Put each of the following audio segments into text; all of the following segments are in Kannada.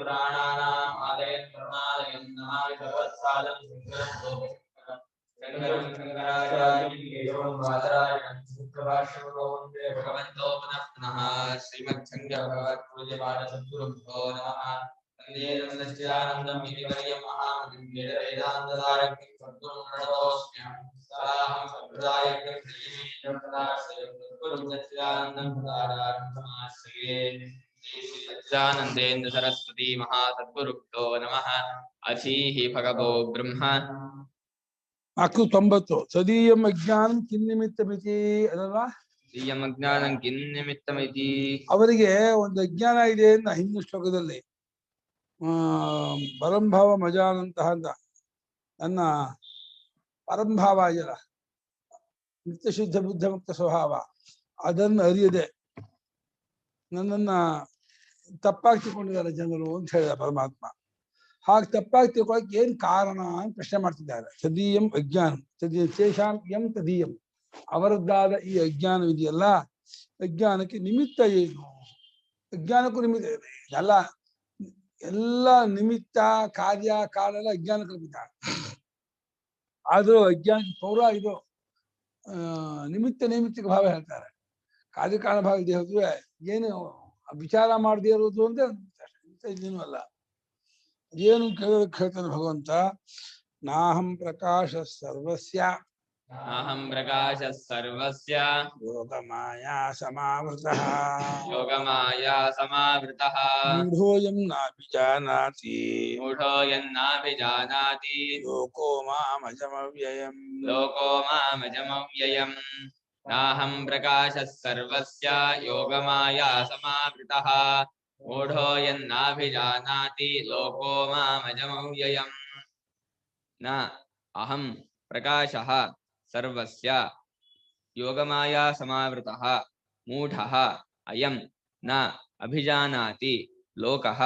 प्राणानाम् आदयन् प्रमादयन् नमामि भगवत्पादं शङ्करं शङ्कराचार्यं केशवं बादरायणं सूत्रभाष्यकृतो वन्दे भगवन्तो पुनः पुनः श्रीमच्छङ्करभगवत्पूज्यपादसद्गुरुभ्यो नमः वन्दे नन्दश्चिदानन्दं गिरिवर्यं महामतिं वेदवेदान्तसारथिं सद्गुरुं प्रणतोऽस्म्यहं सदाहं सम्प्रदायज्ञं श्रीमीशं सदाश्रयं सद्गुरुं सच्चिदानन्दं सदाचार्यं समाश्रये सच्चिदानन्देन्द्र सरस्वती महासद्गुरुभ्यो नमः अधीहि भगवो ब्रह्म 90 ಸದೀಯಂ ಅಜ್ಞಾನಂ ಕಿನ್ನಿಮಿತ್ತಮಿತಿ ಅದಲ್ವಾ ಸದೀಯಂ ಅಜ್ಞಾನಂ ಕಿನ್ನಿಮಿತ್ತಮಿತಿ ಅವರಿಗೆ ಒಂದು ಅಜ್ಞಾನ ಇದೆ ಅಂತ ಹಿಂದಿನ ಶ್ಲೋಕದಲ್ಲಿ ಪರಂಭಾವ ಮಜಾನಂತಹ ಅಂತ ನನ್ನ ಪರಂಭಾವ ಇದೆಯಲ್ಲ ನಿತ್ಯ ಶುದ್ಧ ಬುದ್ಧ ಮುಕ್ತ ಸ್ವಭಾವ ಅದನ್ನು ಅರಿಯದೆ ನನ್ನನ್ನ ತಪ್ಪಾಗಿ ತಿಳ್ಕೊಂಡಿದ್ದಾರೆ ಜನರು ಅಂತ ಹೇಳಿದ ಪರಮಾತ್ಮ. ಹಾಗೆ ತಪ್ಪಾಗಿ ತಿಳ್ಕೊಳಕ್ಕೆ ಏನ್ ಕಾರಣ ಅಂತ ಪ್ರಶ್ನೆ ಮಾಡ್ತಿದ್ದಾರೆ. ತದೀಯಂ ಅಜ್ಞಾನಂ ಶೇಷಾಂ ಯಂ ತದೀಯಂ ಅವರದ್ದಾದ ಈ ಅಜ್ಞಾನವಿದೆಯಲ್ಲ, ಅಜ್ಞಾನಕ್ಕೆ ನಿಮಿತ್ತ ಏನು? ಅಜ್ಞಾನಕ್ಕೂ ನಿಮಿತ್ತ ಎಲ್ಲ ನಿಮಿತ್ತ ಕಾರ್ಯ ಕಾಲ ಎಲ್ಲ ಅಜ್ಞಾನ ಕಲ್ಪಿತ. ಆದ್ರೂ ಅಜ್ಞಾನಕ್ಕೆ ಪೌರ ಇದು ನಿಮಿತ್ತ ನೈಮಿತ್ತಿಕ ಭಾವ ಹೇಳ್ತಾರೆ. ಕಾರ್ಯಕಾರಣ ಭಾವ ಇದೆ ಹೋದ್ರೆ ಏನು ವಿಚಾರ ಮಾಡದೇ ಇರೋದು ಅಂತ ಇನ್ನೂ ಅಲ್ಲ. ಏನು ಕೇಳ್ತಾನೆ ಭಗವಂತ, ನಾಹಂ ಪ್ರಕಾಶ ಸರ್ವಸ್ಯ ನಾಹಂ ಪ್ರಕಾಶ ಸರ್ವಸ್ಯ ಯೋಗಮಾಯಾ ಸಮಾವೃತಃ ಯೋಗಮಾಯಾ ಸಮಾವೃತಃ ಮೂಢೋಯಂ ನಾಭಿಜಾನಾತಿ ಮೂಢೋ ಯನ್ನಾಭಿಜಾನಾತಿ ಲೋಕೋ ಮಾಮಜಮವ್ಯಯಂ ಲೋಕೋ ಮಾಮಜಮವ್ಯಯಂ ನಾಹಂ ಪ್ರಕಾಶ ಸರ್ವಸ್ಯ ಯೋಗಮಾಯಾ ಸಮಾವೃತಃ ಮೂಢೋ ಯನ್ನಾಭಿಜಾನಾತಿ ಲೋಕೋ ಮಾಮಜಮವ್ಯಯಂ ನ ಅಹಂ ಪ್ರಕಾಶಃ ಸರ್ವಸ್ಯ ಯೋಗಮಾಯಾ ಸಮಾವೃತಃ ಮೂಢಃ ಅಯಂ ನ ಅಭಿಜಾನಾತಿ ಲೋಕಃ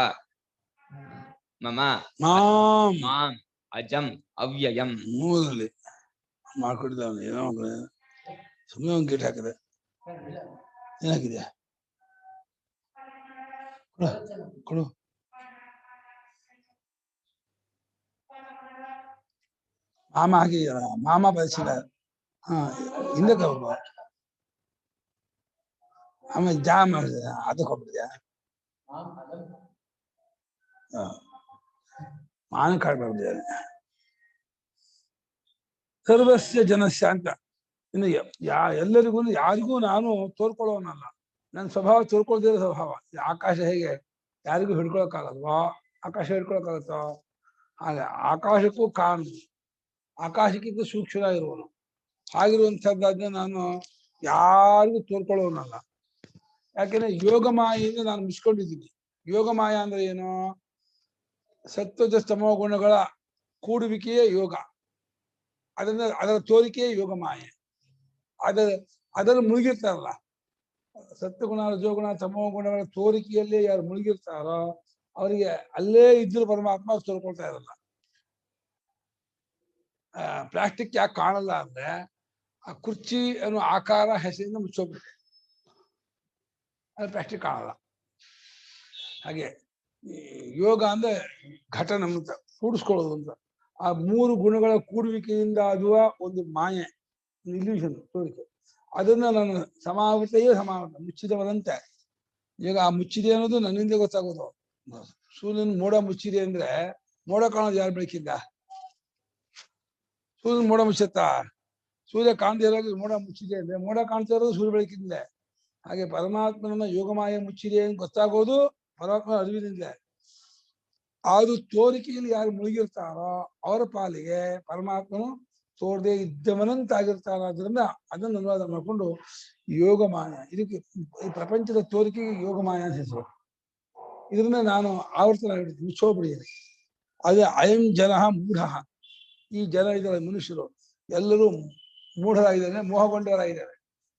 ಮಮ ಮಾಂ ಅಜಂ ಅವ್ಯಯಂ. ಮೂಲದಲ್ಲಿ ಮಾಡ್ಕೊಟ್ಟಿದ್ದಾವನು ಏನೋ ಸುಮ್ಮನೆ ಒಂದು ಗೇಟ್ ಹಾಕಿದೆ. ಏನಾಗಿದೆ ಕೊಡು. ಮಾಮ ಹಾಕಿದಾರ, ಮಾಮ ಬಯಸಿದ. ಹಿಂದಕ್ಕೆ ಹೋಗುವ ಆಮೇಲೆ ಜಾಮ್ ಅದಕ್ಕೆ ಹೋಗ್ಬಿಟ್ಟಿದ್ಯಾ? ಮಾನ ಕಾಡ್ಬಿಟ್ಟಿದ್ದಾನೆ. ಸರ್ವಸ್ಯ ಜನಸ್ಯ ಅಂತ ಇನ್ನು ಎಲ್ಲರಿಗೂ ಯಾರಿಗೂ ನಾನು ತೋರ್ಕೊಳ್ಳೋನಲ್ಲ. ನನ್ನ ಸ್ವಭಾವ ತೋರ್ಕೊಳ್ದಿರೋ ಸ್ವಭಾವ. ಆಕಾಶ ಹೇಗೆ ಯಾರಿಗೂ ಹಿಡ್ಕೊಳಕ್ಕಾಗಲ್ವೋ, ಆಕಾಶ ಹಿಡ್ಕೊಳಕ್ಕಾಗತ್ತೋ ಹಾಗೆ ಆಕಾಶಕ್ಕೂ ಕಾಣು, ಆಕಾಶಕ್ಕಿಂತ ಸೂಕ್ಷ್ಮವಾಗಿರುವನು. ಹಾಗಿರುವಂಥದ್ದಾದ್ನ ನಾನು ಯಾರಿಗೂ ತೋರ್ಕೊಳ್ಳೋನಲ್ಲ. ಯಾಕೆಂದ್ರೆ ಯೋಗಮಾಯಿಂದ ನಾನು ಮಿಸ್ಕೊಂಡಿದ್ದೀನಿ. ಯೋಗಮಾಯ ಅಂದ್ರೆ ಏನು? ಸತ್ವಜ ಸ್ತಮೋ ಗುಣಗಳ ಕೂಡುವಿಕೆಯೇ ಯೋಗ. ಅದರ ತೋರಿಕೆಯೇ ಯೋಗಮಾಯ. ಅದರ ಮುಳುಗಿರ್ತಾರಲ್ಲ, ಸತ್ವಗುಣ ರಜೋಗುಣ ತಮೋ ಗುಣಗಳ ತೋರಿಕೆಯಲ್ಲೇ ಯಾರು ಮುಳುಗಿರ್ತಾರೋ ಅವರಿಗೆ ಅಲ್ಲೇ ಇದ್ರೂ ಪರಮಾತ್ಮ ತೋರ್ಕೊಳ್ತಾ ಇರಲ್ಲ. ಪ್ಲಾಸ್ಟಿಕ್ ಯಾಕೆ ಕಾಣಲ್ಲ ಅಂದ್ರೆ ಆ ಕುರ್ಚಿ ಅನ್ನೋ ಆಕಾರ ಹೆಸರಿಂದ ಮುಚ್ಚೋಗ್ಬಿಟ್ಟೆ, ಅದು ಪ್ಲಾಸ್ಟಿಕ್ ಕಾಣಲ್ಲ. ಹಾಗೆ ಯೋಗ ಅಂದ್ರೆ ಘಟನ ಅಂತ ಕೂಡಿಸ್ಕೊಳ್ಳೋದು ಅಂತ. ಆ 3 ಗುಣಗಳ ಕೂಡುವಿಕೆಯಿಂದ ಆಗುವ ಒಂದು ಮಾಯೆ, ಇಲ್ಯೂಷನ್, ತೋರಿಕೆ. ಅದನ್ನ ನಾನು ಸಮಾವೃತೆಯೇ ಸಮಾವೃತ, ಮುಚ್ಚಿದವರಂತೆ. ಈಗ ಆ ಮುಚ್ಚಿದೆ ಅನ್ನೋದು ನನ್ನಿಂದ ಗೊತ್ತಾಗೋದು. ಸೂರ್ಯನ ಮೋಡ ಮುಚ್ಚಿದೆ ಅಂದ್ರೆ ಮೋಡ ಕಾಣೋದು ಯಾರು ಬೆಳಕಿಂದ? ಸೂರ್ಯನ ಮೋಡ ಮುಚ್ಚುತ್ತಾ? ಸೂರ್ಯ ಕಾಣದೇ ಇರೋದು ಮೋಡ ಮುಚ್ಚಿದೆ ಅಂದ್ರೆ ಮೋಡ ಕಾಣ್ತಾ ಇರೋದು ಸೂರ್ಯ ಬೆಳಕಿಂದ. ಹಾಗೆ ಪರಮಾತ್ಮನ ಯೋಗಮಾಯ ಮುಚ್ಚಿದೆ ಅಂತ ಗೊತ್ತಾಗೋದು ಪರಮಾತ್ಮನ ಅರಿವಿನಿಂದ. ಅದು ತೋರಿಕೆಯಲ್ಲಿ ಯಾರು ಮುಳುಗಿರ್ತಾರೋ ಅವರ ಪಾಲಿಗೆ ಪರಮಾತ್ಮನು ತೋರದೆ ಇದ್ದವನಂತಾಗಿರ್ತಾರ. ಅದರಿಂದ ಅದನ್ನು ಅನುವಾದ ಮಾಡಿಕೊಂಡು ಯೋಗಮಾಯ, ಇದಕ್ಕೆ ಈ ಪ್ರಪಂಚದ ತೋರಿಕೆಗೆ ಯೋಗಮಾಯ ಅಂತ ಹೆಸರು. ಇದರಿಂದ ನಾನು ಆವರ್ತನಾಗಿರ್ತೀನಿ, ಮುಚ್ಚೋಬಿಡಿದ್ದೀನಿ. ಅದೇ ಅಯಂ ಜನ ಮೂಢ. ಈ ಜನ ಇದ್ದಾರೆ, ಮನುಷ್ಯರು ಎಲ್ಲರೂ ಮೂಢರಾಗಿದ್ದಾರೆ, ಮೋಹಗೊಂಡವರಾಗಿದ್ದಾರೆ,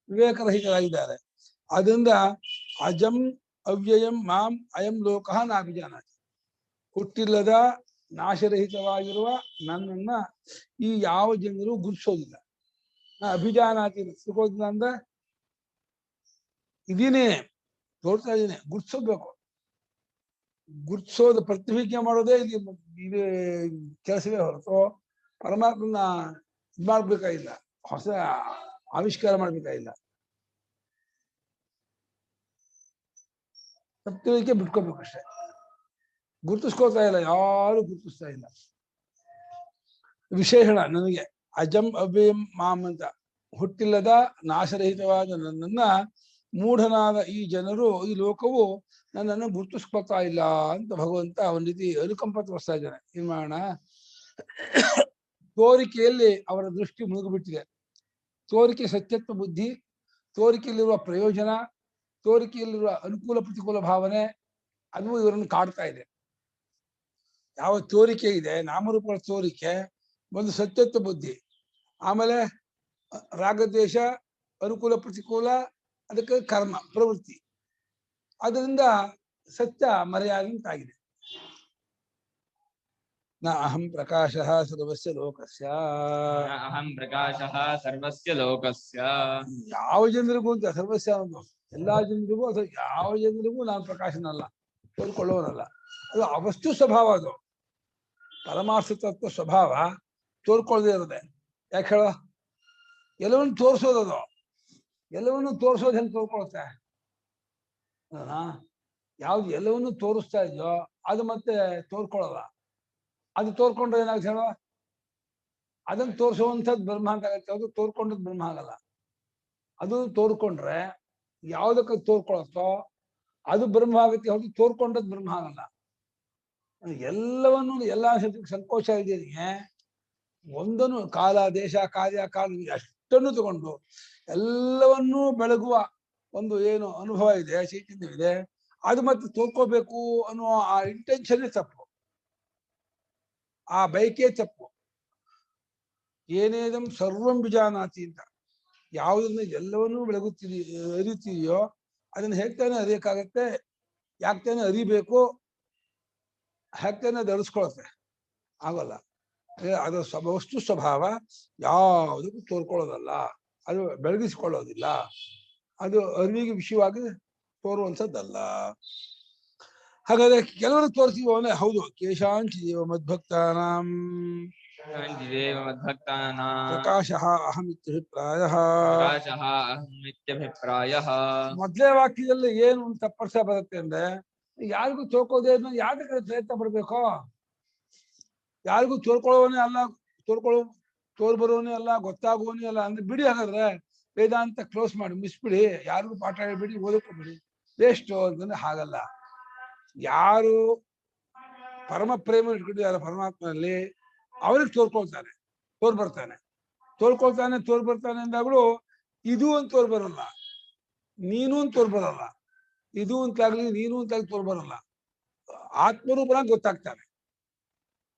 ವಿವೇಕರಹಿತರಾಗಿದ್ದಾರೆ. ಅದರಿಂದ ಅಜಂ ಅವ್ಯಯಂ ಮಾಂ ಅಯಂ ಲೋಕಃ ನಾಭಿಜಾನಾತಿ. ಹುಟ್ಟಿಲ್ಲದ ನಾಶರಹಿತವಾಗಿರುವ ನನ್ನನ್ನ ಈ ಯಾವ ಜನರು ಗುರುತಿಸೋದಿಲ್ಲ. ನಾ ಅಭಿಜಾನಾತಿ ತಿಳ್ಕೋದಿಲ್ಲ ಅಂದ್ರೆ ಇದೀನೇ ತೋರ್ತಾ ಇದ್ದೀನಿ, ಗುರ್ತಿಸೋಬೇಕು. ಗುರುತಿಸೋದು ಪ್ರತಿಭಿಜ್ಞೆ ಮಾಡೋದೇ ಇದು ಕೆಲಸವೇ ಹೊರತು ಪರಮಾತ್ಮನ ಇದು ಮಾಡ್ಬೇಕಾಗಿಲ್ಲ, ಹೊಸ ಆವಿಷ್ಕಾರ ಮಾಡ್ಬೇಕಾಗಿಲ್ಲ. ಪ್ರತಿಭಿಜ್ಞೆ ಬಿಟ್ಕೋಬೇಕಷ್ಟೆ. ಗುರುತಿಸ್ಕೋತಾ ಇಲ್ಲ, ಯಾರು ಗುರುತಿಸ್ತಾ ಇಲ್ಲ. ವಿಶೇಷಣ ನನಗೆ ಅಜಂ ಅವ್ಯಯಂ ಮಾಂ ಅಂತ, ಹುಟ್ಟಿಲ್ಲದ ನಾಶರಹಿತವಾದ ನನ್ನನ್ನ ಮೂಢನಾದ ಈ ಜನರು, ಈ ಲೋಕವು ನನ್ನನ್ನು ಗುರುತಿಸ್ಕೊಳ್ತಾ ಇಲ್ಲ ಅಂತ ಭಗವಂತ ಒಂದು ರೀತಿ ಅನುಕಂಪ ತೋರಿಸ್ತಾ ಇದ್ದಾನೆ. ಏನ್ ಮಾಡೋಣ, ತೋರಿಕೆಯಲ್ಲಿ ಅವರ ದೃಷ್ಟಿ ಮುಳುಗಿಬಿಟ್ಟಿದೆ. ತೋರಿಕೆ ಸತ್ಯತ್ವ ಬುದ್ಧಿ, ತೋರಿಕೆಯಲ್ಲಿರುವ ಪ್ರಯೋಜನ, ತೋರಿಕೆಯಲ್ಲಿರುವ ಅನುಕೂಲ ಪ್ರತಿಕೂಲ ಭಾವನೆ, ಅದು ಇವರನ್ನು ಕಾಡ್ತಾ ಇದೆ. ಯಾವ ತೋರಿಕೆ ಇದೆ, ನಾಮರೂಪಗಳ ತೋರಿಕೆ, ಒಂದು ಸತ್ಯತ್ವ ಬುದ್ಧಿ, ಆಮೇಲೆ ರಾಗದ್ವೇಷ, ಅನುಕೂಲ ಪ್ರತಿಕೂಲ, ಅದಕ್ಕೆ ಕರ್ಮ ಪ್ರವೃತ್ತಿ, ಅದರಿಂದ ಸತ್ಯ ಮರೆಯಾದಂತಾಗಿದೆ. ನ ಅಹಂ ಪ್ರಕಾಶಃ ಸರ್ವಸ್ಯ ಲೋಕಸ್ಯ. ಅಹಂ ಪ್ರಕಾಶಃ ಸರ್ವಸ್ಯ ಲೋಕಸ್ಯ. ಯಾವ ಜನರಿಗೂ ಅಂತ ಸರ್ವಸ್ಯ ಅನ್ನೋದು ಎಲ್ಲಾ ಜನರಿಗೂ, ಅಥವಾ ಯಾವ ಜನರಿಗೂ ನಾನು ಪ್ರಕಾಶನಲ್ಲ, ತೋರ್ಕೊಳ್ಳೋನಲ್ಲ. ಅದು ಅವಸ್ತು ಸ್ವಭಾವ, ಅದು ಪರಮಾರ್ಥ ತತ್ವ ಸ್ವಭಾವ ತೋರ್ಕೊಳ್ಳದೆ ಇರೋದೆ. ಯಾಕೆ ಹೇಳ, ಎಲ್ಲವನ್ನು ತೋರಿಸೋದದು, ಎಲ್ಲವನ್ನು ತೋರಿಸೋದು ಹೆಂಗೆ ತೋರ್ಕೊಳುತ್ತೆ? ಯಾವ್ದು ಎಲ್ಲವನ್ನು ತೋರಿಸ್ತಾ ಇದೆಯೋ ಅದು ಮತ್ತೆ ತೋರ್ಕೊಳ್ಳಲ್ಲ. ಅದು ತೋರ್ಕೊಂಡ್ರೆ ಏನಾಗುತ್ತೆ ಹೇಳೋ, ಅದನ್ನು ತೋರಿಸುವಂಥದ್ದು ಬ್ರಹ್ಮ ಅಂತ ಆಗತ್ತೆ, ಅದು ತೋರ್ಕೊಂಡದ್ದು ಬ್ರಹ್ಮ ಆಗಲ್ಲ. ಅದು ತೋರ್ಕೊಂಡ್ರೆ ಯಾವ್ದಕ್ಕೆ ತೋರ್ಕೊಳತ್ತೋ ಅದು ಬ್ರಹ್ಮ ಆಗುತ್ತೆ, ಹೊರತು ತೋರ್ಕೊಂಡದ್ದು ಬ್ರಹ್ಮ ಆಗಲ್ಲ. ಎಲ್ಲವನ್ನು ಎಲ್ಲಾ ಸಂಕೋಚ ಇದೆಯೇ, ಒಂದನ್ನು ಕಾಲ ದೇಶ ಕಾರ್ಯ ಕಾಲ ಅಷ್ಟನ್ನು ತಗೊಂಡು ಎಲ್ಲವನ್ನೂ ಬೆಳಗುವ ಒಂದು ಏನು ಅನುಭವ ಇದೆ, ಚೈತನ್ಯವಿದೆ, ಅದು ಮತ್ತೆ ತೋರ್ಕೋಬೇಕು ಅನ್ನೋ ಆ ಇಂಟೆನ್ಷನ್ನೇ ತಪ್ಪು, ಆ ಬೈಕೇ ತಪ್ಪು. ಏನೇದಂ ಸರ್ವಂ ವಿಜಾನಾತಿ ಅಂತ, ಯಾವುದನ್ನ ಎಲ್ಲವನ್ನೂ ಅರಿಯುತ್ತೀಯೋ ಅದನ್ನು ಹೇಗ್ತಾನೆ ಅರಿಯಕ್ಕಾಗತ್ತೆ, ಯಾಕ್ತಾನೆ ಅರಿಬೇಕು, ಹೇಗ್ತಾನೆ ಅದು ಅರಿಸ್ಕೊಳತ್ತೆ, ಆಗೋಲ್ಲ. ಅದರ ವಸ್ತು ಸ್ವಭಾವ ಯಾವುದಕ್ಕೂ ತೋರ್ಕೊಳ್ಳೋದಲ್ಲ, ಅದು ಬೆಳಗಿಸ್ಕೊಳ್ಳೋದಿಲ್ಲ, ಅದು ಅರಿವಿಗೆ ವಿಷಯವಾಗಿ ತೋರುವಂಥದ್ದಲ್ಲ. ಹಾಗಾದ್ರೆ ಕೆಲವರು ತೋರಿಸಿವ ಹೌದು, ಕೇಶಾಂಚಿದೇವ ಮದ್ಭಕ್ತಾನಾಂ ಪ್ರಕಾಶಃ ಅಹಮಿತ್ಯಭಿಪ್ರಾಯಃ. ಮೊದಲೇ ವಾಕ್ಯದಲ್ಲಿ ಏನು ಒಂದು ತಪ್ಪರ್ಸ ಬರುತ್ತೆ ಅಂದ್ರೆ, ಯಾರಿಗೂ ತೋರ್ಕೋದೇ ಯಾವ್ದಕ್ಕೆ ಪ್ರಯತ್ನ ಪಡ್ಬೇಕೋ, ಯಾರಿಗೂ ತೋರ್ಕೊಳ್ಳೋವನೇ ಅಲ್ಲ, ತೋರ್ಬರೋನೇ ಅಲ್ಲ, ಗೊತ್ತಾಗುವನೇ ಅಲ್ಲ ಅಂದ್ರೆ ಬಿಡಿ. ಹಾಗಾದ್ರೆ ವೇದಾಂತ ಕ್ಲೋಸ್ ಮಾಡಿ ಮಿಸ್ಬಿಡಿ, ಯಾರಿಗೂ ಪಾಠ ಹೇಳ್ಬಿಡಿ, ಓದಕ್ಕೋಬಿಡಿ, ವೇಸ್ಟ್ ಅಂತಂದ್ರೆ ಹಾಗಲ್ಲ. ಯಾರು ಪರಮ ಪ್ರೇಮ ಇಟ್ಕೊಂಡಿದ್ದಾರೆ ಪರಮಾತ್ಮನಲ್ಲಿ, ಅವ್ರಿಗೆ ತೋರ್ಕೊಳ್ತಾನೆ, ತೋರ್ಬರ್ತಾನೆ ಅಂದಾಗಳು ಇದು ಅಂತ ತೋರ್ಬರಲ್ಲ, ನೀನು ಅಂತ ತೋರ್ಬರಲ್ಲ, ಇದು ಅಂತಾಗ್ಲಿ ನೀನು ಅಂತಾಗ್ಲಿ ತೋರ್ಬರಲ್ಲ, ಆತ್ಮರೂಪನಾಗಿ ಗೊತ್ತಾಗ್ತಾನೆ.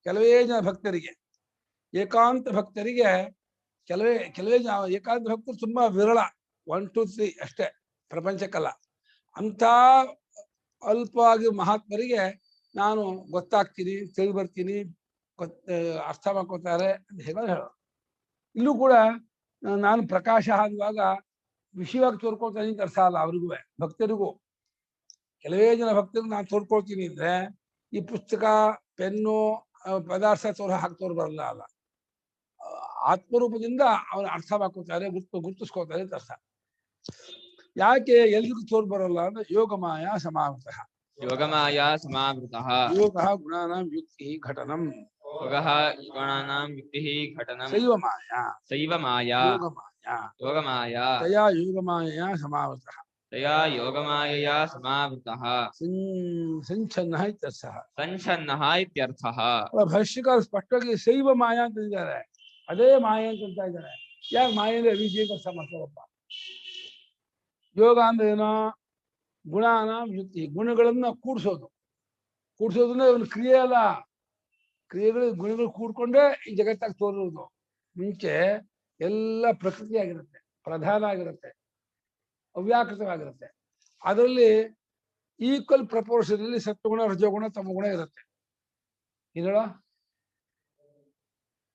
ಕೆಲವೇ ಜನ ಭಕ್ತರಿಗೆ, ಏಕಾಂತ ಭಕ್ತರಿಗೆ, ಕೆಲವೇ ಜನ ಏಕಾಂತ ಭಕ್ತರು ತುಂಬಾ ವಿರಳ, 1 2 3 ಅಷ್ಟೇ, ಪ್ರಪಂಚಕ್ಕಲ್ಲ. ಅಂಥ ಅಲ್ಪವಾಗಿ ಮಹಾತ್ಮರಿಗೆ ನಾನು ಗೊತ್ತಾಗ್ತೀನಿ, ತಿಳಿ ಬರ್ತೀನಿ, ಅರ್ಥ ಮಾಡ್ಕೋತಾರೆ ಅಂತ ಹೇಳೋ. ಇಲ್ಲೂ ಕೂಡ ನಾನು ಪ್ರಕಾಶ ಅನ್ನುವಾಗ ವಿಷಯವಾಗಿ ತೋರ್ಕೊಳ್ತಾನೆ ಅಂತ ಅರ್ಥ ಅಲ್ಲ. ಅವ್ರಿಗೂ ಭಕ್ತರಿಗೂ, ಕೆಲವೇ ಜನ ಭಕ್ತರಿಗೂ ನಾನು ತೋರ್ಕೊಳ್ತೀನಿ ಅಂದ್ರೆ ಈ ಪುಸ್ತಕ ಪೆನ್ನು ಪದಾರ್ಥ ಹಾಕ್ತೋರ್ ಬರಲ್ಲ ಅಲ್ಲ, ಆತ್ಮರೂಪದಿಂದ ಅವನು ಅರ್ಥ ಮಾಡ್ಕೋತಾರೆ, ಗುರುತಿಸ್ಕೋತಾರೆ ಅಂತ ಅರ್ಥ. ಯಾಕೆ ಎಲ್ರಿಗೂ ತೋರ್ ಬರಲ್ಲ ಅಂದ್ರೆ ಯೋಗಮಾಯ ಸಮಾವೃತಃ. ಯೋಗ ಗುಣಾನಾಂ ಯುಕ್ತಿ ಘಟನಂ. ಸೈವ ಮಾಯಾ ಯೋಗಮಾಯಾ ತಯಾ ಸಮಾವೃತಃ ಸಂಚ್ಛನ್ನಃ ಇತ್ಯರ್ಥಃ. ಭಾಷ್ಯಕಾರ ಸ್ಪಷ್ಟವಾಗಿ ಶೈವ ಮಾಯಾ ಅಂತ ಇದ್ದಾರೆ, ಅದೇ ಮಾಯಾ ಅಂತ ಇದ್ದಾರೆ. ಯಾಕೆ ಮಾಯ ಅಂದ್ರೆ ವಿಜಯ ಅಂತ ಮಾಡ್ತಾರಪ್ಪ. ಯೋಗ ಅಂದ್ರೆ ಏನೋ, ಗುಣಾನಾಂ ಯುಕ್ತಿ, ಗುಣಗಳನ್ನ ಕೂಡ್ಸೋದನ್ನ ಒಂದು ಕ್ರಿಯೆ ಅಲ್ಲ, ಗುಣಗಳು ಕೂಡ್ಕೊಂಡೇ ಈ ಜಗತ್ತಾಗಿ ತೋರುವುದು. ಮುಂಚೆ ಎಲ್ಲ ಪ್ರಕೃತಿ ಆಗಿರುತ್ತೆ, ಪ್ರಧಾನ ಆಗಿರುತ್ತೆ, ಅವ್ಯಾಕೃತವಾಗಿರುತ್ತೆ. ಅದರಲ್ಲಿ ಈಕ್ವಲ್ ಪ್ರಪೋರ್ಷನ್ ಅಲ್ಲಿ ಸತ್ವಗುಣ ರಜೋಗುಣ ತಮಗುಣ ಇರುತ್ತೆ. ಇದಳ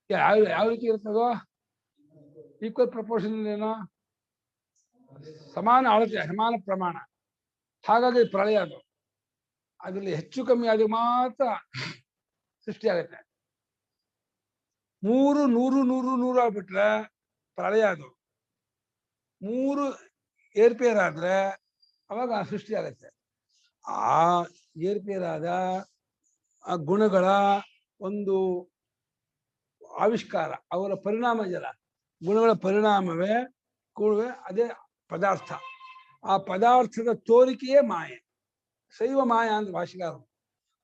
ಯಾವ ರೀತಿ ಇರುತ್ತದೋ, ಈಕ್ವಲ್ ಪ್ರಪೋರ್ಷನ್ ಏನೋ ಸಮಾನ ಅಳತೆ, ಸಮಾನ ಪ್ರಮಾಣ. ಹಾಗಾಗಿ ಪ್ರಳಯ ಅದು. ಅದರಲ್ಲಿ ಹೆಚ್ಚು ಕಮ್ಮಿ ಆಗಿ ಮಾತ್ರ ಸೃಷ್ಟಿ ಆಗುತ್ತೆ. 3 100 100 100 ಆಗ್ಬಿಟ್ರೆ ಪ್ರಳಯ. ಅದು 3 ಏರ್ಪೇರ್ ಆದ್ರೆ ಅವಾಗ ಸೃಷ್ಟಿ ಆಗುತ್ತೆ. ಆ ಏರ್ಪೇರಾದ ಆ ಗುಣಗಳ ಒಂದು ಆವಿಷ್ಕಾರ, ಅವರ ಪರಿಣಾಮ ಇದೆಯಲ್ಲ, ಗುಣಗಳ ಪರಿಣಾಮವೇ ಕೂಡುವೆ ಅದೇ ಪದಾರ್ಥ. ಆ ಪದಾರ್ಥದ ತೋರಿಕೆಯೇ ಮಾಯೆ, ಶೈವ ಮಾಯ ಅಂತ ಭಾಷೆಗಾರರು.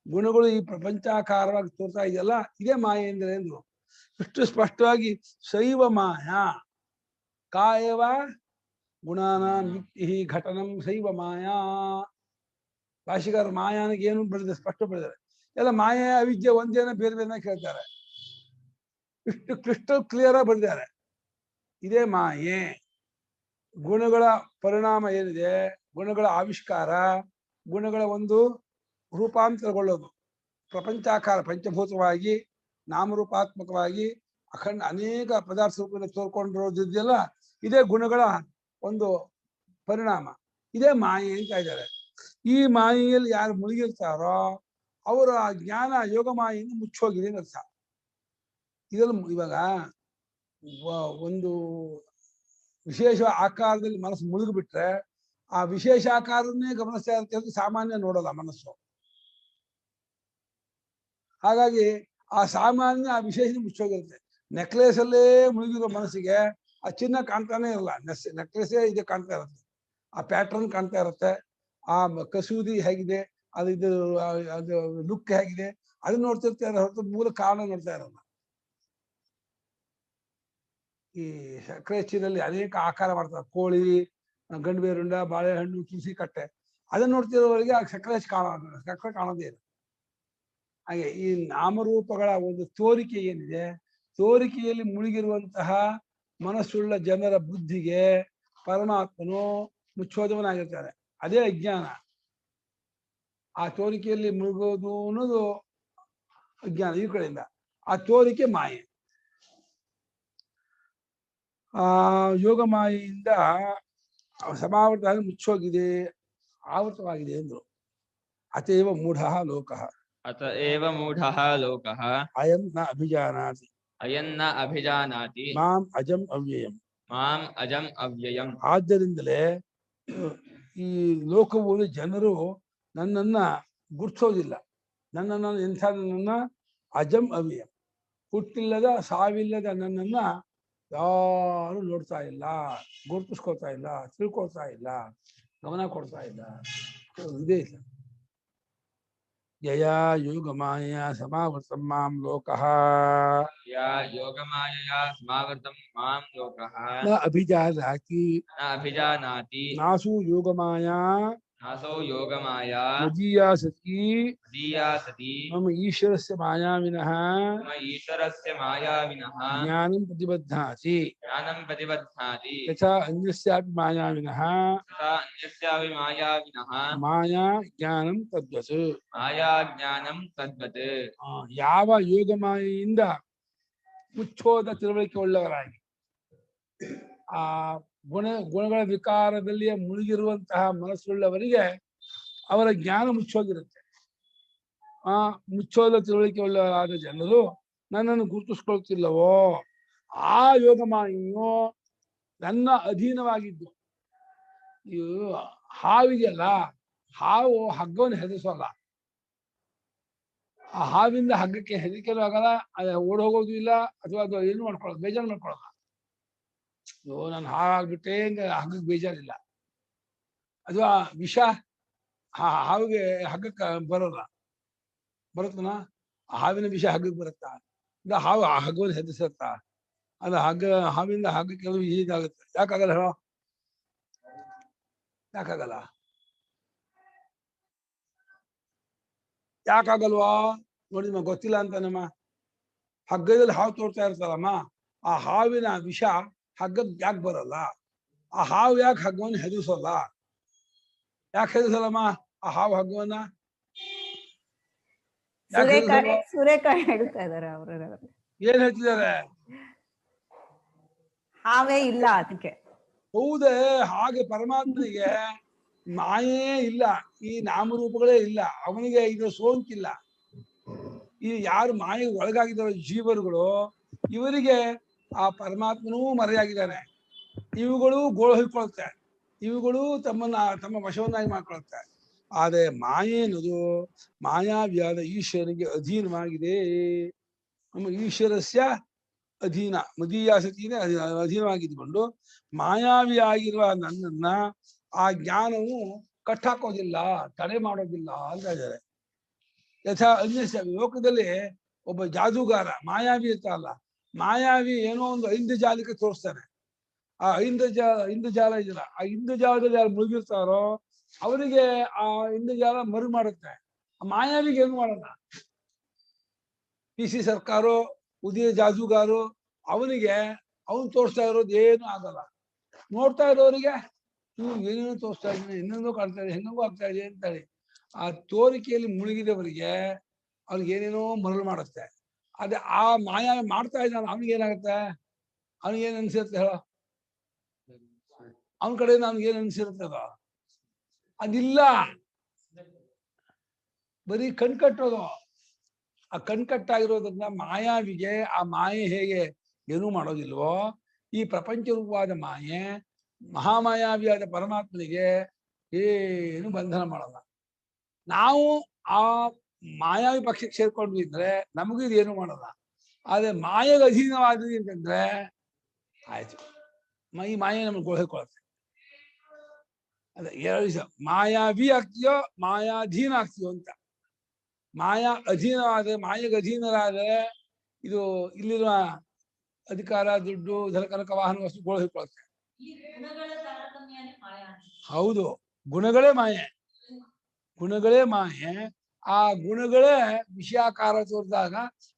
ಗುಣಗಳು ಈ ಪ್ರಪಂಚಾಕಾರವಾಗಿ ತೋರ್ತಾ ಇದೆಯಲ್ಲ, ಇದೇ ಮಾಯೆ ಅಂದ್ರೆ ಎಂದು ಇಷ್ಟು ಸ್ಪಷ್ಟವಾಗಿ ಶೈವ ಮಾಯ ಕಾಯವ ಗುಣಾನಾಂ ಯುಕ್ತಿ ಘಟನಂ ಶೈವ ಮಾಯಾ. ಭಾಷೆಗಾರರು ಮಾಯಾನಿಗೆ ಏನು ಬೆಳೆದ ಸ್ಪಷ್ಟ ಬೆಳೆದಾರೆ. ಎಲ್ಲ ಮಾಯೆ ಅವಿದ್ಯೆ ಒಂದೇನ ಬೇರೆ ಬೇರೆ ಕೇಳ್ತಾರೆ. ಇಷ್ಟು ಕ್ರಿಸ್ಟಲ್ ಕ್ಲಿಯರ್ ಆಗಿ ಬರೆದಿದ್ದಾರೆ. ಇದೇ ಮಾಯೆ. ಗುಣಗಳ ಪರಿಣಾಮ ಏನಿದೆ, ಗುಣಗಳ ಆವಿಷ್ಕಾರ, ಗುಣಗಳ ಒಂದು ರೂಪಾಂತರಗೊಳ್ಳೋದು, ಪ್ರಪಂಚಾಕಾರ ಪಂಚಭೂತವಾಗಿ ನಾಮರೂಪಾತ್ಮಕವಾಗಿ ಅಖಂಡ ಅನೇಕ ಪದಾರ್ಥ ರೂಪದಲ್ಲಿ ತೋರ್ಕೊಂಡಿರೋದಿದೆಯಲ್ಲ, ಇದೇ ಗುಣಗಳ ಒಂದು ಪರಿಣಾಮ, ಇದೇ ಮಾಯೆ ಅಂತ ಇದ್ದಾರೆ. ಈ ಮಾಯೆಯಲ್ಲಿ ಯಾರು ಮುಳುಗಿರ್ತಾರೋ ಅವರ ಜ್ಞಾನ ಯೋಗ ಮಾಯೆಯಿಂದ ಮುಚ್ಚೋಗಿದೆ ಅಂತ ಅರ್ಥ. ಇದರಲ್ಲಿ ಇವಾಗ ಒಂದು ವಿಶೇಷ ಆಕಾರದಲ್ಲಿ ಮನಸ್ಸು ಮುಳುಗಿಬಿಟ್ರೆ ಆ ವಿಶೇಷ ಆಕಾರನ್ನೇ ಗಮನಿಸ್ತಾ ಇರುತ್ತೆ, ಸಾಮಾನ್ಯ ನೋಡಲ್ಲ ಮನಸ್ಸು. ಹಾಗಾಗಿ ಆ ಸಾಮಾನ್ಯ ಆ ವಿಶೇಷ ಮುಚ್ಚೋಗಿರುತ್ತೆ. ನೆಕ್ಲೇಸ್ ಅಲ್ಲೇ ಮುಳುಗಿರೋ ಮನಸ್ಸಿಗೆ ಆ ಚಿನ್ನ ಕಾಣ್ತಾನೆ ಇರಲ್ಲ, ನೆಕ್ಲೆಸೇ ಇದೆ ಕಾಣ್ತಾ ಇರುತ್ತೆ, ಆ ಪ್ಯಾಟರ್ನ್ ಕಾಣ್ತಾ ಇರುತ್ತೆ, ಆ ಕಸೂದಿ ಹೇಗಿದೆ, ಅದು ಲುಕ್ ಹೇಗಿದೆ ಅದನ್ನ ನೋಡ್ತಿರ್ತಾರೆ ಹೊರತು ಮೂಲ ಕಾರಣ ನೋಡ್ತಾ ಇರಲ್ಲ. ಈ ಸಕ್ಕರೆ ಚೀಲಲ್ಲಿ ಅನೇಕ ಆಕಾರ ಮಾಡ್ತಾರೆ, ಕೋಳಿ, ಗಂಡು ಬೇರುಂಡ, ಬಾಳೆಹಣ್ಣು, ತುಳಸಿ ಕಟ್ಟೆ, ಅದನ್ನ ನೋಡ್ತಿರೋವರೆಗೆ ಆ ಸಕ್ಕರೆ ಕಾಣೋದೇ ಇಲ್ಲ. ಹಾಗೆ ಈ ನಾಮರೂಪಗಳ ಒಂದು ತೋರಿಕೆ ಏನಿದೆ, ತೋರಿಕೆಯಲ್ಲಿ ಮುಳುಗಿರುವಂತಹ ಮನಸ್ಸುಳ್ಳ ಜನರ ಬುದ್ಧಿಗೆ ಪರಮಾತ್ಮನು ಮುಚ್ಚೋದವನಾಗಿರ್ತಾರೆ. ಅದೇ ಅಜ್ಞಾನ. ಆ ತೋರಿಕೆಯಲ್ಲಿ ಮುಳುಗೋದು ಅನ್ನೋದು ಅಜ್ಞಾನ. ಈ ಕಡೆಯಿಂದ ಆ ತೋರಿಕೆ ಮಾಯೆ. ಆ ಯೋಗ ಮಾಯೆಯಿಂದ ಸಮಾವೃತ ಮುಚ್ಚೋಗಿದೆ, ಆವೃತವಾಗಿದೆ ಎಂದ್ರು. ಅತೇವ ಮೂಢ ಲೋಕಃ ಅತಏವ ಮೂಢಃ ಲೋಕಃ ಅಯಂ ನ ಅಭಿಜಾನಾತಿ ಅಯನ್ನ ಅಭಿಜಾನಾತಿ ಮಾಂ ಅಜಂ ಅವ್ಯಯಂ. ಮಾಂ ಅಜಂ ಅವ್ಯಯಂ. ಆದ್ದರಿಂದಲೇ ಈ ಲೋಕವು, ಜನರು ನನ್ನನ್ನ ಗುರ್ತಿಸೋದಿಲ್ಲ. ನನ್ನನ್ನ ಅಜಂ ಅವ್ಯಯಂ, ಹುಟ್ಟಿಲ್ಲದ ಸಾವಿಲ್ಲದ ನನ್ನನ್ನ ಯಾರು ನೋಡ್ತಾ ಇಲ್ಲ, ಗುರುತಿಸ್ಕೊಳ್ತಾ ಇಲ್ಲ, ತಿಳ್ಕೊಳ್ತಾ ಇಲ್ಲ, ಗಮನ ಕೊಡ್ತಾ ಇಲ್ಲ. ಇದೇ ಇಲ್ಲ. ಯಯಾ ಯೋಗಮಾಯ ಸಮಾವೃತಂ ಮಾಂ ಲೋಕಃ ಯಾ ಯೋಗಮಾಯಯಾ ಸಮಾವೃತಂ ಮಾಂ ಲೋಕಃ ನ ಅಭಿಜಾನಾತಿ ನ ಅಭಿಜಾನಾತಿ ನಾಸು ಯೋಗಮಾಯಾ ನಾಸೋ ಯೋಗಮಾಯಾ ಮದೀಯಾ ಸತಿ ಮದೀಯಾ ಸತಿ ಮಮ ಈಶ್ವರಸ್ಯ ಮಾಯಾವಿನಃ ಮಮ ಈಶ್ವರಸ್ಯ ಮಾಯಾವಿನಃ ಜ್ಞಾನಂ ಪ್ರತಿಬಧ್ನಾತಿ ಜ್ಞಾನಂ ಪ್ರತಿಬಧ್ನಾತಿ ಯಥಾ ಅನ್ಯಸ್ಯಾಪಿ ಮಾಯಾವಿನಃ ತಥಾ ಅನ್ಯಸ್ಯಾಪಿ ಮಾಯಾವಿನಃ ಮಾಯಾ ಜ್ಞಾನಂ ತದ್ವತ್. ಮಾಯಾ ಜ್ಞಾನಂ ತದ್ವತ್. ಯಾವ ಯೋಗ ಮಾಯೆಯಿಂದ ಮುಚ್ಚೋದ ತಿಳುವಳಿಕೆ ಉಳ್ಳವರಾಗಿ ಆ ಗುಣಗಳ ವಿಕಾರದಲ್ಲಿಯೇ ಮುಳುಗಿರುವಂತಹ ಮನಸ್ಸುಳ್ಳವರಿಗೆ ಅವರ ಜ್ಞಾನ ಮುಚ್ಚೋಗಿರುತ್ತೆ. ಆ ಮುಚ್ಚೋದ ತಿಳುವಳಿಕೆ ಉಳ್ಳವರಾದ ಜನರು ನನ್ನನ್ನು ಗುರುತಿಸ್ಕೊಳ್ತಿಲ್ಲವೋ, ಆ ಯೋಗ ಮಾಯೆಯು ನನ್ನ ಅಧೀನವಾಗಿದ್ದು. ಇವು ಹಾವಿದೆಯಲ್ಲ, ಹಾವು ಹಗ್ಗವನ್ನು ಹೆದರಿಸೋಲ್ಲ. ಆ ಹಾವಿಂದ ಹಗ್ಗಕ್ಕೆ ಹೆದರಿಕೆನೂ ಆಗಲ್ಲ, ಅದು ಓಡ್ ಹೋಗೋದು ಇಲ್ಲ, ಅಥವಾ ಅದು ಏನು ಮಾಡ್ಕೊಳ್ಳೋದು, ಬೇಜಾರು ಮಾಡ್ಕೊಳ್ಳೋಲ್ಲ. ನಾನು ಹಾವಾಗ್ಬಿಟ್ಟೆ ಅಂದ್ರೆ ಹಗ್ಗಕ್ಕೆ ಬೇಜಾರಿಲ್ಲ. ಅಥವಾ ವಿಷ ಹಾವಿಗೆ ಹಗ್ಗಕ್ಕೆ ಬರೋಲ್ಲ, ಬರುತ್ತನ? ಹಾವಿನ ವಿಷ ಹಗ್ಗಕ್ಕೆ ಬರುತ್ತಾ? ಹಾವು ಆ ಹಗ್ಗವನ್ನು ಹೆದರಿಸುತ್ತಾ? ಅದು ಹಾವಿಂದ ಹಗ್ಗಕ್ಕೆ ಇದಾಗುತ್ತೆ. ಯಾಕಾಗಲ್ಲ ಹೇಳೋ? ಯಾಕಾಗಲ್ಲ? ಯಾಕಾಗಲ್ವಾ ನೋಡಿ, ನಿಮಗೆ ಗೊತ್ತಿಲ್ಲ ಅಂತ. ನಮ್ಮ ಹಗ್ಗದಲ್ಲಿ ಹಾವು ತೋರ್ತಾ ಇರ್ತಾರಮ್ಮ, ಆ ಹಾವಿನ ವಿಷ ಹಗ್ಗಕ್ಕೆ ಯಾಕೆ ಬರಲ್ಲ? ಆ ಹಾವು ಯಾಕೆ ಹಗ್ಗವನ್ನು ಹೆದರಿಸೋಲ್ಲ? ಯಾಕೆ ಹೆದರಿಸಲ್ಲಮ್ಮ ಆ ಹಾವು ಹಗ್ಗವನ್ನ? ಸೂರ್ಯಕಾಯಿ ಹೇಳ್ತಾ ಇದಾರೆ ಅವರು. ಏನ್ ಹೇಳ್ತಿದ್ದಾರೆ? ಹಾವೇ ಇಲ್ಲ ಅದಕ್ಕೆ. ಹೌದೇ? ಹಾಗೆ ಪರಮಾತ್ಮನಿಗೆ ಮಾಯೇ ಇಲ್ಲ, ಈ ನಾಮರೂಪಗಳೇ ಇಲ್ಲ, ಅವನಿಗೆ ಇದು ಸೋಂಕಿಲ್ಲ. ಈ ಯಾರು ಮಾಯೆ ಒಳಗಾಗಿದ್ದಾರೋ ಜೀವರುಗಳು, ಇವರಿಗೆ ಆ ಪರಮಾತ್ಮನೂ ಮರೆಯಾಗಿದ್ದಾನೆ. ಇವುಗಳು ಗೋಳು ಹೊಯ್ಕೊಳ್ತೆ, ಇವುಗಳು ತಮ್ಮ ವಶವನ್ನಾಗಿ ಮಾಡ್ಕೊಳ್ತೆ. ಆದರೆ ಮಾಯೆ ಅನ್ನೋದು ಮಾಯಾವಿಯಾದ ಈಶ್ವರನಿಗೆ ಅಧೀನವಾಗಿದೆ. ನಮ್ಮ ಈಶ್ವರಸ್ಯ ಅಧೀನ, ಮದೀಯಾಸತಿನೇ ಅಧೀನವಾಗಿದ್ದುಕೊಂಡು ಮಾಯಾವಿಯಾಗಿರುವ ನನ್ನನ್ನ ಆ ಜ್ಞಾನವು ಕಟ್ಟಾಕೋದಿಲ್ಲ, ತಡೆ ಮಾಡೋದಿಲ್ಲ ಅಂತ ಇದ್ದಾರೆ. ಯಥಾ ಅನ್ಯಸ್ಯ, ಲೋಕದಲ್ಲಿ ಒಬ್ಬ ಜಾದೂಗಾರ ಮಾಯಾವಿ ಇರ್ತಾರಲ್ಲ, ಮಾಯಾವಿ ಏನೋ ಒಂದು ಐಂದ್ರಜಾಲಕ್ಕೆ ತೋರಿಸ್ತಾನೆ. ಆ ಇಂದ್ರಜಾಲ ಇದೆಯಲ್ಲ, ಆ ಇಂದ್ರಜಾಲದಲ್ಲಿ ಯಾರು ಮುಳುಗಿರ್ತಾರೋ ಅವರಿಗೆ ಆ ಇಂದ್ರಜಾಲ ಮರು ಮಾಡುತ್ತೆ. ಆ ಮಾಯಾವಿಗೆ ಏನು ಮಾಡಲ್ಲ. PC ಸರ್ಕಾರೋ ಉದಯ ಜಾದೂಗಾರು ಅವನಿಗೆ ಅವನು ತೋರಿಸ್ತಾ ಇರೋದು ಏನು ಆಗಲ್ಲ. ನೋಡ್ತಾ ಇರೋರಿಗೆ ಏನೇನೋ ತೋರಿಸ್ತಾ ಇದ್ದೀನಿ, ಇನ್ನೊಂದು ಕಾಣ್ತಾ ಇದೆ, ಹೆಂಗೋ ಆಗ್ತಾ ಇದೆ ಅಂತಾಳೆ. ಆ ತೋರಿಕೆಯಲ್ಲಿ ಮುಳುಗಿದವರಿಗೆ ಅವ್ರಿಗೆ ಏನೇನೋ ಮರಳು ಮಾಡುತ್ತೆ. ಅದೇ ಆ ಮಾಯ ಮಾಡ್ತಾ ಇದ್ದಾನೆ ಅವನಿಗೇನಾಗುತ್ತೆ, ಅವನಿಗೇನು ಅನ್ಸಿರುತ್ತೆ ಹೇಳೋ, ಅವನ ಕಡೆ ನಮ್ಗೇನು ಅನ್ಸಿರುತ್ತದ, ಅದಿಲ್ಲ. ಬರೀ ಕಣ್ಕಟ್ಟೋದು. ಆ ಕಣ್ಕಟ್ಟಾಗಿರೋದ್ರಿಂದ ಮಾಯಾವಿಗೆ ಆ ಮಾಯೆ ಹೇಗೆ ಏನೂ ಮಾಡೋದಿಲ್ವೋ, ಈ ಪ್ರಪಂಚ ರೂಪವಾದ ಮಾಯೆ ಮಹಾಮಾಯಾವಿಯಾದ ಪರಮಾತ್ಮನಿಗೆ ಏನು ಬಂಧನ ಮಾಡಲ್ಲ. ನಾವು ಆ ಮಾಯಾವಿ ಪಕ್ಷಕ್ಕೆ ಸೇರ್ಕೊಂಡ್ವಿ ಅಂದ್ರೆ ನಮಗೂ ಇದೇನು ಮಾಡಲ್ಲ. ಆದ್ರೆ ಮಾಯೆಗೆ ಅಧೀನವಾದ್ವಿ ಅಂತಂದ್ರೆ ಆಯ್ತು, ಈ ಮಾಯೆ ನಮ್ಗೆ ಗೋಳ್ಕೊಳತ್ತೆ. ಅದೇ ಎರಡು ದಿವಸ ಮಾಯಾವಿ ಆಗ್ತೀಯೋ ಮಾಯಾಧೀನ ಆಗ್ತೀಯೋ ಅಂತ. ಮಾಯಾ ಅಧೀನವಾದ್ರೆ, ಮಾಯೆಗೆ ಅಧೀನರಾದ್ರೆ ಇದು ಇಲ್ಲಿರುವ ಅಧಿಕಾರ, ದುಡ್ಡು, ಧನಕನಕ ವಾಹನ ವಸ್ತು ಗೋಳ್ಕೊಳತ್ತೆ. ಹೌದು, ಗುಣಗಳೇ ಮಾಯೆ, ಗುಣಗಳೇ ಮಾಯೆ. ಆ ಗುಣಗಳೇ ವಿಷಯಾಕಾರ ತೋರಿದಾಗ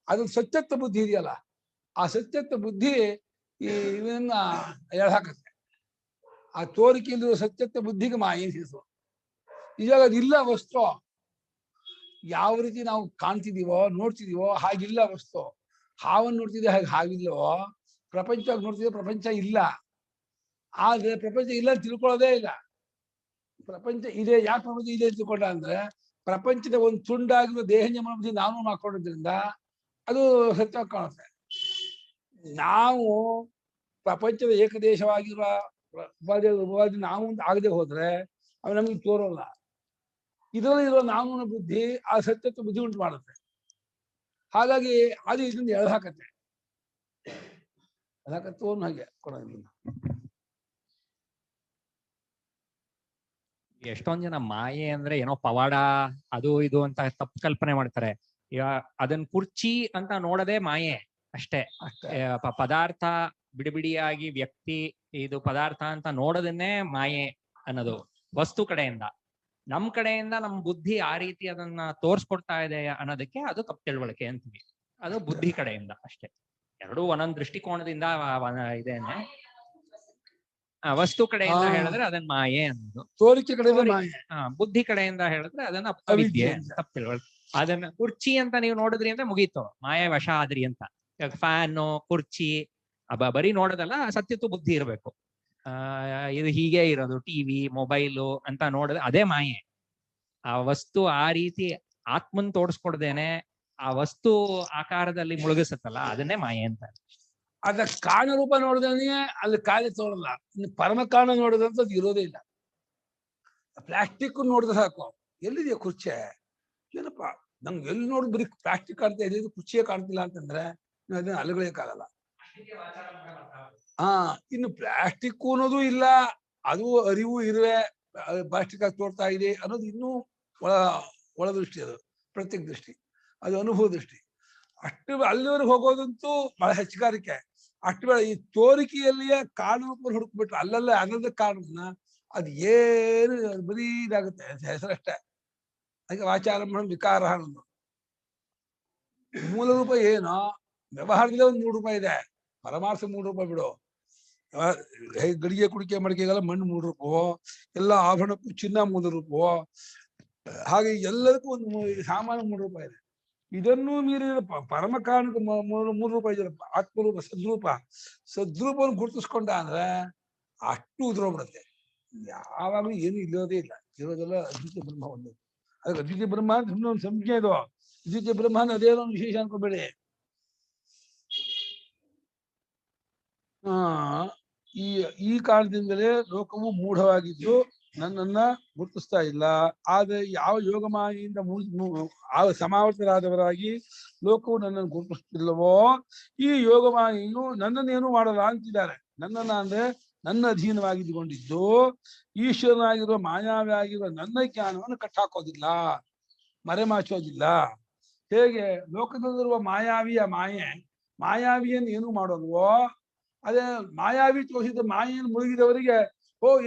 ಅದು ಸತ್ಯತ್ವ ಬುದ್ಧಿ ಇದೆಯಲ್ಲ, ಆ ಸತ್ಯತ್ವ ಬುದ್ಧಿ ಇವನ್ನ ಎಳಹಾಕತ್ತೆ. ಆ ತೋರಿಕೆಯಲ್ಲಿರುವ ಸತ್ಯತ್ವ ಬುದ್ಧಿಗೆ ಮಾಯೆ ಹೆಸರು. ಇವಾಗ ಅದಿಲ್ಲ ವಸ್ತು. ಯಾವ ರೀತಿ ನಾವು ಕಾಣ್ತಿದೀವೋ ನೋಡ್ತಿದೀವೋ ಹಾಗಿಲ್ಲ ವಸ್ತು. ಹಾವನ್ನು ನೋಡ್ತಿದ್ದೆ ಹಾಗೆ ಹಾಗಿಲ್ಲವೋ, ಪ್ರಪಂಚವಾಗಿ ನೋಡ್ತಿದ್ದೆ ಪ್ರಪಂಚ ಇಲ್ಲ. ಆದ್ರೆ ಪ್ರಪಂಚ ಇಲ್ಲ ತಿಳ್ಕೊಳ್ಳೋದೇ ಇಲ್ಲ. ಪ್ರಪಂಚ ಇದೆ. ಯಾಕೆ ಪ್ರಪಂಚ ಇದೆ ತಿಳ್ಕೊಂಡ ಅಂದ್ರೆ ಪ್ರಪಂಚದ ಒಂದು ತುಂಡಾಗಿರುವ ದೇಹನ್ಯ ಮನೋಬುದ್ಧಿ ನಾವು ಮಾಡ್ಕೊಂಡಿದ್ರಿಂದ ಅದು ಸತ್ಯವಾಗಿ ಕಾಣುತ್ತೆ. ನಾವು ಪ್ರಪಂಚದ ಏಕದೇಶವಾಗಿರುವ ಉಪಾಧಿ ನಾವು ಆಗದೆ ಹೋದ್ರೆ ಅವು ನಮಗೆ ತೋರೋಲ್ಲ. ಇದರಲ್ಲಿ ಇರುವ ನಾಮನ ಬುದ್ಧಿ ಆ ಸತ್ಯತ್ವ ಬುದ್ಧಿ ಉಂಟು ಮಾಡುತ್ತೆ. ಹಾಗಾಗಿ ಅದು ಇದರಿಂದ ಎಳಹಾಕತ್ತೆ. ಎಳಹಾಕತ್ವವನ್ನು ಹಾಗೆ ಕೊಡೋದಿಲ್ಲ. ಎಷ್ಟೊಂದ್ ಜನ ಮಾಯೆ ಅಂದ್ರೆ ಏನೋ ಪವಾಡ ಅದು ಇದು ಅಂತ ತಪ್ಪು ಕಲ್ಪನೆ ಮಾಡ್ತಾರೆ. ಅದನ್ನ ಕುರ್ಚಿ ಅಂತ ನೋಡದೆ ಮಾಯೆ ಅಷ್ಟೇ. ಪದಾರ್ಥ ಬಿಡಿಬಿಡಿಯಾಗಿ ವ್ಯಕ್ತಿ ಇದು ಪದಾರ್ಥ ಅಂತ ನೋಡೋದನ್ನೇ ಮಾಯೆ ಅನ್ನೋದು ವಸ್ತು ಕಡೆಯಿಂದ. ನಮ್ ಕಡೆಯಿಂದ ನಮ್ ಬುದ್ಧಿ ಆ ರೀತಿ ಅದನ್ನ ತೋರ್ಸ್ಕೊಡ್ತಾ ಇದೆ ಅನ್ನೋದಕ್ಕೆ ಅದು ತಪ್ಪು ತಿಳುವಳಿಕೆ ಅಂತೀವಿ. ಅದು ಬುದ್ಧಿ ಕಡೆಯಿಂದ ಅಷ್ಟೇ. ಎರಡೂ ಒಂದೊಂದ್ ದೃಷ್ಟಿಕೋನದಿಂದ ಇದೇನೆ. ವಸ್ತು ಕಡೆಯಿಂದ ಹೇಳಿದ್ರೆ ಅದನ್ನ ಮಾಯೆ ಅನ್ನೋದು, ತೋರಿಕೆ ಕಡೆಯಿಂದ ಮಾಯೆ. ಬುದ್ಧಿ ಕಡೆಯಿಂದ ಹೇಳಿದ್ರೆ ಅದನ್ನ ಅವಿದ್ಯೆ, ತಪ್ಪು ತಿಳುವಳಿಕೆ. ಅದನ್ನ ಕುರ್ಚಿ ಅಂತ ನೀವು ನೋಡಿದ್ರಿ ಅಂದ್ರೆ ಮುಗೀತು, ಮಾಯೆ ವಶ ಆದ್ರಿ ಅಂತ. ಫ್ಯಾನು, ಕುರ್ಚಿ ಬರೀ ನೋಡೋದಲ್ಲ, ಸತ್ಯತ್ವ ಬುದ್ಧಿ ಇರ್ಬೇಕು. ಇದು ಹೀಗೆ ಇರೋದು, ಟಿವಿ, ಮೊಬೈಲು ಅಂತ ನೋಡಿದ್ರೆ ಅದೇ ಮಾಯೆ. ಆ ವಸ್ತು ಆ ರೀತಿ ಆತ್ಮನ್ ತೋರಿಸ್ಕೊಡ್ದೇನೆ ಆ ವಸ್ತು ಆಕಾರದಲ್ಲಿ ಮುಳುಗಿಸುತ್ತಲ್ಲ, ಅದನ್ನೇ ಮಾಯೆ ಅಂತ. ಅದ ಕಾರಣ ರೂಪ ನೋಡಿದ್ರೆ ಅಲ್ಲಿ ಕಾರ್ಯ ತೋರಲ್ಲ. ಇನ್ನು ಪರಮ ಕಾರಣ ನೋಡಿದಂತ ಅದು ಇರೋದೇ ಇಲ್ಲ. ಪ್ಲಾಸ್ಟಿಕ್ ನೋಡಿದ್ರೆ ಸಾಕು, ಎಲ್ಲಿದೆಯಾ ಕುರ್ಚಿ, ಏನಪ್ಪ ನಂಗೆ ಎಲ್ಲಿ ನೋಡಿದ್ ಬರೀ ಪ್ಲಾಸ್ಟಿಕ್ ಕಾಣ್ತಾ ಇದೆ, ಕುರ್ಚಿಯೇ ಕಾಣ್ತಿಲ್ಲ ಅಂತಂದ್ರೆ ಅದನ್ನ ಅಲುಗಳಕ್ಕಾಗಲ್ಲ. ಇನ್ನು ಪ್ಲಾಸ್ಟಿಕ್ ಅನ್ನೋದು ಇಲ್ಲ, ಅದು ಅರಿವು ಇರುವೆ ಪ್ಲಾಸ್ಟಿಕ್ ಆಗಿ ತೋರ್ತಾ ಇದೆ ಅನ್ನೋದು ಇನ್ನೂ ಒಳ ದೃಷ್ಟಿ, ಅದು ಪ್ರತ್ಯೇಕ ದೃಷ್ಟಿ, ಅದು ಅನುಭವ ದೃಷ್ಟಿ. ಅಷ್ಟು ಅಲ್ಲಿವರೆಗೆ ಹೋಗೋದಂತೂ ಬಹಳ ಹೆಚ್ಚುಗಾರಿಕೆ. ಅಷ್ಟು ಬೇಡ. ಈ ತೋರಿಕೆಯಲ್ಲಿಯೇ ಕಾರಣ ಹುಡುಕ್ಬಿಟ್ರೆ ಅಲ್ಲಲ್ಲೇ ಅನ್ನದ ಕಾರಣನ ಅದು ಏನು ಬರೀ ಇದಾಗುತ್ತೆ, ಹೆಸರಷ್ಟೇ. ಅದಕ್ಕೆ ವಾಚಾರಂಭ ವಿಕಾರ ಅನ್ನೋದು. ಮೂಲ ರೂಪ ಏನೋ ವ್ಯವಹಾರದಲ್ಲೇ ಒಂದು 3 ರೂಪಾಯಿ ಇದೆ, ಪರಮಾರ್ಥ 3 ರೂಪಾಯಿ ಬಿಡು. ಗಡಿಗೆ ಕುಡಿಕೆ ಮಡಿಕೆಗೆಲ್ಲ ಮಣ್ಣು 3 ರೂಪಾಯೋ, ಎಲ್ಲ ಆಭರಣಕ್ಕೂ ಚಿನ್ನ 3 ರೂಪಾಯೋ, ಹಾಗೆ ಎಲ್ಲದಕ್ಕೂ ಒಂದು ಸಾಮಾನು 3 ರೂಪಾಯಿ ಇದೆ. ಇದನ್ನು ಮೀರಿದ ಪರಮ ಕಾರಣಕ್ಕೆ 3 ರೂಪಾಯಿ ಇದೆ. ಆತ್ಮರೂಪ ಸದ್ರೂಪವನ್ನು ಗುರುತಿಸ್ಕೊಂಡ ಅಂದ್ರೆ ಅಷ್ಟು ಉದ್ರೋಗ್ಬಿಡುತ್ತೆ. ಯಾವಾಗಲೂ ಏನು ಇಲ್ಲೋದೇ ಇಲ್ಲ, ಇರೋದೆಲ್ಲ ಅದ್ವಿತೀಯ ಬ್ರಹ್ಮ ಒಂದು. ಅದಕ್ಕೆ ಅದ್ವಿತೀಯ ಬ್ರಹ್ಮ ಅಂತ ಸುಮ್ಮನೆ ಒಂದು ಸಂಜ್ಞೆ ಇದು. ಅದ್ವಿತೀಯ ಬ್ರಹ್ಮ ಅಂದ್ರೆ ಅದೇನೋ ಒಂದು ವಿಶೇಷ ಅನ್ಕೋಬೇಡಿ. ಈ ಈ ಕಾರಣದಿಂದಲೇ ಲೋಕವು ಮೂಢವಾಗಿದ್ದು ನನ್ನನ್ನ ಗುರುತಿಸ್ತಾ ಇಲ್ಲ. ಆದ್ರೆ ಯಾವ ಯೋಗಮಾಯಿಂದ ಸಮಾವರ್ತರಾದವರಾಗಿ ಲೋಕವು ನನ್ನನ್ನು ಗುರುತಿಸ್ತಿಲ್ಲವೋ ಈ ಯೋಗಮಾಯಿಯು ನನ್ನನ್ನೇನು ಮಾಡಲ್ಲ ಅಂತಿದ್ದಾರೆ. ನನ್ನನ್ನ ಅಂದ್ರೆ ನನ್ನ ಅಧೀನವಾಗಿದ್ದುಕೊಂಡಿದ್ದು ಈಶ್ವರನಾಗಿರುವ ಮಾಯಾವಿ ಆಗಿರುವ ನನ್ನ ಜ್ಞಾನವನ್ನು ಕಟ್ಟಾಕೋದಿಲ್ಲ, ಮರೆಮಾಚೋದಿಲ್ಲ. ಹೇಗೆ ಲೋಕದಲ್ಲಿರುವ ಮಾಯಾವಿಯ ಮಾಯಾವಿಯನ್ನು ಏನು ಮಾಡೋಲ್ವೋ ಅದೇ ಮಾಯಾವಿ ತೋರಿಸಿದ ಮಾಯೆಯನ್ನು ಮುಳುಗಿದವರಿಗೆ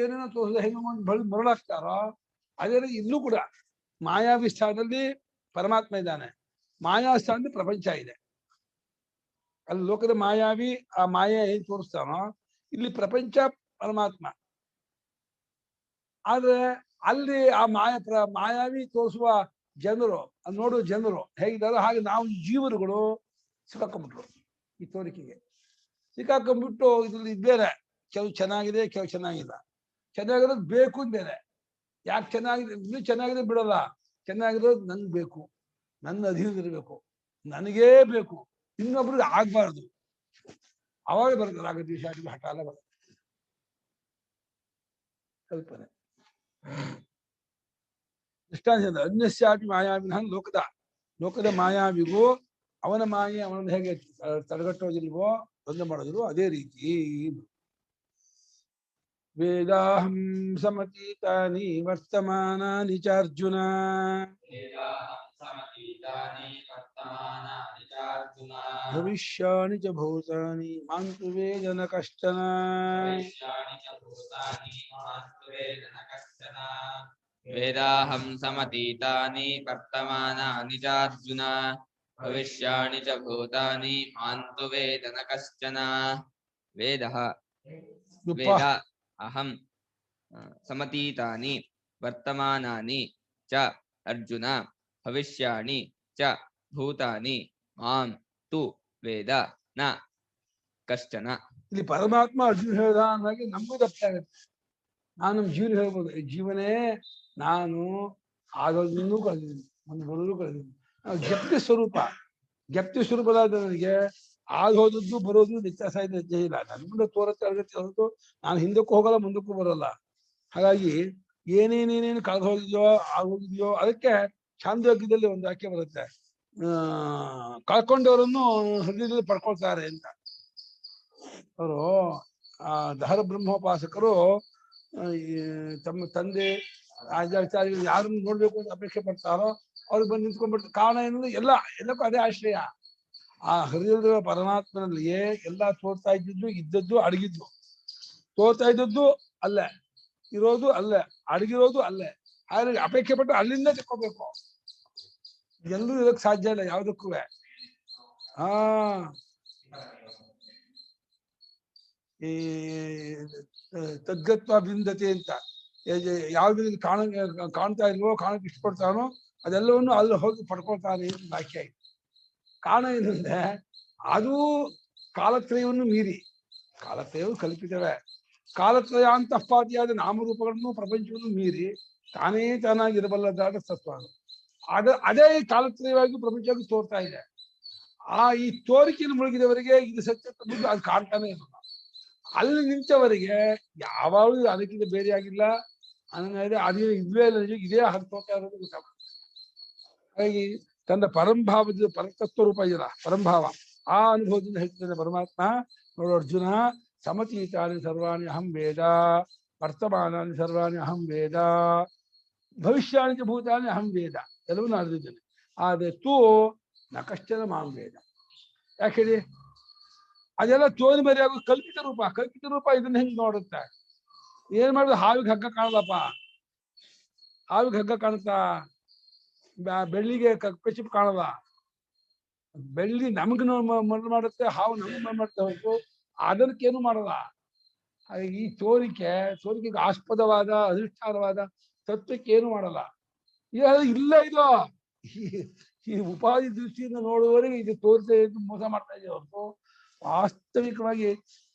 ಏನೇನೋ ತೋರಿಸಿದ ಹೆಂಗ ಮರಳಾಗ್ತಾರೋ ಅದೇ ಇಲ್ಲೂ ಕೂಡ ಮಾಯಾವಿ ಸ್ಥಾನದಲ್ಲಿ ಪರಮಾತ್ಮ ಇದ್ದಾನೆ, ಮಾಯಾ ಸ್ಥಾನದಲ್ಲಿ ಪ್ರಪಂಚ ಇದೆ. ಅಲ್ಲಿ ಲೋಕದ ಮಾಯಾವಿ ಆ ಮಾಯೆ ಏನ್ ತೋರಿಸ್ತಾನೋ ಇಲ್ಲಿ ಪ್ರಪಂಚ ಪರಮಾತ್ಮ. ಆದ್ರೆ ಅಲ್ಲಿ ಆ ಮಾಯಾವಿ ತೋರಿಸುವ ಜನರು, ನೋಡುವ ಜನರು ಹೇಗಿದ್ದಾರೋ ಹಾಗೆ ನಾವು ಜೀವರುಗಳು ಸಿಕ್ಕಾಕೊಂಡ್ಬಿಟ್ರು ಈ ತೋರಿಕೆಗೆ. ಸಿಕ್ಕಾಕೊಂಡ್ಬಿಟ್ಟು ಇದ್ರಲ್ಲಿ ಬೇರೆ ಕೆಲವು ಚೆನ್ನಾಗಿದೆ, ಕೆಲವು ಚೆನ್ನಾಗಿಲ್ಲ. ಚೆನ್ನಾಗಿರೋದು ಬೇಕು ಬೇರೆ. ಯಾಕೆ ಚೆನ್ನಾಗಿದೆ, ಇನ್ನೂ ಚೆನ್ನಾಗಿದೆ ಬಿಡಲ್ಲ. ಚೆನ್ನಾಗಿರೋದು ನನ್ಗೆ ಬೇಕು, ನನ್ನ ಅಧೀನದಿರಬೇಕು, ನನಗೇ ಬೇಕು, ಇನ್ನೊಬ್ರಿಗೆ ಆಗ್ಬಾರ್ದು. ಅವಾಗ ಬರ್ತದೆ ರಾಗ ದ್ವೇಷ ಹಠ ಎಲ್ಲ ಬರ್ತದೆ ಕಲ್ಪನೆ. ದೃಷ್ಟಾಂತ ಅನ್ಯಸ್ಯಾಪಿ ಮಾಯಾವಿನ ಲೋಕದ ಮಾಯಾವಿಗೂ ಅವನ ಮಾಯೆ ಅವನನ್ನು ಹೇಗೆ ತಡೆಗಟ್ಟೋದಿಲ್ವೋ ಬಂಧ ಮಾಡೋದಿಲ್ವೋ ಅದೇ ರೀತಿ ವೇದಾಹಂ ಸಮತೀತಾನಿ ವರ್ತಮಾನಾನಿ ಚ ಅರ್ಜುನ ಭವಿಷ್ಯಾಣಿ ಚ ಭೂತಾನಿ ಮಾಂತು ವೇದನ ಕಷ್ಟನ. ವೇದಾಹಂ ಸಮತೀತಾನಿ ವರ್ತಮಾನಾನಿ ಚಾರ್ಜುನ ಭವಿಷ್ಯಾಣಿ ಚ ಭೂತಾನಿ ಮಾಂತು ವೇದನ ಕಶ್ಚನ. ವೇದಃ ವೇದ ಅಹಂ ಸಮತೀತಾನಿ ವರ್ತಮಾನಾನಿ ಚ ಅರ್ಜುನ ಭವಿಷ್ಯಾಣಿ ಚ ಭೂತಾನಿ ಮಾಂ ತು ವೇದ ನ ಕಶ್ಚನ. ಇಲ್ಲಿ ಪರಮಾತ್ಮ ಅರ್ಜುನ ಹೇಳ್ದ ಅಂದಾಗೆ ನಮಗೂ ತಪ್ಪಾಗುತ್ತೆ. ನಾನು ನಮ್ಮ ಜೀವನ ಹೇಳ್ಬೋದು, ಜೀವನೇ ನಾನು ಆಗೋದನ್ನು ಕಳೆದಿದ್ದೀನಿ, ಒಂದು ಬರೋದು ಕಳೆದಿದ್ದೀನಿ. ಜ್ಞಪ್ತಿ ಸ್ವರೂಪದಾದ ನನಗೆ ಆಗೋದದ್ದು ಬರೋದು ವ್ಯತ್ಯಾಸ ಇಲ್ಲ. ನನ್ನ ಮುಂದೆ ತೋರತ್ತೆ ಅರ್ಗತ್ತೆ ಹೊರತು ನಾನು ಹಿಂದಕ್ಕೂ ಹೋಗಲ್ಲ ಮುಂದಕ್ಕೂ ಬರೋಲ್ಲ. ಹಾಗಾಗಿ ಏನೇನೇನೇನು ಕಳೆದು ಹೋಗಿದ್ಯೋ ಆಗೋಗಿದ್ಯೋ ಅದಕ್ಕೆ ಛಾಂದೋಗ್ಯದಲ್ಲಿ ಒಂದು ವಾಕ್ಯ ಬರುತ್ತೆ, ಕಳ್ಕೊಂಡವರನ್ನು ಹೃದಯದಲ್ಲಿ ಪಡ್ಕೊಳ್ತಾರೆ ಅಂತ. ಅವರು ದಹರ ಬ್ರಹ್ಮೋಪಾಸಕರು ತಮ್ಮ ತಂದೆ ರಾಜಾಚಾರ್ಯರು ಯಾರನ್ನು ನೋಡ್ಬೇಕು ಅಂತ ಅಪೇಕ್ಷೆ ಪಡ್ತಾರೋ ಅವ್ರಿಗೆ ಬಂದು ನಿಂತ್ಕೊಂಡ್ಬಿಡ್ತಾರೆ. ಕಾರಣ ಏನಂದ್ರೆ ಎಲ್ಲಕ್ಕೂ ಅದೇ ಆಶ್ರಯ. ಆ ಹೃದಯದ ಪರಮಾತ್ಮನಲ್ಲಿಯೇ ಎಲ್ಲ ತೋರ್ತಾ ಇದ್ದದ್ದು ಅಡಗಿದ್ದು. ತೋರ್ತಾ ಇದ್ದದ್ದು ಅಲ್ಲೇ, ಇರೋದು ಅಲ್ಲೇ, ಅಡಗಿರೋದು ಅಲ್ಲೇ. ಹಾಗಾಗಿ ಅಪೇಕ್ಷೆ ಪಟ್ಟು ಅಲ್ಲಿಂದ ತಕ್ಕೋಬೇಕು. ಎಲ್ಲರೂ ಇರೋಕ್ ಸಾಧ್ಯ ಇಲ್ಲ ಯಾವುದಕ್ಕೂ. ಈ ತದ್ಗತ್ವ ಬಿಂದತೆ ಅಂತ ಯಾವ್ದು ಕಾಣ್ತಾ ಇಲ್ವೋ, ಕಾಣಕ್ಕೆ ಇಷ್ಟಪಡ್ತಾನೋ ಅದೆಲ್ಲವನ್ನು ಅಲ್ಲಿ ಹೋಗಿ ಪಡ್ಕೊಳ್ತಾನೆ ಅಂತ ವಾಕ್ಯ ಆಯ್ತು. ಕಾರಣ ಏನಂದ್ರೆ ಅದು ಕಾಲತ್ರಯವನ್ನು ಮೀರಿ, ಕಾಲತ್ರಯವು ಕಲ್ಪಿತವೇ, ಕಾಲತ್ರಯ ಅಂತಃಪಾತಿಯಾದ ನಾಮರೂಪಗಳನ್ನು ಪ್ರಪಂಚವನ್ನು ಮೀರಿ ತಾನಾಗಿರಬಲ್ಲದಾದ ತತ್ವ ಅದು. ಅದೇ ಕಾಲತ್ರಯವಾಗಿ ಪ್ರಪಂಚವಾಗಿ ತೋರ್ತಾ ಇದೆ. ಈ ತೋರಿಕೆಯನ್ನು ಮುಳುಗಿದವರಿಗೆ ಇದು ಸತ್ಯ ಮುಂದೆ ಅದು ಕಾಣ್ತಾನೆ ಇರಲ್ಲ. ಅಲ್ಲಿ ನಿಂತವರಿಗೆ ಯಾವಾಗಲೂ ಅದಕ್ಕಿಂತ ಬೇರೆ ಆಗಿಲ್ಲ, ಅದೇ ಇದ್ವೇ ಇಲ್ಲ, ಇದೇ ಹತ್ತೋತಾ ಇರೋದು ಗೊತ್ತಾಗ್ತದೆ. ಹಾಗಾಗಿ ತನ್ನ ಪರಂಭಾವದ ಪರತತ್ವ ರೂಪ ಇದೆಯಲ್ಲ, ಪರಂಭಾವ, ಆ ಅನುಭವದಿಂದ ಹೇಳ್ತಿದ್ದಾನೆ ಪರಮಾತ್ಮ. ನೋಡು ಅರ್ಜುನ, ಸಮತೀತಾನಿ ಸರ್ವಾಣಿ ಅಹಂ ವೇದ, ವರ್ತಮಾನಾನಿ ಸರ್ವಾಣಿ ಅಹಂ ವೇದ, ಭವಿಷ್ಯಾಣಿ ಚ ಭೂತಾನಿ ಅಹಂ ವೇದ, ಎಲ್ಲವನ್ನೂ ಅರಿದಿದ್ದೇನೆ. ಆದರೆ ತೂ ನ ಕಶ್ಚನ ಮಾಂ ವೇದ. ಯಾಕೆ ಹೇಳಿ? ಅದೆಲ್ಲ ತೋರಿ ಮರೆಯಾಗೋ ಕಲ್ಪಿತ ರೂಪ ಇದನ್ನ ಹೆಂಗ್ ನೋಡುತ್ತೆ? ಏನ್ ಮಾಡುದು? ಹಾವಿಗೆ ಹಗ್ಗ ಕಾಣದಪ್ಪ, ಹಾವಿಗೆ ಹಗ್ಗ ಕಾಣುತ್ತಾ? ಬೆಳ್ಳಿಗೆ ಕಚ್ಚಿಪ್ ಕಾಣಲ್ಲ. ಬೆಳ್ಳಿ ನಮಗ್ ಮರಳು ಮಾಡುತ್ತೆ, ಹಾವು ನಮಗ್ ಮರಳು ಮಾಡುತ್ತೆ ಹೊರತು ಅದಕ್ಕೇನು ಮಾಡಲ್ಲ. ಹಾಗೆ ಈ ತೋರಿಕೆಗೆ ಆಸ್ಪದವಾದ ಅಧಿಷ್ಠಾನವಾದ ತತ್ವಕ್ಕೆ ಏನು ಮಾಡಲ್ಲ. ಇಲ್ಲ ಇದು ಈ ಉಪಾಧಿ ದೃಷ್ಟಿಯಿಂದ ನೋಡುವವರೆಗೆ ಇದು ತೋರಿಸ ಮೋಸ ಮಾಡ್ತಾ ಇದೆ ಹೊರತು ವಾಸ್ತವಿಕವಾಗಿ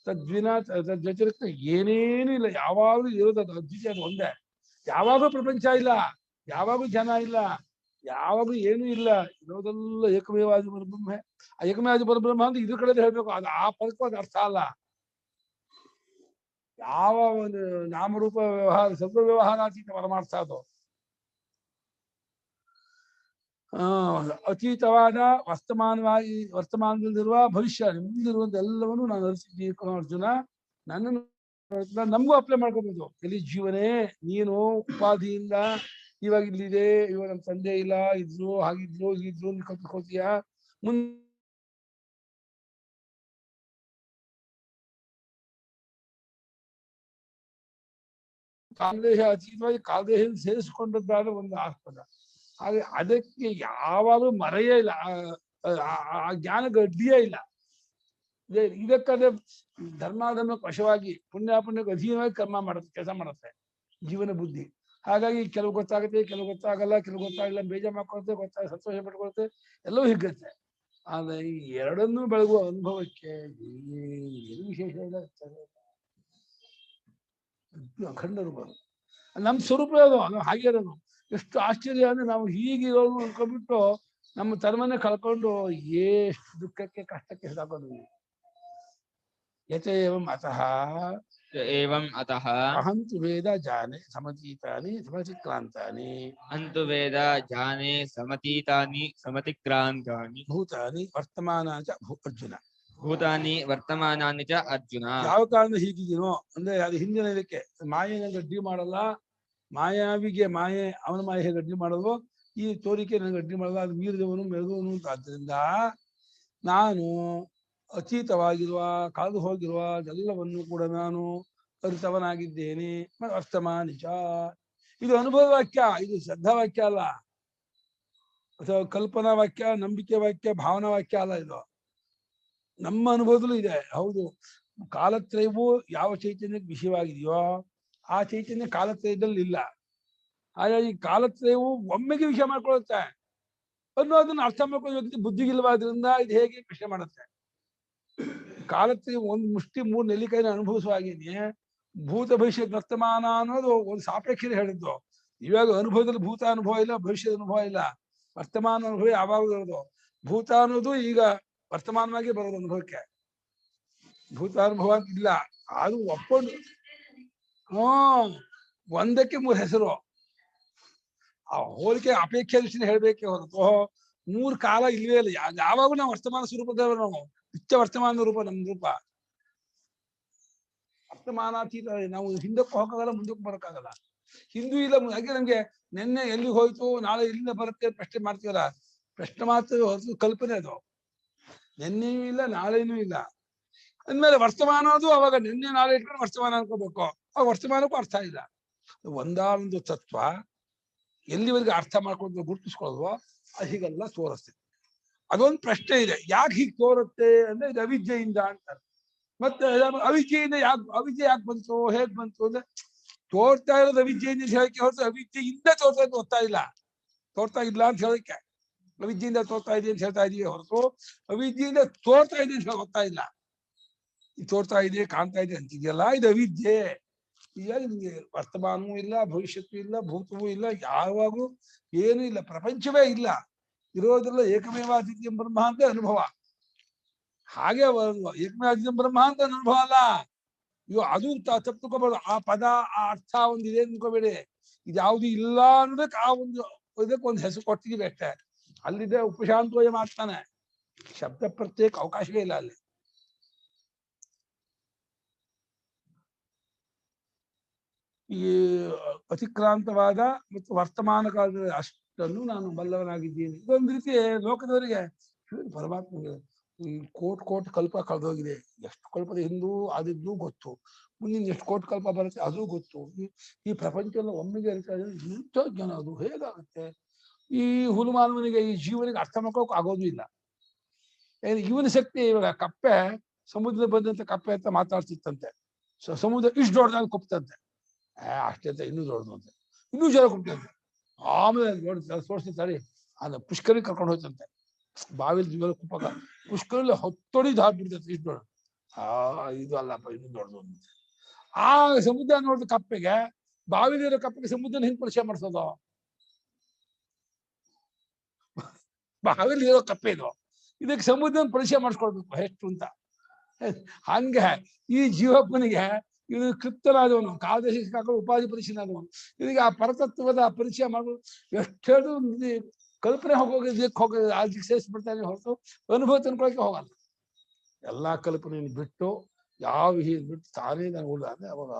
ತದ್ವಿನ ತದ್ವ್ಯತಿರಿಕ್ತ ಏನೇನು ಇಲ್ಲ, ಯಾವಾಗಲೂ ಇರೋದು ಅದು ಅದ್ವಿತೀಯ, ಅದು ಒಂದೇ. ಯಾವಾಗೂ ಪ್ರಪಂಚ ಇಲ್ಲ, ಯಾವಾಗೂ ಜನ ಇಲ್ಲ, ಯಾವಾಗೂ ಏನೂ ಇಲ್ಲ, ಇರೋದೆಲ್ಲ ಏಕಮೇವಾದಿ ಪರಬ್ರಹ್ಮ. ಆ ಏಕಮೇವಾದಿ ಪರಬ್ರಹ್ಮ ಅಂತ ಇದ್ರ ಕಡೆ ಹೇಳ್ಬೇಕು, ಅದು ಆ ಪದಕ್ಕೂ ಅದು ಅರ್ಥ ಅಲ್ಲ. ಯಾವ ಒಂದು ನಾಮರೂಪ ವ್ಯವಹಾರ ಸರ್ವ ವ್ಯವಹಾರಾತೀತ ಪರಮಾರ್ಥ ಅದು. ಅತೀತವಾದ ವರ್ತಮಾನದಲ್ಲಿರುವ ಭವಿಷ್ಯ ಮುಂದಿರುವಂತ ಎಲ್ಲವನ್ನು ನಾನು ಅರಿತಿದ್ದೀನಿ ಅರ್ಜುನ. ನನ್ನನ್ನು ನಮಗೂ ಅಪ್ಲೈ ಮಾಡ್ಕೋಬಹುದು. ಎಲ್ಲಿ ಜೀವನೇ ನೀನು ಉಪಾಧಿಯಿಂದ ಇವಾಗ ಇಲ್ಲಿದೆ, ಇವಾಗ ನಮ್ಮ ತಂದೆ ಇಲ್ಲ, ಇದ್ರು ಹಾಗಿದ್ರು ಹೀಗಿದ್ರು ಕಲ್ತ್ಕೋತೀಯ. ಮುಂದೆ ಕಾಲದೇಶ ಅತೀತವಾಗಿ ಕಾಲದೇಶದಿಂದ ಸೇರಿಸಿಕೊಂಡದ್ದಾದ ಒಂದು ಆಸ್ಪದ. ಹಾಗೆ ಅದಕ್ಕೆ ಯಾವಾಗಲೂ ಮರೆಯೇ ಇಲ್ಲ, ಆ ಜ್ಞಾನಕ್ಕೆ ಅಡ್ಡಿಯೇ ಇಲ್ಲ. ಇದಕ್ಕಾದ್ರೆ ಧರ್ಮಾಧರ್ಮಕ್ಕೆ ವಶವಾಗಿ ಪುಣ್ಯಪುಣ್ಯಕ್ಕೆ ಅಧೀನವಾಗಿ ಕರ್ಮ ಮಾಡುತ್ತೆ, ಕೆಲಸ ಮಾಡುತ್ತೆ ಜೀವನ ಬುದ್ಧಿ. ಹಾಗಾಗಿ ಕೆಲವು ಗೊತ್ತಾಗುತ್ತೆ, ಕೆಲವು ಗೊತ್ತಾಗಲ್ಲ, ಕೆಲವು ಗೊತ್ತಾಗಲ್ಲ, ಬೇಜಾರು ಮಾಡ್ಕೊಳುತ್ತೆ, ಗೊತ್ತಾಗ ಸಂತೋಷ ಪಟ್ಕೊಳುತ್ತೆ, ಎಲ್ಲವೂ ಹಿಗ್ಗುತ್ತೆ. ಆದ್ರೆ ಈ ಎರಡನ್ನೂ ಬೆಳಗುವ ಅನುಭವಕ್ಕೆ ಏನು ವಿಶೇಷ ಇಲ್ಲ, ಅಖಂಡ ರೂಪ. ನಮ್ಮ ಸ್ವರೂಪ ಅದು, ಅದು ಹಾಗೆ ಇರೋದು. ಎಷ್ಟು ಆಶ್ಚರ್ಯ ಅಂದ್ರೆ ನಾವು ಹೀಗಿರೋದು ಅನ್ಕೊಂಡ್ಬಿಟ್ಟು ನಮ್ಮ ತರ್ಮನೆ ಕಳ್ಕೊಂಡು ಎಷ್ಟು ದುಃಖಕ್ಕೆ ಕಷ್ಟಕ್ಕೆ ಸಾಕೋದು. ಯತೇವಂ ಅತಃ ಏವಂ ಅತಃ ಅಹಂತು ವೇದ ಜಾನೆ ಸಮತೀತಾನಿ ಸಮತಿಕ್ರಾಂತಾನಿ ಅಂತೂ ವೇದ ಜಾನೆ ಸಮತೀತಾನಿ ಸಮತಿಕ್ರಾಂತಾನಿ ಭೂತಾನಿ ವರ್ತಮಾನ ಚ ಅರ್ಜುನ. ಭೂತಾನಿ ವರ್ತಮಾನಾನಿ ಚ ಅರ್ಜುನ. ಯಾವ ಕಾರಣ ಹೀಗಿದ್ದೀನೋ ಅಂದ್ರೆ ಅದು ಹಿಂದಿನ ಇದಕ್ಕೆ ಮಾಯೆನ ಗಡ್ಡಿ ಮಾಡಲ್ಲ, ಮಾಯಾವಿಗೆ ಮಾಯೆ ಅವನ ಮಾಯೆ ಹೇಗೆ ಅಡ್ಡಿ ಮಾಡೋದು, ಈ ತೋರಿಕೆ ನನಗೆ ಅಡ್ಡಿ ಮಾಡಲ್ಲ, ಅದು ಮೀರಿದವನು ಮೆರೆದವನು ಅಂತ. ಆದ್ದರಿಂದ ನಾನು ಅತೀತವಾಗಿರುವ ಕಳೆದು ಹೋಗಿರುವ ಎಲ್ಲವನ್ನು ಕೂಡ ನಾನು ಅರಿತವನಾಗಿದ್ದೇನೆ. ವರ್ತಮಾನಿಚ, ಇದು ಅನುಭವ ವಾಕ್ಯ, ಇದು ಶ್ರದ್ಧಾ ವಾಕ್ಯ ಅಲ್ಲ, ಅಥವಾ ಕಲ್ಪನಾ ವಾಕ್ಯ, ನಂಬಿಕೆ ವಾಕ್ಯ, ಭಾವನಾ ವಾಕ್ಯ ಅಲ್ಲ. ಇದು ನಮ್ಮ ಅನುಭವದಲ್ಲೂ ಇದೆ. ಹೌದು, ಕಾಲತ್ರಯವೂ ಯಾವ ಚೈತನ್ಯಕ್ಕೆ ವಿಷಯವಾಗಿದೆಯೋ ಆ ಚೈತನ್ಯ ಕಾಲತ್ರಯದಲ್ಲಿ ಇಲ್ಲ. ಹಾಗಾಗಿ ಕಾಲತ್ರಯವು ಒಮ್ಮೆಗೆ ವಿಷಯ ಮಾಡ್ಕೊಳ್ಳುತ್ತೆ ಅನ್ನೋದನ್ನ ಅರ್ಥ ಮಾಡ್ಕೊಳ್ಳೋ ವ್ಯಕ್ತಿ ಬುದ್ಧಿಗಿಲ್ವಾದ್ರಿಂದ ಇದು ಹೇಗೆ ವಿಷಯ ಮಾಡುತ್ತೆ. ಕಾಲತ್ರಯ ಒಂದು ಮುಷ್ಟಿ 3 ನೆಲ್ಲಿಕಾಯಿನ ಅನುಭವಿಸುವ ಹಾಗೇನೆ ಭೂತ ಭವಿಷ್ಯ ವರ್ತಮಾನ ಅನ್ನೋದು ಒಂದು ಸಾಪೇಕ್ಷತೆ ಹೇಳಿದ್ದು. ಇವಾಗ ಅನುಭವದಲ್ಲಿ ಭೂತ ಅನುಭವ ಇಲ್ಲ, ಭವಿಷ್ಯದ ಅನುಭವ ಇಲ್ಲ, ವರ್ತಮಾನ ಅನುಭವ ಯಾವಾಗಲೂ ಇರೋದು. ಭೂತ ಅನ್ನೋದು ಈಗ ವರ್ತಮಾನವಾಗಿ ಬರೋದು ಅನುಭವಕ್ಕೆ, ಭೂತಾನುಭವ ಅಂತ ಇಲ್ಲ. ಅದು ಒಪ್ಕೊಂಡು ಒಂದಕ್ಕೆ 3 ಹೆಸರು. ಆ ಹೋಲಿಕೆ ಅಪೇಕ್ಷೆ ದೃಷ್ಟಿನ ಹೇಳ್ಬೇಕೆ ಹೊರತು 3 ಕಾಲ ಇಲ್ವೇ ಇಲ್ಲ. ಯಾವಾಗೂ ನಾವು ವರ್ತಮಾನ ಸ್ವರೂಪದವರು, ನಾವು ನಿತ್ಯ ವರ್ತಮಾನ ರೂಪ ನಮ್ಮ ರೂಪ. ವರ್ತಮಾನಾತೀತ, ನಾವು ಹಿಂದಕ್ಕೂ ಹೋಗಲ್ಲ, ಮುಂದಕ್ಕೂ ಬರೋಕ್ಕಾಗಲ್ಲ, ಹಿಂದೂ ಇಲ್ಲ. ಹಾಗೆ ನಮ್ಗೆ ನಿನ್ನೆ ಎಲ್ಲಿ ಹೋಯ್ತು, ನಾಳೆ ಎಲ್ಲಿಂದ ಬರುತ್ತೆ ಪ್ರಶ್ನೆ ಮಾಡ್ತೀವಲ್ಲ, ಪ್ರಶ್ನೆ ಮಾತ್ರ ಹೊರತು ಕಲ್ಪನೆ ಅದು. ನಿನ್ನೆಯೂ ಇಲ್ಲ, ನಾಳೆನೂ ಇಲ್ಲ ಅಂದ್ಮೇಲೆ ವರ್ತಮಾನ ಅದು ಅವಾಗ ನಿನ್ನೆ ನಾಳೆ ಇಟ್ಕೊಂಡು ವರ್ತಮಾನ ಅನ್ಕೋಬೇಕು. ಆ ವರ್ತಮಾನಕ್ಕೂ ಅರ್ಥ ಇಲ್ಲ. ಒಂದಾನೊಂದು ತತ್ವ ಎಲ್ಲಿವರೆಗೆ ಅರ್ಥ ಮಾಡ್ಕೊಂಡು ಗುರುತಿಸ್ಕೊಳ್ಳೋದು ಅದು ಹೀಗೆಲ್ಲ ತೋರಿಸ್ತದೆ. ಅದೊಂದು ಪ್ರಶ್ನೆ ಇದೆ, ಯಾಕೆ ಹೀಗೆ ತೋರುತ್ತೆ ಅಂದ್ರೆ ಇದು ಅವಿದ್ಯೆಯಿಂದ ಅಂತಾರೆ. ಮತ್ತೆ ಅವಿದ್ಯೆಯಿಂದ ಅವಿದ್ಯೆ ಯಾಕೆ ಬಂತು, ಹೇಗ್ ಬಂತು ಅಂದ್ರೆ ತೋರ್ತಾ ಇರೋದು ಅವಿದ್ಯೆಯಿಂದ ಹೇಳಕ್ಕೆ ಹೊರತು ಅವಿದ್ಯೆಯಿಂದ ತೋರ್ತಾ ತೋರ್ತಾ ಇಲ್ಲ ಅಂತ ಹೇಳಕ್ಕೆ. ಅವಿದ್ಯೆಯಿಂದ ತೋರ್ತಾ ಇದೆ ಅಂತ ಹೇಳ್ತಾ ಇದೀವಿ ಹೊರತು ಅವಿದ್ಯೆಯಿಂದ ತೋರ್ತಾ ಇದೆ ಅಂತ ಗೊತ್ತಾ ಇಲ್ಲ. ಇದು ತೋರ್ತಾ ಇದೆ, ಕಾಣ್ತಾ ಇದೆ ಅಂತಿದೆಯಲ್ಲ, ಇದು ಅವಿದ್ಯೆ. ಈಗ ನಿಮ್ಗೆ ವರ್ತಮಾನವೂ ಇಲ್ಲ, ಭವಿಷ್ಯತ್ತೂ ಇಲ್ಲ, ಭೂತವೂ ಇಲ್ಲ, ಯಾವಾಗೂ ಏನೂ ಇಲ್ಲ, ಪ್ರಪಂಚವೇ ಇಲ್ಲ. ಇರೋದ್ರಲ್ಲ ಏಕಮೇವಾದಿತ್ಯಂ ಬ್ರಹ್ಮ ಅಂತ ಅನುಭವ. ಹಾಗೆ ಏಕಮೇವಾದಿತ್ಯಂ ಬ್ರಹ್ಮ ಅಂತ ಅನುಭವ ಅಲ್ಲ. ಇವು ಅದು ತಪ್ಪುಕೋಬಾರ್ದು. ಆ ಪದ, ಆ ಅರ್ಥ ಒಂದಿದೆ ಅನ್ಕೋಬೇಡಿ. ಇದು ಯಾವುದು ಇಲ್ಲ ಅನ್ನೋದಕ್ಕೆ ಆ ಇದಕ್ಕೆ ಹೆಸರು ಕೊಟ್ಟಿದ್ದೀವಿ ಅಷ್ಟೇ. ಅಲ್ಲಿದೆ ಉಪಶಾಂತೋಯ ಮಾಡ್ತಾನೆ, ಶಬ್ದ ಪ್ರತ್ಯೇಕ ಅವಕಾಶವೇ ಇಲ್ಲ ಅಲ್ಲಿ. ಈ ಅತಿಕ್ರಾಂತವಾದ ಮತ್ತು ವರ್ತಮಾನ ಕಾಲದ ಅಷ್ಟನ್ನು ನಾನು ಬಲ್ಲವನಾಗಿದ್ದೀನಿ. ಇದೊಂದು ರೀತಿ ಲೋಕದವರಿಗೆ ಪರಮಾತ್ಮ ಕೋಟ್ ಕಲ್ಪ ಕಳೆದೋಗಿದೆ. ಎಷ್ಟು ಕಲ್ಪದ ಹಿಂದೂ ಆದಿದ್ದು ಗೊತ್ತು, ಮುಂದಿನ ಎಷ್ಟು ಕೋಟಿ ಕಲ್ಪ ಬರುತ್ತೆ ಅದು ಗೊತ್ತು. ಈ ಪ್ರಪಂಚವನ್ನು ಒಮ್ಮೆಗೆ ಅರಿತಾ ಇದ್ರೆ ಎಂಥ ಜ್ಞಾನ, ಅದು ಹೇಗಾಗುತ್ತೆ? ಈ ಹುಲುಮಾನವನಿಗೆ, ಈ ಜೀವನಿಗೆ ಅರ್ಥ ಮಾಡ್ಕೋಕ್ ಆಗೋದು ಇಲ್ಲ. ಇವನ ಶಕ್ತಿ, ಇವಾಗ ಕಪ್ಪೆ ಸಮುದ್ರ ಬಂದಂತ ಕಪ್ಪೆ ಅಂತ ಮಾತಾಡ್ತಿತ್ತಂತೆ. ಸಮುದ್ರ ಇಷ್ಟು ದೊಡ್ಡದಾಗ ಕುಪ್ತಂತೆ, ಅಷ್ಟೇ ಅಂತ ಇನ್ನೂ ದೊಡ್ಡದು ಅಂತೆ, ಇನ್ನೂ ಜನ ಕುಪ್ತಂತೆ. ಆಮೇಲೆ ತೋರಿಸ್ತಾರೆ, ಅದು ಪುಷ್ಕರಿ ಕರ್ಕೊಂಡು ಹೋಯ್ತಂತೆ. ಬಾವಿಲಿ ಕುಪ್ಪಕ ಪುಷ್ಕರಲ್ಲಿ 10 ಅಡಿ ದಾಟ್ ಬಿಡ್ತಂತೆ, ಇಷ್ಟು ದೊಡ್ಡ. ಇದು ಅಲ್ಲಪ್ಪ, ಇದು ದೊಡ್ಡದು. ಆ ಸಮುದ್ರ ನೋಡಿದ ಕಪ್ಪೆಗೆ, ಬಾವಿಲಿರೋ ಕಪ್ಪೆಗೆ ಸಮುದ್ರನ ಹಿಂಗ್ ಪರಿಚಯ ಮಾಡಿಸೋದು? ಬಾವಿಲಿರೋ ಕಪ್ಪೆ ಇದು, ಇದಕ್ಕೆ ಸಮುದ್ರನ ಪರಿಚಯ ಮಾಡಿಸ್ಕೊಳ್ಬೇಕು ಎಷ್ಟು ಅಂತ. ಹಂಗೆ ಈ ಜೀವಪ್ಪನಿಗೆ ಇದು ಕೃಪ್ತನಾದವನು, ಕಾಲದೇಶ ಉಪಾಧಿ ಪರಿಚಯನಾದವನು, ಇದಕ್ಕೆ ಆ ಪರತತ್ವದ ಪರಿಚಯ ಮಾಡೋದು ಎಷ್ಟು ಹೇಳಿದ್ರು ಕಲ್ಪನೆ ಹೋಗೋದಕ್ಕೆ ಅದಕ್ಕೆ ಸೇರಿಸ್ಬಿಡ್ತಾನೆ ಹೊರತು ಅನುಭವ ತಂದ್ಕೊಳಕ್ಕೆ ಹೋಗಲ್ಲ. ಎಲ್ಲಾ ಕಲ್ಪನೆಯನ್ನು ಬಿಟ್ಟು ಯಾವ ಬಿಟ್ಟು ತಾನೇ ನಾನು ಉಳಿದಾದ್ರೆ ಅವಾಗ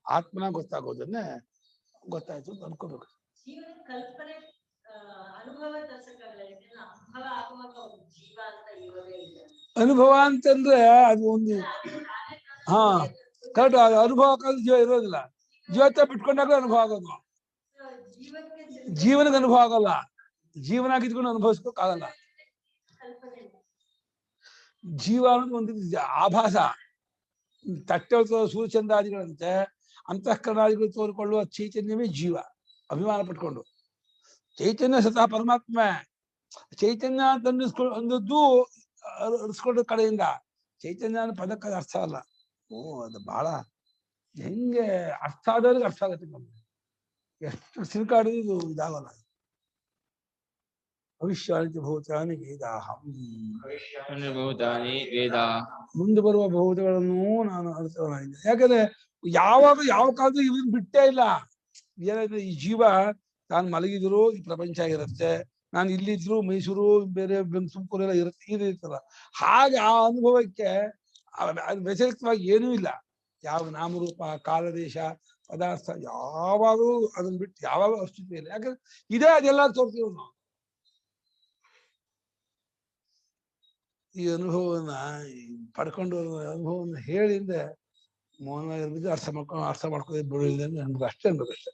ಆತ್ಮನ ಗೊತ್ತಾಗೋದನ್ನೇ ಗೊತ್ತಾಯ್ತು ಅಂತ ಅನ್ಕೋಬೇಕು. ಅನುಭವ ಅಂತಂದ್ರೆ ಅದು ಒಂದು ಹಾ ಕರೆಕ್ಟ್. ಅನುಭವ ಜೀವ ಇರೋದಿಲ್ಲ, ಜೀವತ್ತ ಬಿಟ್ಕೊಂಡಾಗ ಅನುಭವ ಆಗೋದು. ಜೀವನಕ್ಕೆ ಅನುಭವ ಆಗಲ್ಲ, ಜೀವನ ಆಗಿದ್ಕೊಂಡು ಅನುಭವಿಸ್ಬೇಕಾಗಲ್ಲ. ಜೀವ ಅನ್ನೋದು ಒಂದು ಆಭಾಸ. ತಟ್ಟೆ ಸೂರ್ಯಚಂದ್ರಾದಿಗಳಂತೆ ಅಂತಃಕರಣಾದಿಗಳು ತೋರಿಕೊಳ್ಳುವ ಚೈತನ್ಯವೇ ಜೀವ. ಅಭಿಮಾನ ಪಟ್ಕೊಂಡು ಚೈತನ್ಯ ಸ್ವತಃ ಪರಮಾತ್ಮ. ಚೈತನ್ಯ ಅಂತ ಅಂದದ್ದು ಅರ್ಸ್ಕೊಂಡ ಕಡೆಯಿಂದ ಚೈತನ್ಯ ಅನ್ನೋ ಪದಕ್ಕೆ ಅರ್ಥ ಅಲ್ಲ. ಅದು ಬಹಳ ಹೆಂಗೆ ಅರ್ಥ ಆದವ್ರಿಗೆ ಅರ್ಥ ಆಗತ್ತೆ. ನಮ್ಗೆ ಎಷ್ಟು ಸಿಲ್ಕಾಡಿದ್ರು ಇದಾಗಲ್ಲ. ಭವಿಷ್ಯಾನಿ ಭೂತಾನಿ ವೇದಾಹಂ, ಮುಂದೆ ಬರುವ ಭೂತಗಳನ್ನು ನಾನು ಅರ್ಥವಾಗಿದ್ದೆ. ಯಾಕಂದ್ರೆ ಯಾವಾಗ ಯಾವ ಕಾಲದ ಇವನ್ ಬಿಟ್ಟೇ ಇಲ್ಲ. ಏನಾದ್ರೆ ಈ ಜೀವ ತಾನು ಮಲಗಿದ್ರು ಈ ಪ್ರಪಂಚ ಇರುತ್ತೆ, ನಾನು ಇಲ್ಲಿದ್ರು ಮೈಸೂರು ಬೇರೆ ತುಮಕೂರು ಎಲ್ಲ ಇರುತ್ತೆ, ಇರುತ್ತಲ್ಲ. ಹಾಗೆ ಆ ಅನುಭವಕ್ಕೆ ವ್ಯತಿರಿಕ್ತವಾಗಿ ಏನೂ ಇಲ್ಲ. ಯಾವ ನಾಮರೂಪ ಕಾಲದೇಶ ಪದಾರ್ಥ ಯಾವಾಗೂ ಅದನ್ನ ಬಿಟ್ಟು ಯಾವಾಗ ಅಸ್ತಿತ್ವ ಇಲ್ಲ. ಯಾಕಂದ್ರೆ ಇದೇ ಅದೆಲ್ಲ ತೋರ್ತೀವಿ ನಾವು. ಈ ಅನುಭವವನ್ನ ಪಡ್ಕೊಂಡು ಅನುಭವವನ್ನು ಹೇಳಿಂದ ಮೌನವಾಗಿರ್ಬಿದ್ದು ಅರ್ಥ ಮಾಡ್ಕೊಳ್ಳೋದು ಬಿಡಲಿಲ್ಲ ನಮ್ಗೆ ಅಷ್ಟೇ ಅನ್ಬೇಕಷ್ಟೆ.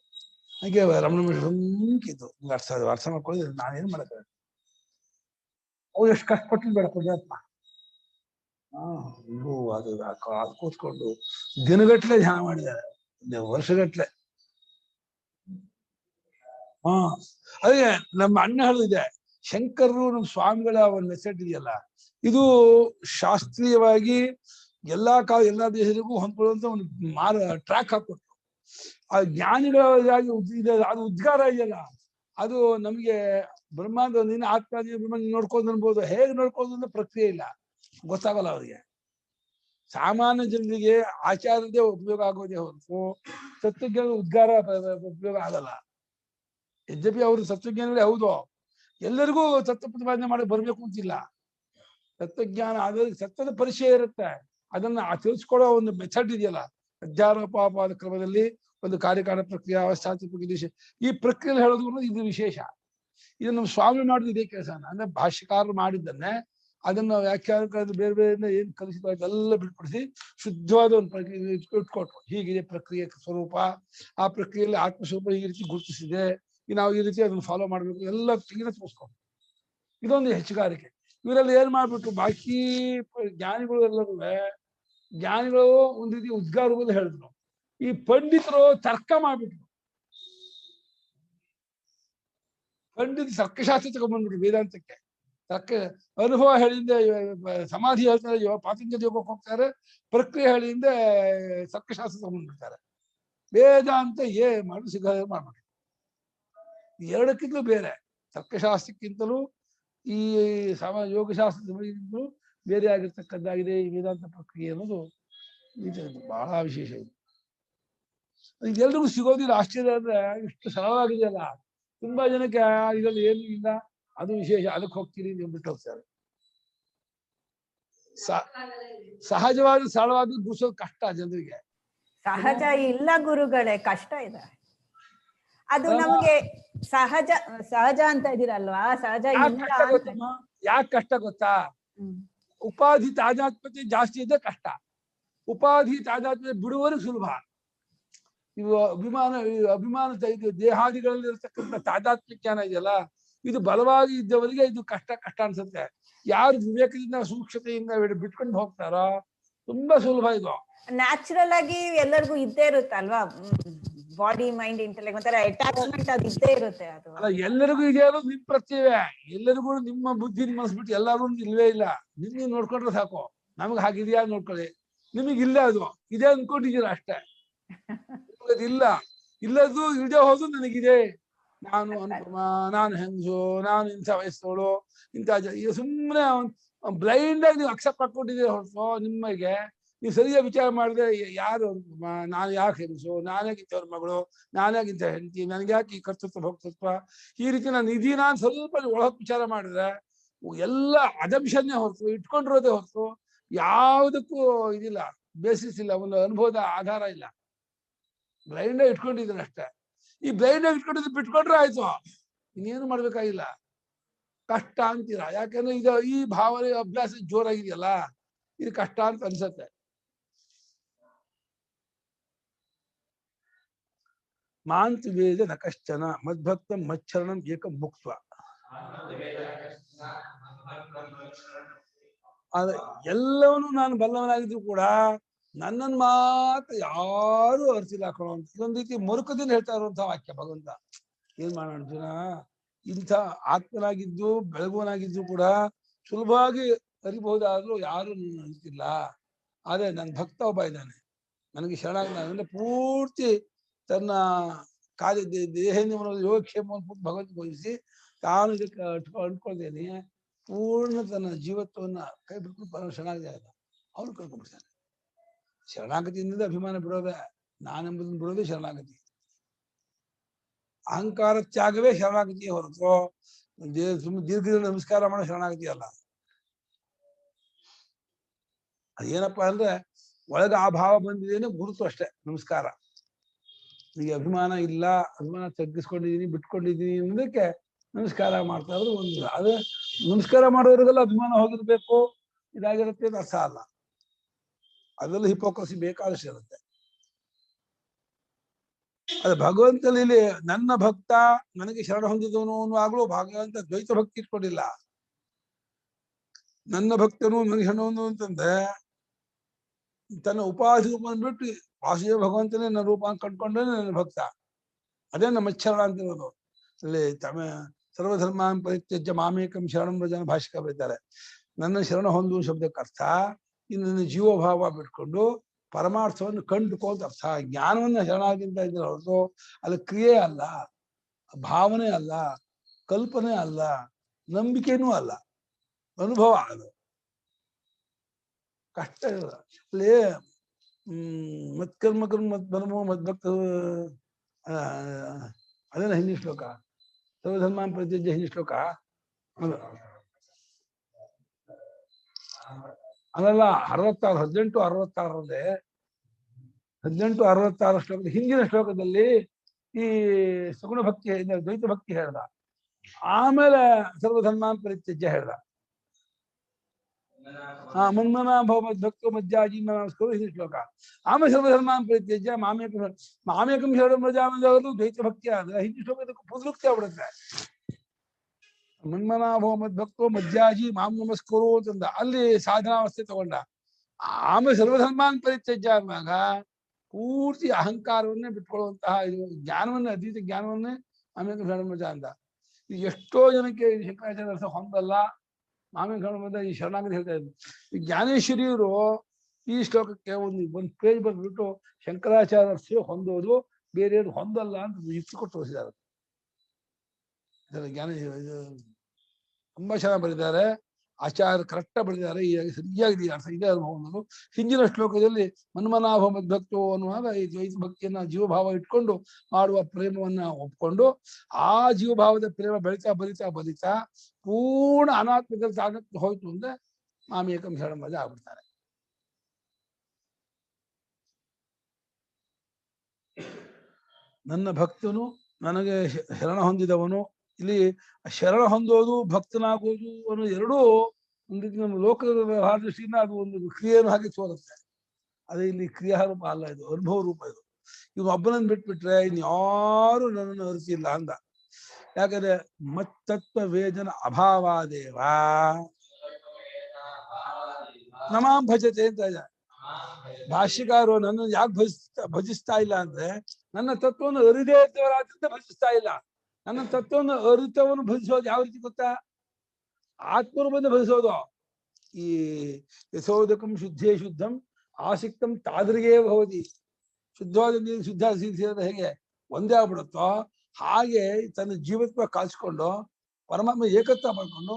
ಹಾಗೆ ರಮಣ ಹುಂಕಿದ್ದು ಅರ್ಥ ಮಾಡ್ಕೊಳ್ಳೋದು ನಾನೇನ್ ಮಾಡಕ್ಕೆ. ಅವ್ರು ಎಷ್ಟು ಕಷ್ಟಪಟ್ಟು ಬೇಡ ಪುಣ್ಯಾತ್ಮ. ಅದು ಕೂತ್ಕೊಂಡು ದಿನಗಟ್ಲೆ ಧ್ಯಾನ ಮಾಡಿದ್ದಾರೆ, ವರ್ಷಗಟ್ಲೆ. ಅದೇ ನಮ್ಮ ಅಣ್ಣ ಹೇಳಿದೆ, ಶಂಕರರು ನಮ್ಮ ಸ್ವಾಮಿಗಳ ಒಂದು ಮೆಸೇಜ್ ಇದೆಯಲ್ಲ, ಇದು ಶಾಸ್ತ್ರೀಯವಾಗಿ ಎಲ್ಲಾ ಎಲ್ಲಾ ದೇಶಗಳಿಗೂ ಹೊಂದ್ಕೊಳ್ಳುವಂತ ಒಂದು ಟ್ರ್ಯಾಕ್ ಹಾಕೊಟ್ರು. ಆ ಜ್ಞಾನಿಗಳಾಗಿ ಅದು ಉದ್ಗಾರ ಇದೆಯಲ್ಲ, ಅದು ನಮ್ಗೆ ಬ್ರಹ್ಮಾಂಡ ನೀನು ಆತ್ಮ ಬ್ರಹ್ಮ ನೋಡ್ಕೊಂಡು ಅನ್ಬೋದು. ಹೇಗೆ ನೋಡ್ಕೊಂಡು ಅಂದ್ರೆ ಪ್ರಕ್ರಿಯೆ ಇಲ್ಲ, ಗೊತ್ತಾಗಲ್ಲ ಅವ್ರಿಗೆ. ಸಾಮಾನ್ಯ ಜನರಿಗೆ ಆಚಾರದೇ ಉಪಯೋಗ ಆಗೋದೇ ಹೊರತು ತತ್ವಜ್ಞಾನ ಉದ್ಗಾರ ಉಪಯೋಗ ಆಗಲ್ಲ. ಯದ್ಯಪಿ ಅವರು ತತ್ವಜ್ಞಾನಗಳೇ ಹೌದು, ಎಲ್ಲರಿಗೂ ತತ್ವ ಪ್ರತಿಪಾದನೆ ಮಾಡಿ ಬರ್ಬೇಕು ಅಂತಿಲ್ಲ. ತತ್ವಜ್ಞಾನ ಆದ್ರೆ ಸತ್ಯದ ಪರಿಚಯ ಇರುತ್ತೆ, ಅದನ್ನ ತಿಳಿಸ್ಕೊಡೋ ಒಂದು ಮೆಥಡ್ ಇದೆಯಲ್ಲ, ಅಧ್ಯಾರೋಪಾಪಾದ ಕ್ರಮದಲ್ಲಿ ಒಂದು ಕಾರ್ಯಕಾಲ ಪ್ರಕ್ರಿಯೆ, ಅವಸ್ಥಾತಿ ಪ್ರಕ್ರಿಯೆ, ಈ ಪ್ರಕ್ರಿಯೆ ಹೇಳೋದು ಇದು ವಿಶೇಷ. ಇದನ್ನ ನಮ್ಮ ಸ್ವಾಮಿ ಮಾಡಿದ ಇದೇ ಕೆಲಸನ. ಅಂದ್ರೆ ಭಾಷ್ಯಕಾರರು ಮಾಡಿದ್ದನ್ನೇ ಅದನ್ನ ವ್ಯಾಖ್ಯಾನಕಾರರು ಬೇರೆ ಬೇರೆ ಏನ್ ಕಲಿಸಿದ ಎಲ್ಲ ಬಿಟ್ಪಡಿಸಿ ಶುದ್ಧವಾದ ಒಂದು ಪ್ರಕ್ರಿಯೆ ಇಟ್ಕೊಟ್ರು. ಹೀಗಿದೆ ಪ್ರಕ್ರಿಯೆ ಸ್ವರೂಪ, ಆ ಪ್ರಕ್ರಿಯೆಯಲ್ಲಿ ಆತ್ಮಸ್ವರೂಪ ಈ ರೀತಿ ಗುರುತಿಸಿದೆ, ನಾವು ಈ ರೀತಿ ಅದನ್ನ ಫಾಲೋ ಮಾಡ್ಬೇಕು, ಎಲ್ಲ ತೋರಿಸ್ಕೊಂಡು. ಇದೊಂದು ಹೆಚ್ಚುಗಾರಿಕೆ. ಇವರೆಲ್ಲ ಏನ್ ಮಾಡ್ಬಿಟ್ಟು ಬಾಕಿ ಜ್ಞಾನಿಗಳು ಎಲ್ಲರೂ ಜ್ಞಾನಿಗಳು ಒಂದ್ ರೀತಿ ಉದ್ಗಾರಗಳು ಹೇಳಿದ್ರು, ಈ ಪಂಡಿತರು ತರ್ಕ ಮಾಡ್ಬಿಟ್ರು. ಪಂಡಿತ ತರ್ಕಶಾಸ್ತ್ರ ತಗೊಂಡ್ಬಂದ್ಬಿಟ್ರು ವೇದಾಂತಕ್ಕೆ. ತರ್ಕ ಅನುಭವ ಹೇಳಿಂದ ಸಮಾಧಿ ಹೇಳ್ತಾರೆ, ಪಾತಂಜಲಿ ಯೋಗಕ್ಕೆ ಹೋಗ್ತಾರೆ, ಪ್ರಕ್ರಿಯೆ ಹೇಳಿಂದ ತರ್ಕಶಾಸ್ತ್ರ ತಗೊಂಡ್ಬಿಡ್ತಾರೆ. ವೇದಾಂತ ಮಾಡಿ ಸಿಗದೆ ಮಾಡ್ಬಿಟ್ರು. ಎರಡಕ್ಕಿಂತಲೂ ಬೇರೆ, ತರ್ಕಶಾಸ್ತ್ರಕ್ಕಿಂತಲೂ ಈ ಯೋಗಶಾಸ್ತ್ರದಿಂದಲೂ ಬೇರೆ ಆಗಿರ್ತಕ್ಕದ್ದಾಗಿದೆ ಈ ವೇದಾಂತ ಪ್ರಕ್ರಿಯೆ ಅನ್ನೋದು. ಇದು ಬಹಳ ವಿಶೇಷ. ಇದು ಇದೆಲ್ರಿಗೂ ಸಿಗೋದಿಲ್ಲ. ಆಶ್ಚರ್ಯ ಅಂದ್ರೆ ಇಷ್ಟು ಸರಳವಾಗಿದೆಯಲ್ಲ, ತುಂಬಾ ಜನಕ್ಕೆ ಇದರಲ್ಲಿ ಏನು ಇಲ್ಲ, ಅದು ವಿಶೇಷ, ಅದಕ್ಕೆ ಹೋಗ್ತೀರಿ ನೀವು ಬಿಟ್ಟು ಹೋಗ್ತಾರೆ. ಸಹಜವಾದ ಸರಳವಾದ ಗುಡಿಸೋದು ಕಷ್ಟ ಜನರಿಗೆ. ಸಹಜ ಇಲ್ಲ ಗುರುಗಳೇ, ಕಷ್ಟ ಇದೆ. ಅದು ನಮ್ಗೆ ಸಹಜ ಸಹಜ ಅಂತ ಇದೀರಲ್ವಾ, ಸಹಜ ಯಾಕೆ ಕಷ್ಟ ಗೊತ್ತಾ? ಉಪಾಧಿ ತಾದಾತ್ಮ್ಯತೆ ಜಾಸ್ತಿ ಇದೆ ಕಷ್ಟ. ಉಪಾಧಿ ತಾದಾತ್ಮ್ಯತೆ ಬಿಡುವವರೆಗೆ ಸುಲಭ. ಇವು ಅಭಿಮಾನ ದೇಹಾದಿಗಳಲ್ಲಿ ಇರತಕ್ಕಂಥ ತಾದಾತ್ಮ್ಯ ಜ್ಞಾನ ಇದೆಯಲ್ಲ, ಇದು ಬಲವಾಗಿ ಇದ್ದವರಿಗೆ ಇದು ಕಷ್ಟ ಅನ್ಸುತ್ತೆ. ಯಾರು ವಿವೇಕದಿಂದ ಸೂಕ್ಷ್ಮತೆಯಿಂದ ಬಿಟ್ಕೊಂಡು ಹೋಗ್ತಾರೋ ತುಂಬಾ ಸುಲಭ. ಇದು ನ್ಯಾಚುರಲ್ ಆಗಿ ಎಲ್ಲರಿಗೂ ಇದ್ದೇ ಇರುತ್ತಲ್ವಾ, ಬಾಡಿ ಮೈಂಡ್ ಇಂಟೆಲೆಕ್ಟ್ ಒಂಥರ ಅಟ್ಯಾಚ್ಮೆಂಟ್ ಅದು ಇದ್ದೇ ಇರುತ್ತೆ. ಅದು ಅಲ್ಲ, ಎಲ್ಲರಿಗೂ ಇದೆ ಅನ್ನೋದು ನಿಮ್ ಪ್ರತ್ಯವೇ. ಎಲ್ಲರಿಗೂ ನಿಮ್ಮ ಬುದ್ಧಿ ಮನಸ್ಬಿಟ್ಟು ಎಲ್ಲರೂ ಇಲ್ವೇ ಇಲ್ಲ. ನಿನ್ನ ನೋಡ್ಕೊಂಡ್ರೆ ಸಾಕು. ನಮ್ಗೆ ಹಾಗಿದೆಯಾ ನೋಡ್ಕೊಳ್ಳಿ. ನಿಮಗಿಲ್ಲ, ಅದು ಇದೆ ಅನ್ಕೊಂಡಿದ್ದೀರ ಅಷ್ಟೇ. ಅದಿಲ್ಲ, ಇಲ್ಲದು ಇಲ್ಲದೆ ಹೋದು ನನಗಿದೆ. ನಾನು ಅನುಪಮ, ನಾನು ಹೆಂಗಸು, ನಾನು ಇಂಥ ವಯಸ್ಸೋಳು, ಇಂಥ ಸುಮ್ಮನೆ ಬ್ಲೈಂಡ್ ಆಗಿ ನೀವು ಅಕ್ಸೆಪ್ಟ್ ಮಾಡ್ಕೊಂಡಿದ್ದೀರ ಹೊರತು ನಿಮಗೆ ನೀವು ಸರಿಯಾಗಿ ವಿಚಾರ ಮಾಡಿದ್ರೆ ಯಾರು ಅನುಪಮ, ನಾನು ಯಾಕೆ ಹೆಂಗಸು, ನಾನ್ಯಾಕಿಂತವ್ರ ಮಗಳು, ನಾನ್ಯಾಕಿಂತ ಹೆಂಡತಿ, ನನಗೆ ಯಾಕೆ ಈ ಕರ್ತೃತ್ವ ಭಕ್ತೃತ್ವ, ಈ ರೀತಿ ನಾನು ಇದೀನ ಅಂತ ಸ್ವಲ್ಪ ಒಳಗೆ ವಿಚಾರ ಮಾಡಿದ್ರೆ ಎಲ್ಲ ಅಜಂಪ್ಷನ್ನೇ ಹೊರತು, ಇಟ್ಕೊಂಡಿರೋದೇ ಹೊರತು ಯಾವುದಕ್ಕೂ ಇದಿಲ್ಲ, ಬೇಸಿಸ್ ಇಲ್ಲ, ಒಂದು ಅನುಭವದ ಆಧಾರ ಇಲ್ಲ. ಬ್ಲೈಂಡ್ ಆಗಿ ಇಟ್ಕೊಂಡಿದ್ದೀನಿ ಅಷ್ಟೇ. ಈ ಬ್ಲೈಂಡ್ ಆಗಿ ಇಟ್ಕೊಂಡಿದ್ದು ಬಿಟ್ಕೊಂಡ್ರೆ ಆಯ್ತು, ಇನ್ನೇನು ಮಾಡ್ಬೇಕಾಗಿಲ್ಲ. ಕಷ್ಟ ಅಂತೀರಾ, ಯಾಕಂದ್ರೆ ಇದು ಈ ಭಾವನೆ ಅಭ್ಯಾಸ ಜೋರಾಗಿದೆಯಲ್ಲ, ಇದು ಕಷ್ಟ ಅಂತ ಅನ್ಸತ್ತೆ. ಮಾಂತು ವೇದ ನ ಕಶ್ಚನ ಮದ್ಭಕ್ತ ಮಚ್ಚರಣಂ ಏಕ ಮುಕ್ತ. ಆದ್ರೆ ಎಲ್ಲವನ್ನೂ ನಾನು ಬಲ್ಲವನಾಗಿದ್ರು ಕೂಡ ನನ್ನನ್ನು ಮಾತ್ರ ಯಾರು ಅರ್ತಿಲ್ಲ ಹಾಕೊಳ್ಳೋ ಅಂತ ಇದೊಂದು ರೀತಿ ಮರುಕದಿಂದ ಹೇಳ್ತಾ ಇರುವಂತಹ ವಾಕ್ಯ ಭಗವಂತ. ಏನ್ ಮಾಡೋಣ ಅರ್ಜುನ, ಇಂಥ ಆತ್ಮನಾಗಿದ್ದು ಬೆಳಗುವನಾಗಿದ್ದು ಕೂಡ ಸುಲಭವಾಗಿ ಅರಿಬಹುದಾದ್ರೂ ಯಾರು ನನ್ನ ಅರಿತಿಲ್ಲ. ಆದ್ರೆ ನನ್ನ ಭಕ್ತ ಒಬ್ಬ ಇದ್ದಾನೆ, ನನಗೆ ಶರಣಾಗ ಪೂರ್ತಿ ತನ್ನ ಕಾರ್ಯ ದೇಹೇಂದ್ರಿಯವನ್ನು ಯೋಗಕ್ಷೇಮವನ್ನು ಭಗವಂತ ಘೋಷಿಸಿ ತಾನು ಇದಕ್ಕೆ ಅಂಟ್ಕೊಳ್ತೇನೆ, ಪೂರ್ಣ ತನ್ನ ಜೀವತ್ವನ್ನ ಕೈ ಬಿಟ್ಕೊಂಡು ಶರಣಾಗತಿ ಆದ ಅವನು ಕಳ್ಕೊಂಡ್ಬಿಡ್ತಾನೆ. ಶರಣಾಗತಿಯಿಂದ ಅಭಿಮಾನ ಬಿಡೋದೆ, ನಾನೆಂಬುದನ್ನು ಬಿಡೋದೇ ಶರಣಾಗತಿ. ಅಹಂಕಾರ ತ್ಯಾಗವೇ ಶರಣಾಗತಿ ಹೊರತು ದೀರ್ಘ ನಮಸ್ಕಾರ ಮಾಡೋ ಶರಣಾಗತಿ ಅಲ್ಲ. ಅದೇನಪ್ಪಾ ಅಂದ್ರೆ ಒಳಗೆ ಆ ಭಾವ ಬಂದಿದ್ದೇನೆ ಗುರುತು ಅಷ್ಟೇ ನಮಸ್ಕಾರ. ಈಗ ಅಭಿಮಾನ ಇಲ್ಲ, ಅಭಿಮಾನ ತಗ್ಗಿಸ್ಕೊಂಡಿದೀನಿ, ಬಿಟ್ಕೊಂಡಿದೀನಿ ಅನ್ನೋದಕ್ಕೆ ನಮಸ್ಕಾರ ಮಾಡ್ತಾ ಇದ್ರು ಒಂದು. ಅದು ನಮಸ್ಕಾರ ಮಾಡೋರಿಗೆಲ್ಲ ಅಭಿಮಾನ ಹೋಗಿರ್ಬೇಕು, ಇದಾಗಿರುತ್ತೆ ಅಂತ ಅರ್ಥ ಅಲ್ಲ. ಅದೆಲ್ಲ ಹಿಪೋಕ್ರಸಿ ಬೇಕಾದಷ್ಟು ಇರುತ್ತೆ. ಅದು ಭಗವಂತನಲ್ಲಿ ನನ್ನ ಭಕ್ತ ನನಗೆ ಶರಣ ಹೊಂದಿದವನು ಅನ್ನುವಾಗಲೂ ಭಗವಂತ ದ್ವೈತ ಭಕ್ತಿ ಇಟ್ಕೊಂಡಿಲ್ಲ. ನನ್ನ ಭಕ್ತನು ನನಗೆ ಶರಣ ಹೊಂದು ಅಂತಂದ್ರೆ ತನ್ನ ಉಪಾಧಿ ರೂಪವನ್ನು ಬಿಟ್ಟು ವಾಸುದೇವ ಭಗವಂತನೇ ನನ್ನ ರೂಪ ಕಂಡ್ಕೊಂಡ್ರೆ ನನ್ನ ಭಕ್ತ. ಅದೇ ನಮ್ಮ ಶರಣ ಅಂತಿರೋದು. ಅಲ್ಲಿ ಸರ್ವಧರ್ಮ ಪರಿತ್ಯಜ್ಯ ಮಾಮೇಕಂ ಶರಣಂ ವ್ರಜ ಭಾಷಿಕ ಬರೀತಾರೆ. ನನ್ನ ಶರಣ ಹೊಂದುವ ಶಬ್ದಕ್ಕೆ ಅರ್ಥ ಇನ್ನು ನನ್ನ ಜೀವಭಾವ ಬಿಟ್ಕೊಂಡು ಪರಮಾರ್ಥವನ್ನು ಕಂಡುಕೋ ಅಂತ ಅರ್ಥ. ಜ್ಞಾನವನ್ನ ಶರಣಾಗಿಂತ ಇದ್ರೆ ಹೊರತು ಅಲ್ಲಿ ಕ್ರಿಯೆ ಅಲ್ಲ, ಭಾವನೆ ಅಲ್ಲ, ಕಲ್ಪನೆ ಅಲ್ಲ, ನಂಬಿಕೆನೂ ಅಲ್ಲ, ಅನುಭವ ಅದು. ಕಷ್ಟ ಇಲ್ಲ ಅಲ್ಲಿ. ಮತ್ಕರ್ಮ ಕರ್ಮ ಮತ್ ಧರ್ಮ ಮದ್ಭಕ್ತ ಅದೇನ ಹಿಂದಿ ಶ್ಲೋಕ, ಸರ್ವಧರ್ಮ ಪ್ರತ್ಯಜ್ಯ ಹಿಂದಿ ಶ್ಲೋಕ ಅಲ್ಲಲ್ಲ 66 1866 1866 ಶ್ಲೋಕದ ಹಿಂದಿನ ಶ್ಲೋಕದಲ್ಲಿ ಈ ಸಗುಣ ಭಕ್ತಿ ದ್ವೈತ ಭಕ್ತಿ ಹೇಳ್ದ, ಆಮೇಲೆ ಸರ್ವಧರ್ಮ ಪರಿತ್ಯಜ್ಯ ಹೇಳ್ದ. ಮನ್ಮನ ಭವ ಭಕ್ತೋ ಮಜ್ಜಾಜಿ ನಮಸ್ಕಾರ ಹಿಂದಿ ಶ್ಲೋಕ. ಆಮೇಲೆ ಸರ್ವಧರ್ಮ ಪರಿತ್ಯಜ್ಯ ಮಾಮೇಕಂ ಶರಣಂ ವ್ರಜ ದ್ವೈತ ಭಕ್ತಿ ಆದ್ರೆ ಹಿಂದಿ ಶ್ಲೋಕದಕ್ಕೂ ಪುದುರುಕ್ತಿ ಆಗ್ಬಿಡುತ್ತೆ. ಮನ್ಮನ ಭವ ಮದ್ಭಕ್ತೋ ಮಜ್ಜಾಜಿ ಮಾಂ ನಮಸ್ಕರು ಅಂತಂದ, ಅಲ್ಲಿ ಸಾಧನಾವಸ್ಥೆ ತಗೊಂಡ. ಆಮೇಲೆ ಸರ್ವಧರ್ಮಾನ್ ಪರಿತ್ಯಜ್ಯ ಆಗುವಾಗ ಪೂರ್ತಿ ಅಹಂಕಾರವನ್ನೇ ಬಿಟ್ಕೊಳ್ಳುವಂತಹ ಇದು ಜ್ಞಾನವನ್ನೇ, ಅದ್ವೈತ ಜ್ಞಾನವನ್ನೇ ಆಮೇಲೆ ಶರಣಮಜ ಅಂದ. ಎಷ್ಟೋ ಜನಕ್ಕೆ ಶಂಕರಾಚಾರ್ಯ ಅರ್ಥ ಹೊಂದಲ್ಲ. ಆಮೇಲೆ ಶರಣಮಜ ಈ ಶರಣಾಗತಿ ಹೇಳ್ತಾ ಇದ್ರು. ಈ ಜ್ಞಾನೇಶ್ವರಿಯವರು ಈ ಶ್ಲೋಕಕ್ಕೆ ಒಂದು ಪೇಜ್ ಬಂದ್ಬಿಟ್ಟು ಶಂಕರಾಚಾರ್ಯ ಅರ್ಥ ಹೊಂದೋದು ಬೇರೆಯವರು ಹೊಂದಲ್ಲ ಅಂತ ಯುಕ್ತಿ ಕೊಟ್ಟು ತೋರಿಸಿದ್ದಾರೆ. ಜ್ಞಾನ ತುಂಬಾ ಚೆನ್ನಾಗಿ ಬರೆದಿದ್ದಾರೆ, ಆಚಾರ್ಯ ಕರೆಕ್ಟ್ ಬರೆದಿದ್ದಾರೆ. ಸರಿಯಾಗಿದೆ ಅರ್ಥ, ಇದೇ ಅನುಭವ ಅನ್ನೋದು. ಹಿಂದಿನ ಶ್ಲೋಕದಲ್ಲಿ ಮನ್ಮನಾಭ ಮದ್ಭಕ್ತೋ ಅನ್ನುವಾಗ ಈ ದ್ವೈತ ಭಕ್ತಿಯನ್ನ ಜೀವಭಾವ ಇಟ್ಕೊಂಡು ಮಾಡುವ ಪ್ರೇಮವನ್ನ ಒಪ್ಕೊಂಡು ಆ ಜೀವಭಾವದ ಪ್ರೇಮ ಬೆಳೀತಾ ಬಲಿತಾ ಬಲಿತಾ ಪೂರ್ಣ ಅನಾತ್ಮದಲ್ಲಿ ತಾಗಕ್ಕೆ ಹೋಯ್ತು ಅಂದ್ರೆ ಮಾಮೇಕಂ ಶರಣಮಜ ಆಗ್ಬಿಡ್ತಾರೆ. ನನ್ನ ಭಕ್ತನು ನನಗೆ ಶರಣ ಹೊಂದಿದವನು. ಇಲ್ಲಿ ಶರಣ ಹೊಂದೋದು ಭಕ್ತನಾಗೋದು ಅನ್ನೋ ಎರಡೂ ಒಂದು ನಮ್ಮ ಲೋಕದ ವ್ಯವಹಾರ ದೃಷ್ಟಿಯಿಂದ ಅದು ಒಂದು ಕ್ರಿಯೆಯನ್ನು ಹಾಗೆ ತೋರುತ್ತೆ. ಅದೇ ಇಲ್ಲಿ ಕ್ರಿಯಾರೂಪ ಅಲ್ಲ, ಇದು ಅನುಭವ ರೂಪ. ಇದು ಇವ್ ಒಬ್ಬನನ್ನು ಬಿಟ್ಬಿಟ್ರೆ ಇನ್ಯಾರು ನನ್ನನ್ನು ಅರಿಸಿಲ್ಲ ಅಂದ. ಯಾಕಂದ್ರೆ ಮತ್ತತ್ವ ವೇದನ ಅಭಾವಾದೇವ ನಮಾಂ ಭಜತೆ ಅಂತ ಇದೆ. ಭಾಷ್ಯಕಾರರು ನನ್ನನ್ನು ಯಾಕೆ ಭಜಿಸ್ತಾ ಇಲ್ಲ ಅಂದ್ರೆ ನನ್ನ ತತ್ವವನ್ನು ಅರಿದೇ ಇದ್ದವರಾದ್ರಿಂದ ಭಜಿಸ್ತಾ ಇಲ್ಲ. ನನ್ನ ತತ್ವವನ್ನು ಅರಿತವನು ಭಜಿಸೋದು ಯಾವ ರೀತಿ ಗೊತ್ತಾ? ಆತ್ಮರೂಪದಿಂದ ಭಜಿಸೋದು. ಈ ಯಥೋದಕಂ ಶುದ್ಧೇ ಶುದ್ಧಂ ಆಸಿಕ್ತಂ ತಾದ್ರಿಗೇ ಭವತಿ. ಶುದ್ಧವಾದ ನೀರು ಶುದ್ಧ ಸೇರಿದ ಹೇಗೆ ಒಂದೇ ಆಗ್ಬಿಡುತ್ತೋ ಹಾಗೆ ತನ್ನ ಜೀವತ್ವ ಕಾಲ್ಸ್ಕೊಂಡು ಪರಮಾತ್ಮ ಏಕತ್ವ ಮಾಡ್ಕೊಂಡು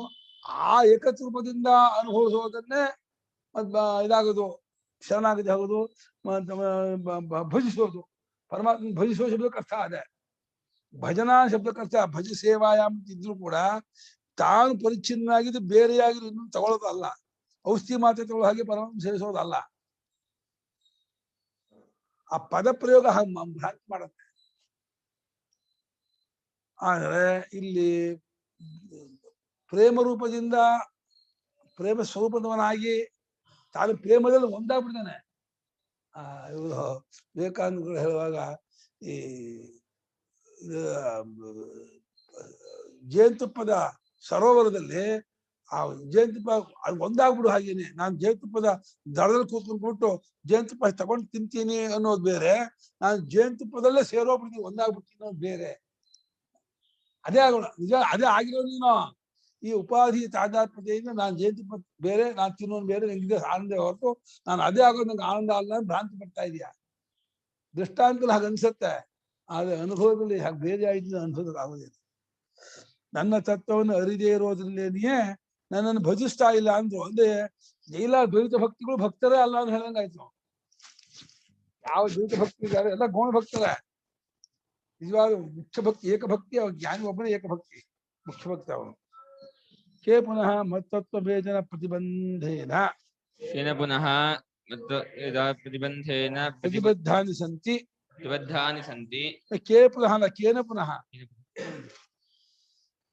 ಆ ಏಕತ್ವ ರೂಪದಿಂದ ಅನುಭವಿಸೋದನ್ನೇ ಇದಾಗೋದು ಶರಣಾಗತಿ ಆಗೋದು, ಭಜಿಸೋದು. ಪರಮಾತ್ಮ ಭಜಿಸೋ ಶಬ್ದಕ್ಕೆ ಅರ್ಥ ಅದೇ. ಭಜನಾ ಶಬ್ದಕ್ಕೆ ಅರ್ಥ ಭಜ ಸೇವಾಯಾಮ್ ಇದ್ರು ಕೂಡ ತಾನು ಪರಿಚ್ಛಿನ್ನವಾಗಿದ್ದು ಬೇರೆಯಾಗಿದ್ದು ಇನ್ನೂ ತಗೊಳ್ಳೋದಲ್ಲ. ಔಷಧಿ ಮಾತ್ರೆ ತಗೊಳ್ಳೋ ಹಾಗೆ ಪರಮಾತ್ಮ ಸೇರಿಸೋದಲ್ಲ. ಆ ಪದ ಪ್ರಯೋಗ ಭ್ರಾಂತಿ ಮಾಡುತ್ತೆ. ಆದರೆ ಇಲ್ಲಿ ಪ್ರೇಮ ರೂಪದಿಂದ ಪ್ರೇಮ ಸ್ವರೂಪದವನಾಗಿ ತಾನು ಪ್ರೇಮದಲ್ಲಿ ಒಂದಾಗ್ಬಿಡ್ತಾನೆ. ಇವರು ವಿವೇಕಾನಂದರು ಹೇಳುವಾಗ ಈ ಜೇನುತುಪ್ಪದ ಸರೋವರದಲ್ಲಿ ಆ ಜೇನುತುಪ್ಪ ಅದು ಒಂದಾಗ್ಬಿಡು ಹಾಗೇನೆ. ನಾನು ಜೇನುತುಪ್ಪದ ದಡದಲ್ಲಿ ಕೂತ್ಕೊಂಡ್ಬಿಟ್ಟು ಜೇನುತುಪ್ಪ ತಗೊಂಡು ತಿಂತೀನಿ ಅನ್ನೋದು ಬೇರೆ, ನಾನು ಜೇನುತುಪ್ಪದಲ್ಲೇ ಸೇರೋಗ್ಬಿಡ್ತೀನಿ ಒಂದಾಗ್ಬಿಡ್ತೀನಿ ಅನ್ನೋದು ಬೇರೆ. ಅದೇ ಆಗೋಣ ನಿಜ. ಅದೇ ಆಗಿರೋ ನೀನು ಈ ಉಪಾಧಿ ತಾದಾತ್ಮ್ಯತೆಯಿಂದ ನಾನು ಜೇನುತುಪ್ಪ ಬೇರೆ, ನಾನು ತಿನ್ನೋದು ಬೇರೆ, ನಂಗಿದೆ ಆನಂದ ಹೊರತು ನಾನು ಅದೇ ಆಗೋದು ನಂಗೆ ಆನಂದ ಅಲ್ಲ ಅಂತ ಭ್ರಾಂತಿ ಪಡ್ತಾ ಇದೆಯಾ. ದೃಷ್ಟಾಂತದಲ್ಲಿ ಹಾಗೆ ಅನ್ಸುತ್ತೆ, ಆದ್ರೆ ಅನುಭವದಲ್ಲಿ ಹಾಗೆ ಬೇರೆ ಆಯ್ತು ಅನ್ಸೋದಕ್ಕೆ ಆಗೋದಿಲ್ಲ. ನನ್ನ ತತ್ವವನ್ನು ಅರಿದೇ ಇರೋದ್ರಲ್ಲೇನೆಯೇ ನನ್ನನ್ನು ಭಜಿಸ್ತಾ ಇಲ್ಲ ಅಂದ್ರು. ಅಂದ್ರೆ ಎಲ್ಲ ದ್ವೈತ ಭಕ್ತಿಗಳು ಭಕ್ತರೇ ಅಲ್ಲ ಅಂತ ಹೇಳಂಗಾಯ್ತು. ಯಾವ ದ್ವೈತ ಭಕ್ತಿ ಇದ್ದಾರೆ ಎಲ್ಲ ಗೌಣ ಭಕ್ತರೇ. ನಿಜವಾದ ಮುಖ್ಯ ಭಕ್ತಿ ಏಕಭಕ್ತಿ, ಅವ ಜ್ಞಾನಿ ಒಬ್ಬನೇ ಏಕಭಕ್ತಿ ಮುಖ್ಯ ಭಕ್ತಿ ಅವನು. ಕೇ ಪುನಃ ಮತ್ತತ್ವ ಭೇದನ ಪ್ರತಿಬಂಧೇನ ಪುನಃ ಪ್ರತಿಬಂಧೇನ ಪ್ರತಿಬದ್ಧಾನಿ ಸಂತಿ ಪ್ರತಿಬದ್ಧಾನಿ ಸಂತಿ. ಕೇ ಪುನಃ ಅಲ್ಲ, ಕೇನ ಪುನಃ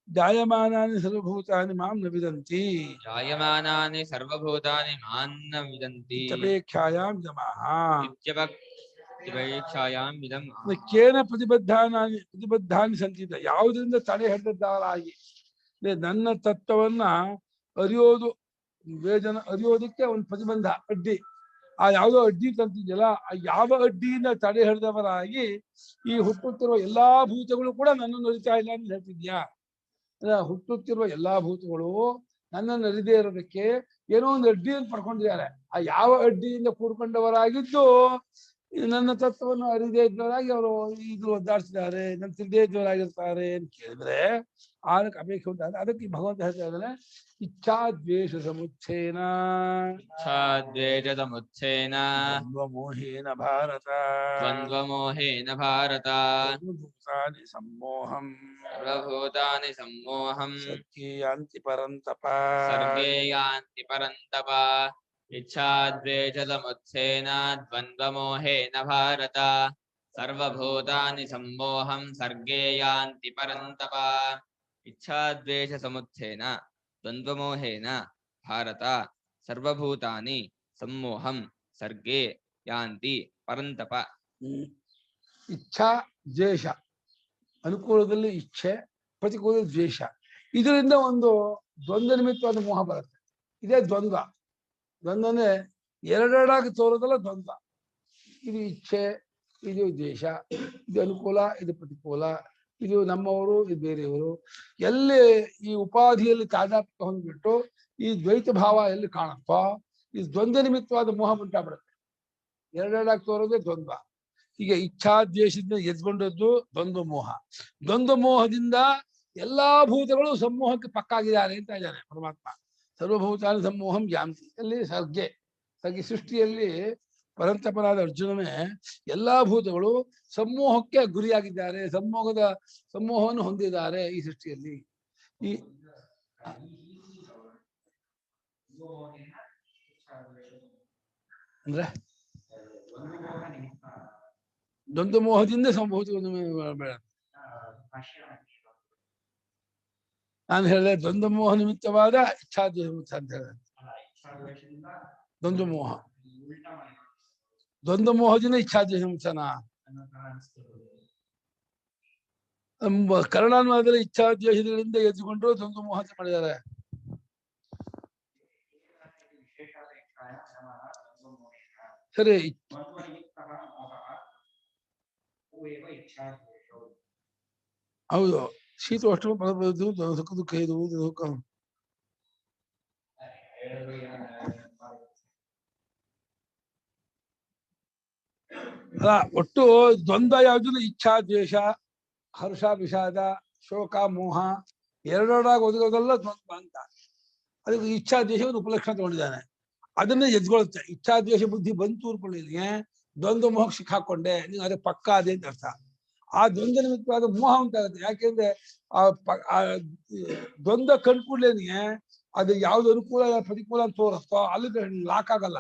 ಜಾಯಮಾನಾನಿ ಸರ್ವಭೂತಾನಿ ಮಾಂ ನ ವಿದಂತಿ. ಜಾಯಮಾನಾನಿ ಸರ್ವಭೂತಾನಿ ಮಾಂ ನ ವಿದಂತಿ. ಇತ್ಯಪೇಕ್ಷಾಯಾಂ ಯಮಃ. ಇತ್ಯಪೇಕ್ಷಾಯಾಂ ಇದಂ. ಕೇನ ಪ್ರತಿಬದ್ಧಾನಿ ಸಂತಿ, ಯಾವುದರಿಂದ ತಡೆ ಹಿಡಿದಿದ್ದಾರಾಗಿ ನನ್ನ ತತ್ವವನ್ನ ಅರಿಯೋದು ಅರಿಯೋದಕ್ಕೆ ಒಂದು ಪ್ರತಿಬಂಧ ಅಡ್ಡಿ. ಆ ಯಾವುದೋ ಅಡ್ಡಿ ತಂತಿದ್ಯಲ್ಲ, ಆ ಯಾವ ಅಡ್ಡಿಯಿಂದ ತಡೆ ಹಿಡಿದವರಾಗಿ ಈ ಹುಟ್ಟುತ್ತಿರುವ ಎಲ್ಲಾ ಭೂತಗಳು ಕೂಡ ನನ್ನನ್ನು ಅರಿತಾ ಇಲ್ಲ ಅಂತ ಹೇಳ್ತಿದ್ಯಾ. ಹುಟ್ಟುತ್ತಿರುವ ಎಲ್ಲಾ ಭೂತಗಳು ನನ್ನನ್ನು ಅರಿದೇ ಇರೋದಕ್ಕೆ ಏನೋ ಒಂದು ಅಡ್ಡಿಯನ್ನು ಪಡ್ಕೊಂಡಿದ್ದಾರೆ. ಆ ಯಾವ ಅಡ್ಡಿಯಿಂದ ಕೂಡ್ಕೊಂಡವರಾಗಿದ್ದು ನನ್ನ ತತ್ವವನ್ನು ಅರಿದೇ ಇದ್ದವರಾಗಿ ಅವರು ಈಗಲೂ ಒದ್ದಾಡ್ತಿದ್ದಾರೆ, ನನ್ನ ತಿಳಿದೇ ಇದ್ದವರಾಗಿರ್ತಾರೆ ಅಂತ ಕೇಳಿದ್ರೆ ಅದಕ್ಕೆ ಅಪೇಕ್ಷೆ ಉಂಟಾದ್ರೆ ಅದಕ್ಕೆ ಭಗವಂತ ಹೇಳ್ತಾ ಇದ್ದಾನೆ, ಇಚ್ಛಾ ದ್ವೇಷ ಸಮುಚ್ಛೇನ ದ್ವಂದ್ವಮೋಹೇನ ಭಾರತ ಸರ್ವಭೂತಾನಿ ಸಮ್ಮೋಹಂ ಸರ್ಗೇ ಯಾಂತಿ ಪರಂತಪ. ಇಚ್ಛಾದ್ವೇಷ ಸಮುಚ್ಛೇನ ದ್ವಂದ್ವಮೋಹೇನ ಭಾರತ ಸರ್ವಭೂತಾನಿ ಸಮ್ಮೋಹಂ ಸರ್ಗೇ ಯಾಂತಿ ಪರಂತಪ. ಇಚ್ಛಾದ್ವೇಷ ಸಮುಚ್ಛೇನ ದ್ವಂದ್ವಮೋಹೇನ ಭಾರತ ಸರ್ವಭೂತಾನಿ ಸಮ್ಮೋಹಂ ಸರ್ಗೇ ಯಾಂತಿ ಪರಂತಪ. ಇಚ್ಛಾ ದ್ವೇಷ, ಅನುಕೂಲದಲ್ಲಿ ಇಚ್ಛೆ, ಪ್ರತಿಕೂಲ ದ್ವೇಷ, ಇದರಿಂದ ಒಂದು ದ್ವಂದ್ವ ನಿಮಿತ್ತವಾದ ಮೋಹ ಬರುತ್ತೆ. ಇದೇ ದ್ವಂದ್ವ. ದ್ವಂದ್ವನೇ ಎರಡೆರಡಾಗಿ ತೋರೋದಲ್ಲ ದ್ವಂದ್ವ. ಇದು ಇಚ್ಛೆ, ಇದು ದ್ವೇಷ, ಇದು ಅನುಕೂಲ, ಇದು ಪ್ರತಿಕೂಲ, ಇದು ನಮ್ಮವರು, ಇದು ಬೇರೆಯವರು. ಎಲ್ಲಿ ಈ ಉಪಾಧಿಯಲ್ಲಿ ತಾದಾತ್ಮ್ಯ ಹೊಂದ್ಬಿಟ್ಟು ಈ ದ್ವೈತ ಭಾವ ಎಲ್ಲಿ ಕಾಣುತ್ತೋ ಈ ದ್ವಂದ್ವ ನಿಮಿತ್ತವಾದ ಮೋಹ ಉಂಟಾಗ್ಬಿಡುತ್ತೆ. ಎರಡೆರಡಾಗಿ ತೋರೋದೇ ದ್ವಂದ್ವ. ಈಗ ಇಚ್ಛಾ ದ್ವೇಷದಿಂದ ಎದ್ಕೊಂಡದ್ದು ದ್ವಂದ್ವ ಮೋಹ. ದ್ವಂದ್ವ ಮೋಹದಿಂದ ಎಲ್ಲಾ ಭೂತಗಳು ಸಮೂಹಕ್ಕೆ ಪಕ್ಕಾಗಿದ್ದಾರೆ ಅಂತ ಇದ್ದಾನೆ ಪರಮಾತ್ಮ. ಸರ್ವಭೂತಾನಿ ಸಮೂಹಂ ಯಾಂತಿ. ಅಲ್ಲಿ ಸರ್ಗೆ ಸೃಷ್ಟಿಯಲ್ಲಿ ಪರಂತಪನಾದ ಅರ್ಜುನನೇ ಎಲ್ಲಾ ಭೂತಗಳು ಸಮೂಹಕ್ಕೆ ಗುರಿಯಾಗಿದ್ದಾರೆ, ಸಮೂಹವನ್ನು ಹೊಂದಿದ್ದಾರೆ ಈ ಸೃಷ್ಟಿಯಲ್ಲಿ. ಈ ಅಂದ್ರೆ ದ್ವಂದ್ವ ಮೋಹದಿಂದ ಬೇಡ. ನಾನು ಹೇಳಿದೆ ದ್ವಂದ್ವ ಮೋಹ ನಿಮಿತ್ತವಾದ ಇಚ್ಛಾದ್ವೇಷ ಅಂತ ಹೇಳಿದೆ. ದ್ವಂದ್ವ ಮೋಹ, ದ್ವಂದ್ವ ಮೋಹದಿಂದ ಇಚ್ಛಾದ್ವೇಷ ಮುಚ್ಚನ. ಕರ್ಣಾನ್ವಾದದಲ್ಲಿ ಇಚ್ಛಾದ್ವೇಷಗಳಿಂದ ಎದ್ದುಕೊಂಡ್ರು ದ್ವಂದ್ವ ಮೋಹ ಅಂತ ಮಾಡಿದ್ದಾರೆ. ಸರಿ, ಹೌದು. ಶೀತೋಷ್ಣ ಸುಖ ದುಃಖ ಇದು ಅಲ್ಲ ಒಟ್ಟು ದ್ವಂದ್ವ ಯಾವ್ದು ಇಚ್ಛಾ ದ್ವೇಷ ಹರ್ಷ ವಿಷಾದ ಶೋಕ ಮೋಹ ಎರಡರೊಳಗೆ ಒದಗೋದೆಲ್ಲ ದ್ವಂದ್ವ ಅಂತ. ಅದಕ್ಕೆ ಇಚ್ಛಾ ದ್ವೇಷವನ್ನು ಉಪಲಕ್ಷಣ ತಗೊಂಡಿದ್ದಾನೆ. ಅದನ್ನೇ ಎದ್ಕೊಳುತ್ತೆ. ಇಚ್ಛಾ ದ್ವೇಷ ಬುದ್ಧಿ ಬಂತು ಅನ್ಕೊಳ್ಳಿಗೆ ದ್ವಂದ್ವ ಮೋಹಕ್ಕೆ ಸಿಕ್ಕಾಕೊಂಡೆ ನೀವು ಅದೇ ಪಕ್ಕ ಅದೇ ಅಂತ ಅರ್ಥ. ಆ ದ್ವಂದ್ವ ನಿಮಿತ್ತವಾದ ಮೋಹ ಉಂಟಾಗುತ್ತೆ. ಯಾಕೆಂದ್ರೆ ಆ ದ್ವಂದ್ವ ಕಂಡ್ಕೂಡ್ಲೇನಿಗೆ ಅದು ಯಾವ್ದು ಅನುಕೂಲ ಪ್ರತಿಕೂಲ ಅಂತ ತೋರಿಸ್ತೋ ಅಲ್ಲಿ ಲಾಕ್ ಆಗಲ್ಲ.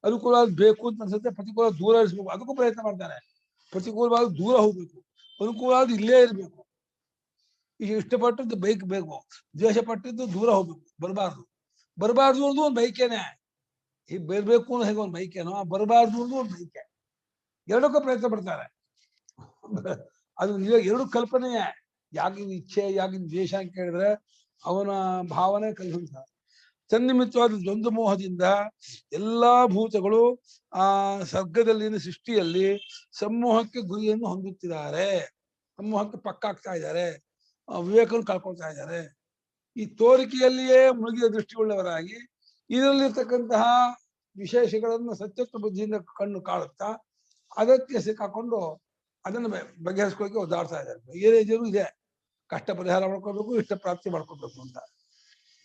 ಅನುಕೂಲ ಬೇಕು ಅಂತ ಅನ್ಸುತ್ತೆ, ಪ್ರತಿಕೂಲ ದೂರ ಇರಿಸ್ಬೇಕು, ಅದಕ್ಕೂ ಪ್ರಯತ್ನ ಮಾಡ್ತಾನೆ. ಪ್ರತಿಕೂಲವಾದ ದೂರ ಹೋಗ್ಬೇಕು, ಅನುಕೂಲವಾದ ಇಲ್ಲೇ ಇರಬೇಕು. ಈಗ ಇಷ್ಟಪಟ್ಟದ್ದು ಬೈಕ್ ಬೇಕು, ದ್ವೇಷ ಪಟ್ಟಿದ್ದು ದೂರ ಹೋಗ್ಬೇಕು, ಬರಬಾರ್ದು. ಬರಬಾರ್ದು ಅನ್ನೋದು ಒಂದು ಬೈಕೇನೆ. ಈ ಬರ್ಬೇಕು ಅನ್ನೋ ಹೇಗೆ ಒಂದು ಬೈಕೇನೋ, ಬರಬಾರ್ದು ಅನ್ನೋದು ಒಂದು ಬೈಕೆ. ಎರಡಕ್ಕೂ ಪ್ರಯತ್ನ ಪಡ್ತಾರೆ. ಅದು ಎರಡು ಕಲ್ಪನೆಯೇ. ಯಾಗಿನ ಇಚ್ಛೆ ಯಾಗಿನ ದ್ವೇಷ ಅಂತ ಕೇಳಿದ್ರೆ ಅವನ ಭಾವನೆ ಕಲ್ಪಿಸ್ತಾರೆ. ತನ್ನಿಮಿತ್ತವಾದ ದ್ವಂದ್ವ ಮೋಹದಿಂದ ಎಲ್ಲಾ ಭೂತಗಳು ಆ ಸರ್ಗದಲ್ಲಿನ ಸೃಷ್ಟಿಯಲ್ಲಿ ಸಮೂಹಕ್ಕೆ ಗುರಿಯನ್ನು ಹೊಂದುತ್ತಿದ್ದಾರೆ, ಸಮೂಹಕ್ಕೆ ಪಕ್ಕಾಗ್ತಾ ಇದ್ದಾರೆ, ವಿವೇಕವನ್ನು ಕಳ್ಕೊಳ್ತಾ ಇದ್ದಾರೆ. ಈ ತೋರಿಕೆಯಲ್ಲಿಯೇ ಮುಳುಗಿದ ದೃಷ್ಟಿಯುಳ್ಳವರಾಗಿ ಇದರಲ್ಲಿರ್ತಕ್ಕಂತಹ ವಿಶೇಷಗಳನ್ನು ಸತ್ಯತ್ವ ಬುದ್ಧಿಯಿಂದ ಕಣ್ಣು ಕಾಣುತ್ತಾ ಅದಕ್ಕೆ ಸಿಕ್ಕಾಕೊಂಡು ಅದನ್ನು ಬಗೆಹರಿಸ್ಕೊಳ್ಳಿಕ್ಕೆ ಒದ್ದಾಡ್ತಾ ಇದ್ದಾರೆ. ಏನೇಜರು ಇದೆ, ಕಷ್ಟ ಪರಿಹಾರ ಮಾಡ್ಕೋಬೇಕು, ಇಷ್ಟ ಪ್ರಾಪ್ತಿ ಮಾಡ್ಕೋಬೇಕು ಅಂತ.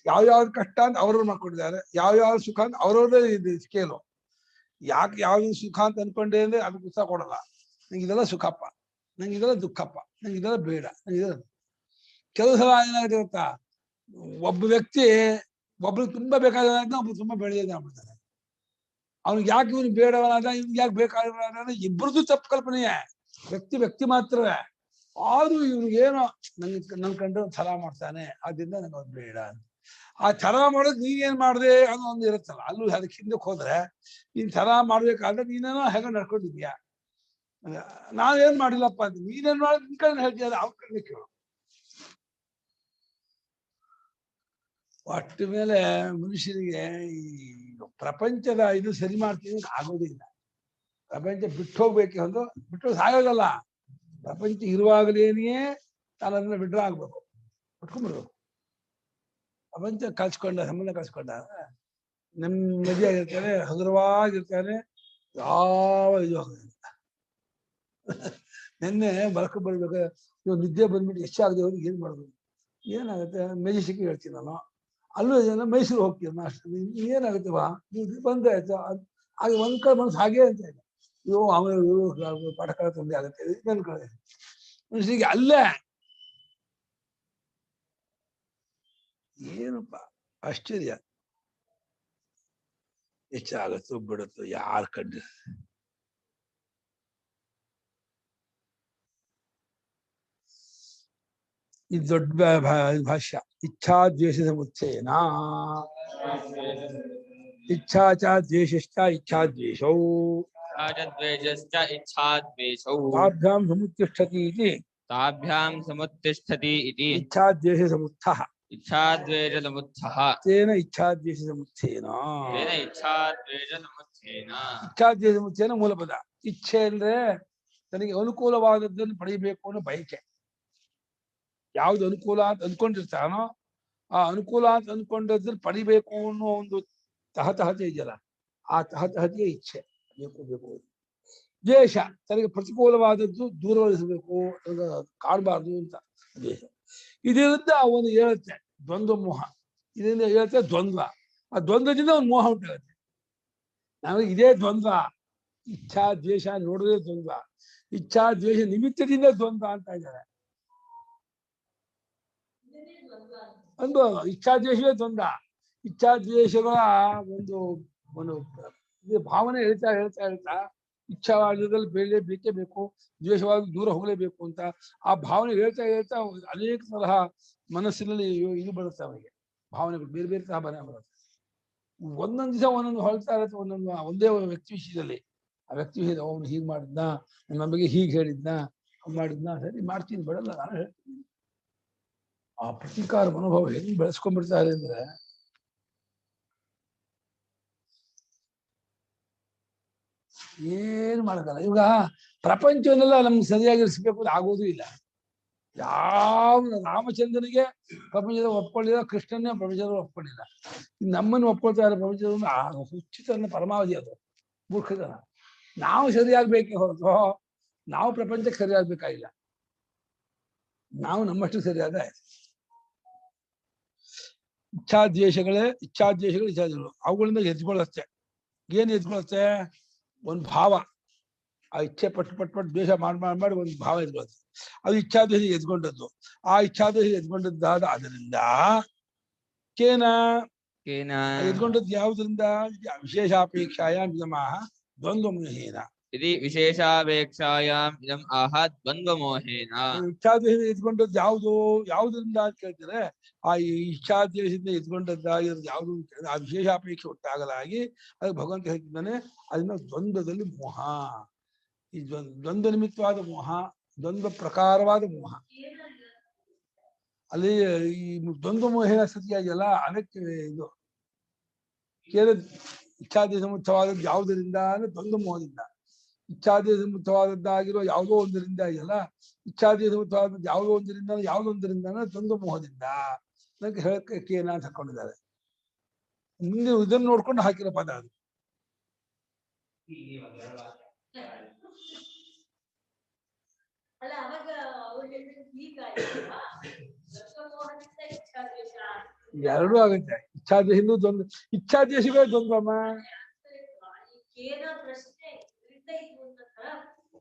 ಯಾವ್ಯಾವ್ದು ಕಷ್ಟ ಅಂತ ಅವ್ರವ್ರು ಮಾಡ್ಕೊಂಡಿದ್ದಾರೆ, ಯಾವ್ಯಾವ್ದು ಸುಖ ಅಂತ ಅವ್ರವ್ರದೇ ಇದೆ ಸ್ಕೇಲು. ಯಾಕೆ ಯಾವ್ದು ಸುಖ ಅಂತ ಅನ್ಕೊಂಡೆ ಅಂದ್ರೆ ಅದಕ್ಕೆ ಉತ್ಸಾಹ ಕೊಡಲ್ಲ. ನಂಗೆ ಇದೆಲ್ಲ ಸುಖಪ್ಪ, ನಂಗೆ ಇದೆಲ್ಲ ದುಃಖಪ್ಪ, ನಂಗೆ ಇದೆಲ್ಲ ಬೇಡ, ನಂಗೆ ಇದೆಲ್ಲ. ಕೆಲವು ಸಲ ಏನಾಗುತ್ತೆ ಗೊತ್ತಾ, ಒಬ್ಬ ವ್ಯಕ್ತಿ ಒಬ್ರು ತುಂಬಾ ಬೇಕಾದ ಒಬ್ರು ತುಂಬಾ ಬೆಳೆಯೋದು ಆಗ್ಬಿಡ್ತಾನೆ. ಅವ್ನಿಗೆ ಯಾಕೆ ಇವನು ಬೇಡವನಾದ, ಇವ್ನಿಗೆ ಯಾಕೆ ಬೇಕಾದ, ಇಬ್ಬರದು ತಪ್ಪು ಕಲ್ಪನೆಯೇ. ವ್ಯಕ್ತಿ ಮಾತ್ರವೇ. ಆದ್ರೂ ಇವ್ನಿಗೇನೋ ನನ್ ಕಂಡು ಛಲ ಮಾಡ್ತಾನೆ, ಆದ್ರಿಂದ ನಂಗೆ ಅವ್ರು ಬೇಡ ಅಂತ. ಆ ಛಲ ಮಾಡೋದು ನೀನೇನ್ ಮಾಡ್ದೆ ಅನ್ನೋ ಒಂದು ಇರುತ್ತಲ್ಲ, ಅಲ್ಲೂ ಅದಕ್ಕೆ ಹಿಂದಕ್ಕೆ ಹೋದ್ರೆ ನೀನ್ ಛಲ ಮಾಡ್ಬೇಕಾದ್ರೆ ನೀನೇನೋ ಹೇಗೋ ನಡ್ಕೊಂಡಿದ್ಯಾ, ನಾನೇನ್ ಮಾಡಿಲ್ಲಪ್ಪ ಅಂತ ನೀನೇನ್ ಮಾಡಿ ನಿನ್ ಕಡೆ ಹೇಳ್ತೀಯ, ಅವ್ರ ಕಡೆ ಕೇಳು. ಒಟ್ಟ ಮೇಲೆ ಮನುಷ್ಯನಿಗೆ ಈ ಪ್ರಪಂಚದ ಇದು ಸರಿ ಮಾಡ್ತೀನಿ ಆಗೋದಿಲ್ಲ. ಪ್ರಪಂಚ ಬಿಟ್ಟು ಹೋಗ್ಬೇಕು ಅಂದ್ರೆ ಬಿಟ್ಟು ಸಾಯೋದಲ್ಲ, ಪ್ರಪಂಚ ಇರುವಾಗಲೇನೆಯೇ ನಾನು ಅದನ್ನ ಬಿಡ್ರ ಆಗ್ಬೇಕು, ಬಿಟ್ಕೊಂಡ್ಬಿಡ್ಬೇಕು. ಪ್ರಪಂಚ ಕಳ್ಸ್ಕೊಂಡ ಸಂಬಂಧ ಕಳ್ಸ್ಕೊಂಡ ನೆಮ್ಮದಿಯಾಗಿರ್ತಾನೆ, ಹಗುರವಾಗಿರ್ತಾನೆ, ಯಾವ ಇದು ಆಗೋದಿಲ್ಲ. ನಿನ್ನೆ ಬರಕ ಬರ್ಬೇಕು, ಇವಾಗ ನಿದ್ದೆ ಬಂದ್ಬಿಟ್ಟು ಎಷ್ಟಾಗದೆ ಹೋಗಿ ಏನ್ ಮಾಡ್ಬೋದು, ಏನಾಗುತ್ತೆ ಮೆಜೆಸ್ಟಿಕ್ ಹೇಳ್ತೀನಿ ನಾನು, ಅಲ್ಲೂ ಮೈಸೂರು ಹೋಗ್ತೀನಿ ನಾನು, ಅಷ್ಟು ಏನಾಗುತ್ತೆ ಬಾ ನೀವು ಬಂದಾಯ್ತು. ಹಾಗೆ ಒಂದ್ ಕಡೆ ಮನಸ್ಸು ಹಾಗೆ ಅಂತ ಇದೆ, ಇವು ಆಮೇಲೆ ಪಾಠ ಕಳ ತೊಂದರೆ ಆಗುತ್ತೆ ನನ್ ಕಡೆ ಮನುಷ್ಯನಿಗೆ. ಅಲ್ಲೇ ಏನಪ್ಪ ಆಶ್ಚರ್ಯ, ಹೆಚ್ಚಾಗತ್ತೋ ಬಿಡುತ್ತೋ ಯಾರು ಕಂಡು. ಈ ದೊಡ್ಡ ಭಾಷ್ಯ. ಇಚ್ಛಾ ದ್ವೇಷ ಸಮುಚ್ಚಯನ, ಇಚ್ಛಾ ಚ ದ್ವೇಷಶ್ಚ ಇಚ್ಛಾ ದ್ವೇಷೌ ತಾಭ್ಯಾಂ ಸಮುತ್ತಿಷ್ಠತಿ ಇತಿ, ತಾಭ್ಯಾಂ ಸಮುತ್ತಿಷ್ಠತಿ ಇತಿ ಇಚ್ಛಾ ದ್ವೇಷ ಸಮುತ್ಥಃ ಇಚ್ಛಾದ್ವೇಷ ಸಮುತ್ಥಃ ತೇನ ಇಚ್ಛಾ ದ್ವೇಷ ಸಮುಚ್ಚಯನ. ತೇನ ಇಚ್ಛಾದ್ವೇಷ ಸಮುಚ್ಚಯನ. ಇಚ್ಛಾ ದ್ವೇಷ ಸಮುಚ್ಚಯನ ಮೂಲಪದ. ಇಚ್ಛೆ ಅಂದ್ರೆ ತನಗೆ ಅನುಕೂಲವಾದದ್ದನ್ನು ಪಡೆಯಬೇಕು ಅನ್ನೋ ಬಯಕೆ. ಯಾವ್ದು ಅನುಕೂಲ ಅಂತ ಅಂದ್ಕೊಂಡಿರ್ತಾನೋ ಆ ಅನುಕೂಲ ಅಂತ ಅಂದ್ಕೊಂಡದ್ದನ್ನು ಪಡಿಬೇಕು ಅನ್ನೋ ಒಂದು ತಹತಹತೆ ಇದೆಯಲ್ಲ, ಆ ತಹತಹತೆಯೇ ಇಚ್ಛೆ. ಬೇಕು. ದ್ವೇಷ ತನಗೆ ಪ್ರತಿಕೂಲವಾದದ್ದು ದೂರವರಿಸಬೇಕು, ಕಾಣಬಾರ್ದು ಅಂತ ದ್ವೇಷ. ಇದರಿಂದ ಅವನು ಹೇಳುತ್ತೆ ದ್ವಂದ್ವ ಮೋಹ, ಇದರಿಂದ ಹೇಳುತ್ತೆ ದ್ವಂದ್ವ. ಆ ದ್ವಂದ್ವದಿಂದ ಒಂದು ಮೋಹ ಉಂಟಾಗುತ್ತೆ. ನಮಗೆ ಇದೇ ದ್ವಂದ್ವ, ಇಚ್ಛಾ ದ್ವೇಷ ನೋಡಿದ್ರೆ ದ್ವಂದ್ವ, ಇಚ್ಛಾ ದ್ವೇಷ ನಿಮಿತ್ತದಿಂದ ದ್ವಂದ್ವ ಅಂತ ಇದ್ದಾರೆ. ಅನ್ಬೋದು ಇಚ್ಛಾ ದ್ವೇಷವೇ ದ್ವಂದ್ವ. ಇಚ್ಛಾ ದ್ವೇಷಗಳ ಒಂದು ಭಾವನೆ ಹೇಳ್ತಾ ಇಚ್ಛಾವಾದದಲ್ಲಿ ಬೇಕೇ ಬೇಕು, ದ್ವೇಷವಾದ ದೂರ ಹೋಗಲೇಬೇಕು ಅಂತ ಆ ಭಾವನೆ ಹೇಳ್ತಾ ಅನೇಕ ತರಹ ಮನಸ್ಸಿನಲ್ಲಿ ಇದು ಬರುತ್ತೆ. ಅವನಿಗೆ ಭಾವನೆಗಳು ಬೇರೆ ಬೇರೆ ತರಹ ಬರುತ್ತೆ. ಒಂದೊಂದು ದಿವಸ ಒಂದೊಂದು ಹೊಳ್ತಾ ಇರುತ್ತೆ, ಒಂದೇ ವ್ಯಕ್ತಿ ವಿಷಯದಲ್ಲಿ. ಆ ವ್ಯಕ್ತಿ ವಿಷಯದ ಅವನು ಹೀಗೆ ಮಾಡಿದ್ನ, ನನ್ನ ಬಗ್ಗೆ ಹೀಗೆ ಹೇಳಿದ್ನ, ಮಾಡಿದ್ನ, ಸರಿ ಮಾಡ್ತೀನಿ ಬಿಡಲ್ಲ ನಾನು ಹೇಳ್ತೀನಿ. ಆ ಪ್ರತೀಕಾರ ಮನೋಭಾವ ಹೆಂಗ್ ಬೆಳೆಸ್ಕೊಂಡ್ಬಿಡ್ತಾರೆ ಅಂದ್ರೆ ಏನು ಮಾಡಕ್ಕಲ್ಲ. ಇವಾಗ ಪ್ರಪಂಚವನ್ನೆಲ್ಲ ನಮ್ಗೆ ಸರಿಯಾಗಿರಿಸ್ಬೇಕು ಆಗೋದು ಇಲ್ಲ. ಯಾವ ರಾಮಚಂದ್ರನಿಗೆ ಪ್ರಪಂಚದ ಒಪ್ಕೊಳ್ಳಿಲ್ಲ, ಕೃಷ್ಣನೇ ಪ್ರಪಂಚದ ಒಪ್ಕೊಳ್ಳಿಲ್ಲ. ನಮ್ಮನ್ನು ಒಪ್ಕೊಳ್ತಾರೆ ಪ್ರಪಂಚದ ಹುಚ್ಚಿತನ ಪರಮಾವಧಿ, ಅದು ಮೂರ್ಖತನ. ನಾವು ಸರಿಯಾಗ್ಬೇಕೇ ಹೊರತು ನಾವು ಪ್ರಪಂಚಕ್ಕೆ ಸರಿಯಾಗ್ಬೇಕಾಗಿಲ್ಲ. ನಾವು ನಮ್ಮಷ್ಟು ಸರಿಯಾದ ಇಚ್ಛಾದ್ವೇಷಗಳು ಇಚ್ಛಾದ್ವೇಷಗಳು ಅವುಗಳಿಂದ ಎದ್ಕೊಳ್ಳುತ್ತೆ. ಏನ್ ಎದ್ಕೊಳ್ಳುತ್ತೆ? ಒಂದು ಭಾವ. ಆ ಇಚ್ಛೆ ಪಟ್ಟು ದ್ವೇಷ ಮಾಡಿ ಒಂದು ಭಾವ ಎದ್ಕೊಳ್ಳುತ್ತೆ. ಅದು ಇಚ್ಛಾದ್ವೇಷ ಎದ್ಕೊಂಡದ್ದು. ಆ ಇಚ್ಛಾದ್ವೇಷ ಎದ್ಕೊಂಡದ್ದಾದ ಅದರಿಂದ ಎದ್ಕೊಂಡದ್ದು ಯಾವುದರಿಂದ? ವಿಶೇಷಾಪೇಕ್ಷಾಯಾಮ್ ಇದಮಾಹ ದ್ವಂದ್ವ ಮೋಹೇನ. ಇದು ವಿಶೇಷಾಪೇಕ್ಷಾಯಾಮ್ ಇದಂ ಆಹ ದ್ವಂದ್ವ ಮೋಹೇನ. ಇಚ್ಛಾದ್ವೇಷ ಎದ್ಕೊಂಡದ್ದು ಯಾವುದರಿಂದ ಅಂತ ಕೇಳ್ತಾರೆ. ಆ ಇಚ್ಛಾದ್ವೇಷದಿಂದ ಎದ್ಕೊಂಡದ್ದಾಗಿರೋದು ಯಾವುದು ಅಂತ ಹೇಳಿದ್ರೆ ಆ ವಿಶೇಷಾಪೇಕ್ಷೆ ಒಟ್ಟಾಗಲಾಗಿ ಅದು ಭಗವಂತ ಹೇಳ್ತಿದ್ದಾನೆ. ಅದನ್ನ ದ್ವಂದ್ವದಲ್ಲಿ ಮೋಹ. ಈ ದ್ವಂದ್ವ ನಿಮಿತ್ತವಾದ ಮೋಹ, ದ್ವಂದ್ವ ಪ್ರಕಾರವಾದ ಮೋಹ. ಅಲ್ಲಿ ಈ ದ್ವಂದ್ವ ಮೋಹನ ಸತಿಯಾಗಿಲ್ಲ. ಅದಕ್ಕೆ ಇದು ಕೇಳ ಇಚ್ಛಾದೇಶ ಮುಕ್ತವಾದದ್ದು ಯಾವುದರಿಂದ ಅಂದ್ರೆ ದ್ವಂದ್ವ ಮೋಹದಿಂದ. ಇಚ್ಛಾದೇಶ ಮುಕ್ತವಾದದ್ದಾಗಿರೋ ಯಾವುದೋ ಒಂದರಿಂದ ಇದೆಯಲ್ಲ, ಇಚ್ಛಾದೇಶ ಮುಕ್ತವಾದದ್ದು ಯಾವುದೋ ಒಂದರಿಂದ ದ್ವಂದ್ವ ಮೋಹದಿಂದ ಅದಕ್ಕೆ ಹೇಳಕ್ಕೆ ಕೇನ ಅಂತ ಹಾಕೊಂಡಿದ್ದಾರೆ. ಮುಂದೆ ಇದನ್ನು ನೋಡ್ಕೊಂಡು ಹಾಕಿರೋ ಪದ ಅದು. ಎರಡೂ ಆಗುತ್ತೆ. ಇಚ್ಛಾದೇಶಿಂದ ದ್ವಂದ್ವ, ಇಚ್ಛಾದೇಶಿಗಳೇ ದ್ವಂದ್ವಮ್ಮ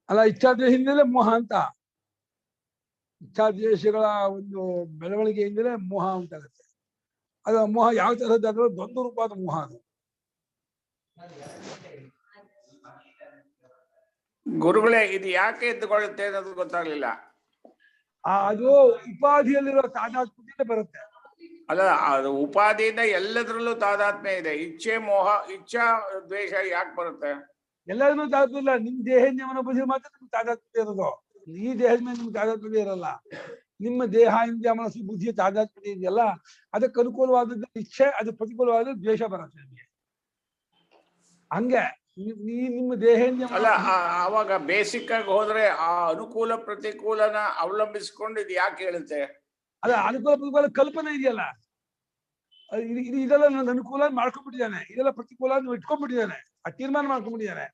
ಅಲ್ಲ. ಇಚ್ಛಾದ್ವೇಷದಿಂದಲೇ ಮೋಹ ಅಂತ. ಇಚ್ಛಾದ್ವೇಷಗಳ ಒಂದು ಬೆಳವಣಿಗೆಯಿಂದಲೇ ಮೋಹ ಉಂಟಾಗುತ್ತೆ. ಅದು ಮೋಹ ಯಾವ ತರಹದ್ದಾದ್ರೂ ದ್ವಂದ್ವ ರೂಪವಾದ ಮೋಹ ಅದು. ಗುರುಗಳೇ, ಇದು ಯಾಕೆ ಎದ್ದುಕೊಳ್ಳುತ್ತೆ ಅನ್ನೋದು ಗೊತ್ತಾಗ್ಲಿಲ್ಲ. ಅದು ಉಪಾಧಿಯಲ್ಲಿರೋ ತಾದಾತ್ಮ್ಯದಿಂದ ಬರುತ್ತೆ. ಅಲ್ಲ, ಅದು ಉಪಾಧಿಯಿಂದ ಎಲ್ಲದರಲ್ಲೂ ತಾದಾತ್ಮ್ಯ ಇದೆ. ಇಚ್ಛೆ ಮೋಹ, ಇಚ್ಛಾ ದ್ವೇಷ ಯಾಕೆ ಬರುತ್ತೆ? ಎಲ್ಲದನ್ನೂ ತಾದಾತ್ಮ್ಯ ಇಲ್ಲ. ನಿಮ್ ದೇಹನ್ಯವನ ಬುದ್ಧಿ ಮಾತ್ರ ನಿಮ್ಗೆ ತಾದಾತ್ಮ್ಯ ಇರೋದು. ಈ ದೇಹದ ಮೇಲೆ ನಿಮ್ಗೆ ತಾದಾತ್ಮ್ಯ ಇರಲ್ಲ. ನಿಮ್ಮ ದೇಹ ಇಂದ್ರಿಯ ಮನಸ್ಸು ಬುದ್ಧಿಯ ತಾದಾತ್ಮ್ಯ ಇದೆಯಲ್ಲ, ಅದಕ್ಕೆ ಅನುಕೂಲವಾದದ್ದು ಇಚ್ಛೆ, ಅದು ಪ್ರತಿಕೂಲವಾದ ದ್ವೇಷ ಬರುತ್ತೆ ನಿಮಗೆ. ಹಂಗೆ ನಿಮ್ಮ ದೇಹ ಅಲ್ಲ, ಆವಾಗ ಬೇಸಿಕ್ ಆಗಿ ಹೋದ್ರೆ ಆ ಅನುಕೂಲ ಪ್ರತಿಕೂಲನ ಅವಲಂಬಿಸ್ಕೊಂಡು ಇದು ಯಾಕೆ ಹೇಳುತ್ತೆ? ಅದ ಅನುಕೂಲ ಪ್ರತಿಕೂಲ ಕಲ್ಪನೆ ಇದೆಯಲ್ಲ, ಇದೆಲ್ಲ ನನ್ನ ಅನುಕೂಲ ಮಾಡ್ಕೊಂಡ್ಬಿಟ್ಟಿದ್ದಾನೆ, ಇದೆಲ್ಲ ಪ್ರತಿಕೂಲ ಇಟ್ಕೊಂಡ್ಬಿಟ್ಟಿದ್ದಾನೆ, ಆ ತೀರ್ಮಾನ ಮಾಡ್ಕೊಂಡ್ಬಿಟ್ಟಿದ್ದಾನೆ.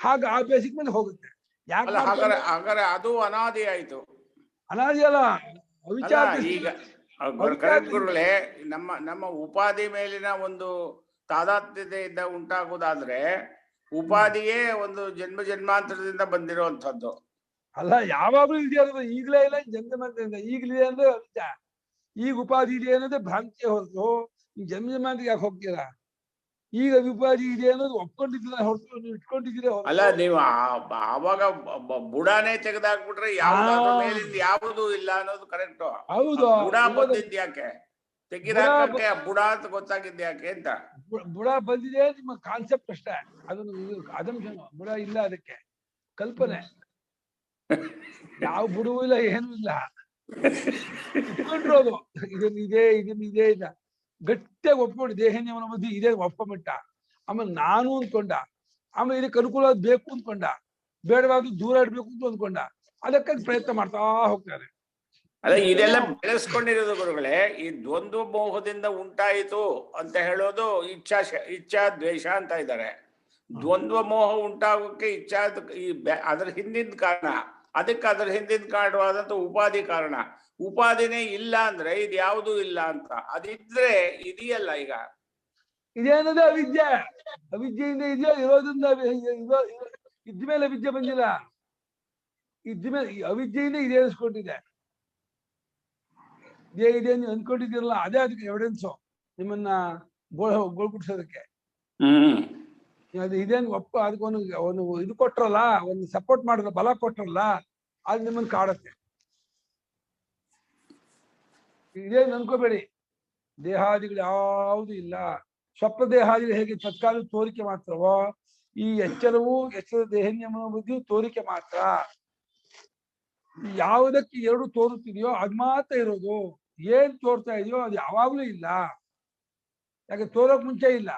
ಹಾಗ ಆ ಬೇಸಿಕ್ ಮೇಲೆ ಹೋಗುತ್ತೆ. ಯಾಕೆ ಹಾಗಾದ್ರೆ ಅದು ಅನಾದಿ ಆಯ್ತು. ಅನಾದಿ ಅಲ್ಲ, ಈಗ ಕರೆಕ್ಟ್ ಗುರುಗಳೇ, ನಮ್ಮ ಉಪಾಧಿ ಮೇಲಿನ ಒಂದು ತಾದಾತ್ಮ್ಯತೆಯಿಂದ ಉಂಟಾಗುವುದಾದ್ರೆ ಉಪಾಧಿಯೇ ಒಂದು ಜನ್ಮ ಜನ್ಮಾಂತರದಿಂದ ಬಂದಿರುವಂತದ್ದು ಅಲ್ಲ. ಯಾವಾಗ್ಲೂ ಇದೆ ಅನ್ನೋದು ಈಗಲೇ ಇಲ್ಲ, ಜನ್ಮಾಂತರದಿಂದ ಈಗಲಿದೆ ಅಂದ್ರೆ ಅವಿದ್ಯ. ಈಗ ಉಪಾಧಿ ಇದೆ ಅನ್ನೋದೇ ಭ್ರಾಂತಿಯ ಹೊರತು ನೀವು ಜನ್ಮ ಜನ್ಮಾಂತರಿಗೆ ಯಾಕೆ ಹೋಗ್ತೀರಾ? ಈಗ ಉಪಾಧಿ ಇದೆ ಅನ್ನೋದು ಒಪ್ಕೊಂಡಿದ್ದೀರ ಹೊರತು ನೀವು ಇಟ್ಕೊಂಡಿದ್ದೀರ. ಅಲ್ಲ, ನೀವು ಆವಾಗ ಬುಡಾನೇ ತೆಗೆದಾಕ್ಬಿಟ್ರೆ ಯಾವ್ದಾದ್ರು ಮೇಲಿಂದ ಯಾವುದೂ ಇಲ್ಲ ಅನ್ನೋದು ಕರೆಕ್ಟ್. ಹೌದು. ಬುಡ ಬಂದಿದ್ ಯಾಕೆ ತೆಗಿದಾಕಕ್ಕೆ? ಬುಡ ಅಂತ ಗೊತ್ತಾಗಿದ್ ಯಾಕೆ ಅಂತ? ಬುಡ ಬಂದಿದೆ ನಿಮ್ಮ ಕಾನ್ಸೆಪ್ಟ್ ಅಷ್ಟೇ. ಅದನ್ನು ಅದಂಶನ್ ಬುಡ ಇಲ್ಲ, ಅದಕ್ಕೆ ಕಲ್ಪನೆ. ಯಾವ ಬುಡವೂ ಇಲ್ಲ, ಏನೂ ಇಲ್ಲ, ಇಟ್ಕೊಂಡಿರೋದು. ಇದನ್ನಿದೆ ಇಲ್ಲ, ಗಟ್ಟಿಯಾಗಿ ಒಪ್ಕೊಂಡು ದೇಹನ್ಯವನ ಬುದ್ಧಿ ಇದೇ ಒಪ್ಕೊಂಬಿಟ್ಟ. ಆಮೇಲೆ ನಾನು ಅಂದ್ಕೊಂಡ, ಆಮೇಲೆ ಇದಕ್ಕೆ ಅನುಕೂಲ ಬೇಕು ಅಂದ್ಕೊಂಡ, ಬೇಡವಾದ್ರು ದೂರ ಇಡ್ಬೇಕು ಅಂತ ಅಂದ್ಕೊಂಡ, ಅದಕ್ಕಾಗಿ ಪ್ರಯತ್ನ ಮಾಡ್ತಾ ಹೋಗ್ತಾರೆ. ಅಲ್ಲ, ಇದೆಲ್ಲ ಬೆಳೆಸ್ಕೊಂಡಿರೋದು ಗುರುಗಳೇ. ಈ ದ್ವಂದ್ವ ಮೋಹದಿಂದ ಉಂಟಾಯಿತು ಅಂತ ಹೇಳೋದು ಇಚ್ಛಾ ದ್ವೇಷ ಅಂತ ಇದ್ದಾರೆ. ದ್ವಂದ್ವ ಮೋಹ ಉಂಟಾಗೋಕೆ ಇಚ್ಛಾ ಅದರ ಹಿಂದಿನ ಕಾರಣ, ಅದಕ್ಕೆ ಅದರ ಹಿಂದಿನ ಕಾರಣವಾದಂತ ಉಪಾಧಿ ಕಾರಣ. ಉಪಾಧಿನೇ ಇಲ್ಲ ಅಂದ್ರೆ ಇದು ಯಾವುದೂ ಇಲ್ಲ ಅಂತ. ಅದಿದ್ರೆ ಇದೆಯಲ್ಲ. ಈಗ ಇದೇನದು ಅವಿದ್ಯೆ. ಅವಿದ್ಯೆಯಿಂದ ಇದೆಯೋ ಇರೋದ್ರಿಂದ ಇದ್ಮೇಲೆ ವಿದ್ಯೆ ಬಂದಿಲ್ಲ. ಇದ್ಮೇಲೆ ಅವಿದ್ಯೆಯಿಂದ ಇದೆ ಅನ್ಸ್ಕೊಂಡಿದೆ. ಇದೆ ನೀವು ಅನ್ಕೊಂಡಿದ್ದೀರಲ್ಲ, ಅದೇ ಅದಕ್ಕೆ ಎವಿಡೆನ್ಸು ನಿಮ್ಮನ್ನ ಗೋಳ್ಗುಡ್ಸೋದಕ್ಕೆ. ಅದು ಇದೇನು ಅದಕ್ಕೊಂದು ಇದು ಕೊಟ್ರಲ್ಲ, ಒಂದು ಸಪೋರ್ಟ್ ಮಾಡಿದ್ರ, ಬಲ ಕೊಟ್ರಲ್ಲ, ಅದು ನಿಮ್ಮನ್ನ ಕಾಡುತ್ತೆ. ಇದೇನು ಅನ್ಕೋಬೇಡಿ, ದೇಹಾದಿಗಳು ಯಾವುದು ಇಲ್ಲ. ಸ್ವಪ್ನ ದೇಹಾದಿಗಳು ಹೇಗೆ ತತ್ಕಾಲ ತೋರಿಕೆ ಮಾತ್ರವೋ, ಈ ಎಚ್ಚರದ ದೇಹನ್ಯಮ ಬುದ್ಧಿಯು ತೋರಿಕೆ ಮಾತ್ರ. ಯಾವುದಕ್ಕೆ ಎರಡು ತೋರುತ್ತಿದೆಯೋ ಅದು ಮಾತ್ರ ಇರೋದು. ಏನ್ ತೋರ್ತಾ ಇದೆಯೋ ಅದು ಯಾವಾಗ್ಲೂ ಇಲ್ಲ. ಯಾಕೆ ತೋರಕ್ ಮುಂಚೆ ಇಲ್ಲ,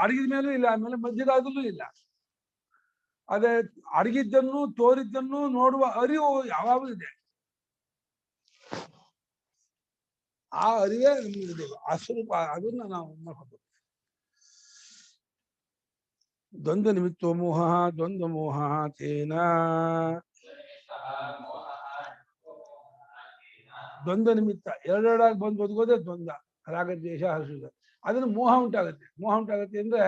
ಅಡಗಿದ ಮೇಲೂ ಇಲ್ಲ, ಆಮೇಲೆ ಮಧ್ಯದಾಗಲೂ ಇಲ್ಲ. ಅದೇ ಅಡಗಿದ್ದನ್ನು ತೋರಿದ್ದನ್ನು ನೋಡುವ ಅರಿವು ಯಾವಾಗಲೂ ಇದೆ. ಆ ಅರಿವೇ ನಮಗೆ ಆ ಸ್ವರೂಪ, ಅದನ್ನ ನಾವು ಮಾಡ್ಕೋಬೇಕು. ದ್ವಂದ್ವ ನಿಮಿತ್ತೋ ಮೋಹ ದ್ವಂದ್ವ ಮೋಹ ತೇನ ದ್ವಂದ್ವ ನಿಮಿತ್ತ ಎರಡೆರಡಾಗಿ ಬಂದು ಒದಗೋದೇ ದ್ವಂದ್ವ, ರಾಗದ್ವೇಷ ಹರ್ಷದ. ಅದನ್ನು ಮೋಹ ಉಂಟಾಗುತ್ತೆ. ಮೋಹ ಉಂಟಾಗುತ್ತೆ ಅಂದ್ರೆ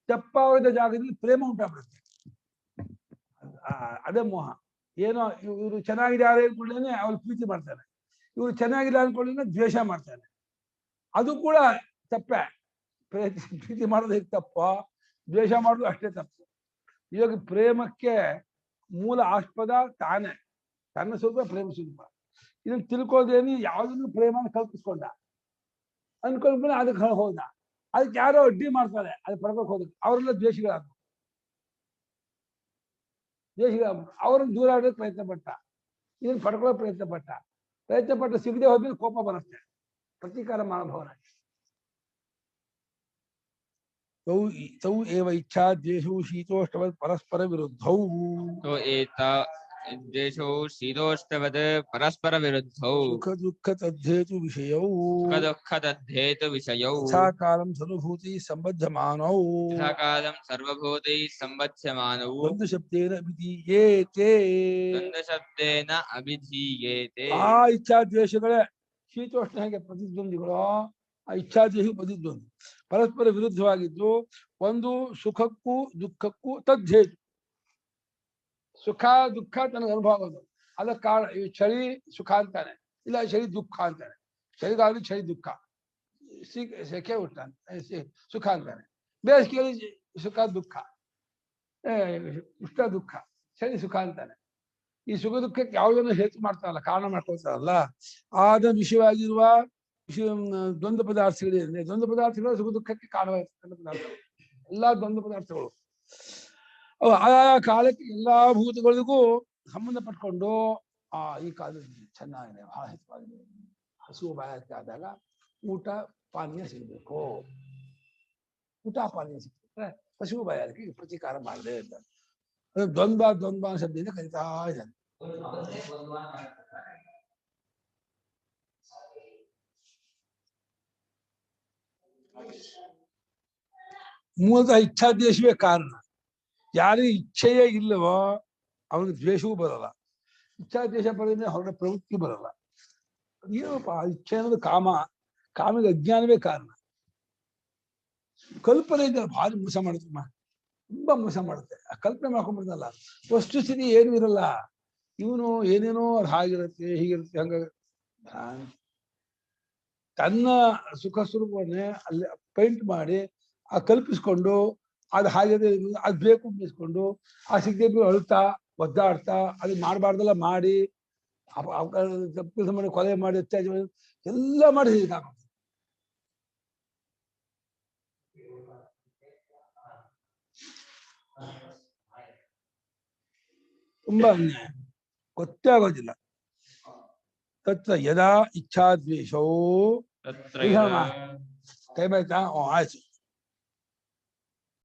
ತಪ್ಪಾದ ಜಾಗದಲ್ಲಿ ಪ್ರೇಮ ಉಂಟಾಗ್ಬಿಡುತ್ತೆ. ಅದೇ ಮೋಹ. ಏನೋ ಇವರು ಚೆನ್ನಾಗಿದ್ದಾರೆ ಅನ್ಕೊಳ್ಳೇನೆ ಅವ್ರು ಪ್ರೀತಿ ಮಾಡ್ತಾನೆ, ಇವ್ರು ಚೆನ್ನಾಗಿಲ್ಲ ಅನ್ಕೊಳ್ಳೇನೆ ದ್ವೇಷ ಮಾಡ್ತಾನೆ. ಅದು ಕೂಡ ತಪ್ಪೇ. ಪ್ರೀತಿ ಮಾಡೋದು ಹೇಗೆ ತಪ್ಪ, ದ್ವೇಷ ಮಾಡೋದು ಅಷ್ಟೇ ತಪ್ಪು. ಇವಾಗ ಪ್ರೇಮಕ್ಕೆ ಮೂಲ ಆಸ್ಪದ ತಾನೇ, ತನ್ನ ಸ್ವರೂಪ ಪ್ರೇಮ ಸ್ವರೂಪ. ಇದನ್ನ ತಿಳ್ಕೋದೇನಿ ಯಾವ್ದನ್ನು ಪ್ರೇಮನ ಕಲ್ಪಿಸ್ಕೊಂಡ ಅನ್ಕೊಂಡ್ಮೇಲೆ ಅದಕ್ಕೆ ಹೋದ, ಅದಕ್ಕೆ ಯಾರೋ ಅಡ್ಡಿ ಮಾಡ್ತಾರೆ, ಅದು ಪಡ್ಕೋಕ್ ಹೋದಕ್ಕೆ ಅವರೆಲ್ಲ ದ್ವೇಷಿಗಳಾದ್ರು. ಅವ್ರನ್ನ ದೂರ ಆಡೋಕೆ ಪ್ರಯತ್ನ ಪಟ್ಟ, ಇದನ್ನ ಪಡ್ಕೊಳ್ಳೋ ಪ್ರಯತ್ನ ಪಟ್ಟ ಸಿಗದೆ ಹೋದ್ಮೇಲೆ ಕೋಪ ಬರುತ್ತೆ, ಪ್ರತೀಕಾರ ಮನೋಭಾವನೆ. ತೌ ಏವ ಇಚ್ಛಾ ದ್ವೇಷವು ಶೀತೋಷ್ಣವದ್ ಪರಸ್ಪರ ವಿರುದ್ಧೌ. ದ್ವೇಷೌ ಶೀತೋಷ್ಣವದ್ ಪರಸ್ಪರ ವಿರುದ್ಧೌ. ಸುಖ ದುಃಖ ತದ್ಧೇತು ವಿಷಯೌ. ಸುಖ ದುಃಖ ತದ್ಧೇತು ವಿಷಯೌ. ಯಥಾಕಾಲಂ ಸರ್ವಭೂತೈ ಸಂಬಧ್ಯಮಾನೌ. ಯಥಾಕಾಲಂ ಸರ್ವಭೂತೈ ಸಂಬಧ್ಯಮಾನೌ. ದ್ವಂದ್ವ ಶಬ್ದೇನ ಅಭಿಧೀಯೇತೆ. ದ್ವಂದ್ವ ಶಬ್ದೇನ ಅಭಿಧೀಯೇತೆ. ಆ ಇಚ್ಛಾ ದ್ವೇಷಗಳೇ ಶೀತೋಷ್ಣ ಹೇಗೆ ಪ್ರತಿದ್ವಂದ್ವಿಗಳು, ಆ ಇಚ್ಛಾದ್ವೇಷ ಪ್ರತಿದ್ವಂದ್ವಿ ಪರಸ್ಪರ ವಿರುದ್ಧವಾಗಿದ್ದು, ಒಂದು ಸುಖಕ್ಕೂ ದುಃಖಕ್ಕೂ ತದ್ಧೇತು. ಸುಖ ದುಃಖ ತನಗೆ ಅನುಭವ ಆಗೋದು, ಅದಕ್ಕೆ ಕಾರಣ ಈ ಚಳಿ ಸುಖ ಅಂತಾನೆ, ಇಲ್ಲ ಚಳಿ ದುಃಖ ಅಂತಾನೆ. ಚಳಿಗಾಲ ಚಳಿ ದುಃಖ, ಸೆಕೆ ಉಂಟಾನೆ ಸುಖ ಅಂತಾನೆ. ಬೇಸಿಗೆಯಲ್ಲಿ ಸುಖ ದುಃಖ, ಉಷ್ಣ ದುಃಖ, ಚಳಿ ಸುಖ ಅಂತಾನೆ. ಈ ಸುಖ ದುಃಖಕ್ಕೆ ಯಾವುದನ್ನು ಹೇತು ಮಾಡ್ತಾರಲ್ಲ, ಕಾರಣ ಮಾಡ್ಕೊಳ್ತಾರಲ್ಲ, ಆದ ವಿಷಯವಾಗಿರುವ ದ್ವಂದ್ವ ಪದಾರ್ಥಗಳಿದೆ. ದ್ವಂದ್ವ ಪದಾರ್ಥಗಳು ಸುಖ ದುಃಖಕ್ಕೆ ಕಾರಣವಾಗಿರ್ತಕ್ಕಂಥ ಪದಾರ್ಥಗಳು, ಎಲ್ಲಾ ದ್ವಂದ್ವ ಪದಾರ್ಥಗಳು ಅವು ಆಯಾ ಕಾಲಕ್ಕೆ ಎಲ್ಲಾ ಭೂತಗಳಿಗೂ ಸಂಬಂಧ ಪಟ್ಕೊಂಡು ಈ ಕಾಲದಲ್ಲಿ ಚೆನ್ನಾಗಿದೆ, ಬಹಳ ಹಿತವಾಗಿದೆ, ಹಸುವು ಬಾಯಾರಿಕೆ ಆದಾಗ ಊಟ ಪಾನೀಯ ಸಿಗಬೇಕು. ಊಟ ಪಾನೀಯ ಸಿಕ್ಕಿದ್ರೆ ಹಸುವು ಬಾಯಾರಿಕೆಗೆ ಪ್ರತೀಕಾರ ಮಾಡದೆ ಅಂತ ದ್ವಂದ್ವ ಶಬ್ದದಿಂದ ಕರೀತಾ ಇದ್ದಾನೆ. ಮೂಲತಃ ಇಚ್ಛಾದ್ವೇಷವೇ ಕಾರಣ. ಯಾರಿಗೆ ಇಚ್ಛೆಯೇ ಇಲ್ಲವೋ ಅವನಿಗೆ ದ್ವೇಷವೂ ಬರಲ್ಲ, ಇಚ್ಛಾದ್ವೇಷ ಬರೋದ್ರೆ ಹೊರಗಡೆ ಪ್ರವೃತ್ತಿ ಬರಲ್ಲ. ಏನಪ್ಪ ಇಚ್ಛೆ ಅನ್ನೋದು ಕಾಮಿಗೆ ಅಜ್ಞಾನವೇ ಕಾರಣ. ಕಲ್ಪನೆ ಇದ್ದರೆ ಭಾರಿ ಮೋಸ ಮಾಡುತ್ತಮ್ಮ, ತುಂಬಾ ಮೋಸ ಮಾಡುತ್ತೆ. ಆ ಕಲ್ಪನೆ ಮಾಡ್ಕೊಂಡ್ಬಿಡ್ತಲ್ಲ, ವಸ್ತು ಸ್ಥಿತಿ ಏನು ಇರಲ್ಲ. ಇವನು ಏನೇನೋ ಅದು ಹಾಗಿರುತ್ತೆ ಹೀಗಿರುತ್ತೆ ಹಂಗ ತನ್ನ ಸುಖ ಸ್ವರೂಪವನ್ನೇ ಅಲ್ಲಿ ಪೈಂಟ್ ಮಾಡಿ ಆ ಕಲ್ಪಿಸ್ಕೊಂಡು ಅದು ಹಾಗೆ ಅದು ಬೇಕು ಅನ್ನಿಸ್ಕೊಂಡು ಆ ಸಿಗದೆ ಅಳ್ತಾ ಒದ್ದಾಡ್ತಾ ಅದು ಮಾಡಬಾರ್ದೆಲ್ಲ ಮಾಡಿ ತಪ್ಪು ಮಾಡಿ ಕೊಲೆ ಮಾಡಿ ಅತ್ಯಾಚಾರ ಎಲ್ಲ ಮಾಡಿ ತುಂಬಾ ಗೊತ್ತೇ ಆಗೋದಿಲ್ಲ. ತತ್ರ ಯದಾ ಇಚ್ಛಾದ್ವೇಷವು ಕೈ ಬಾಯ್ತಾ ಆಯ್ತು.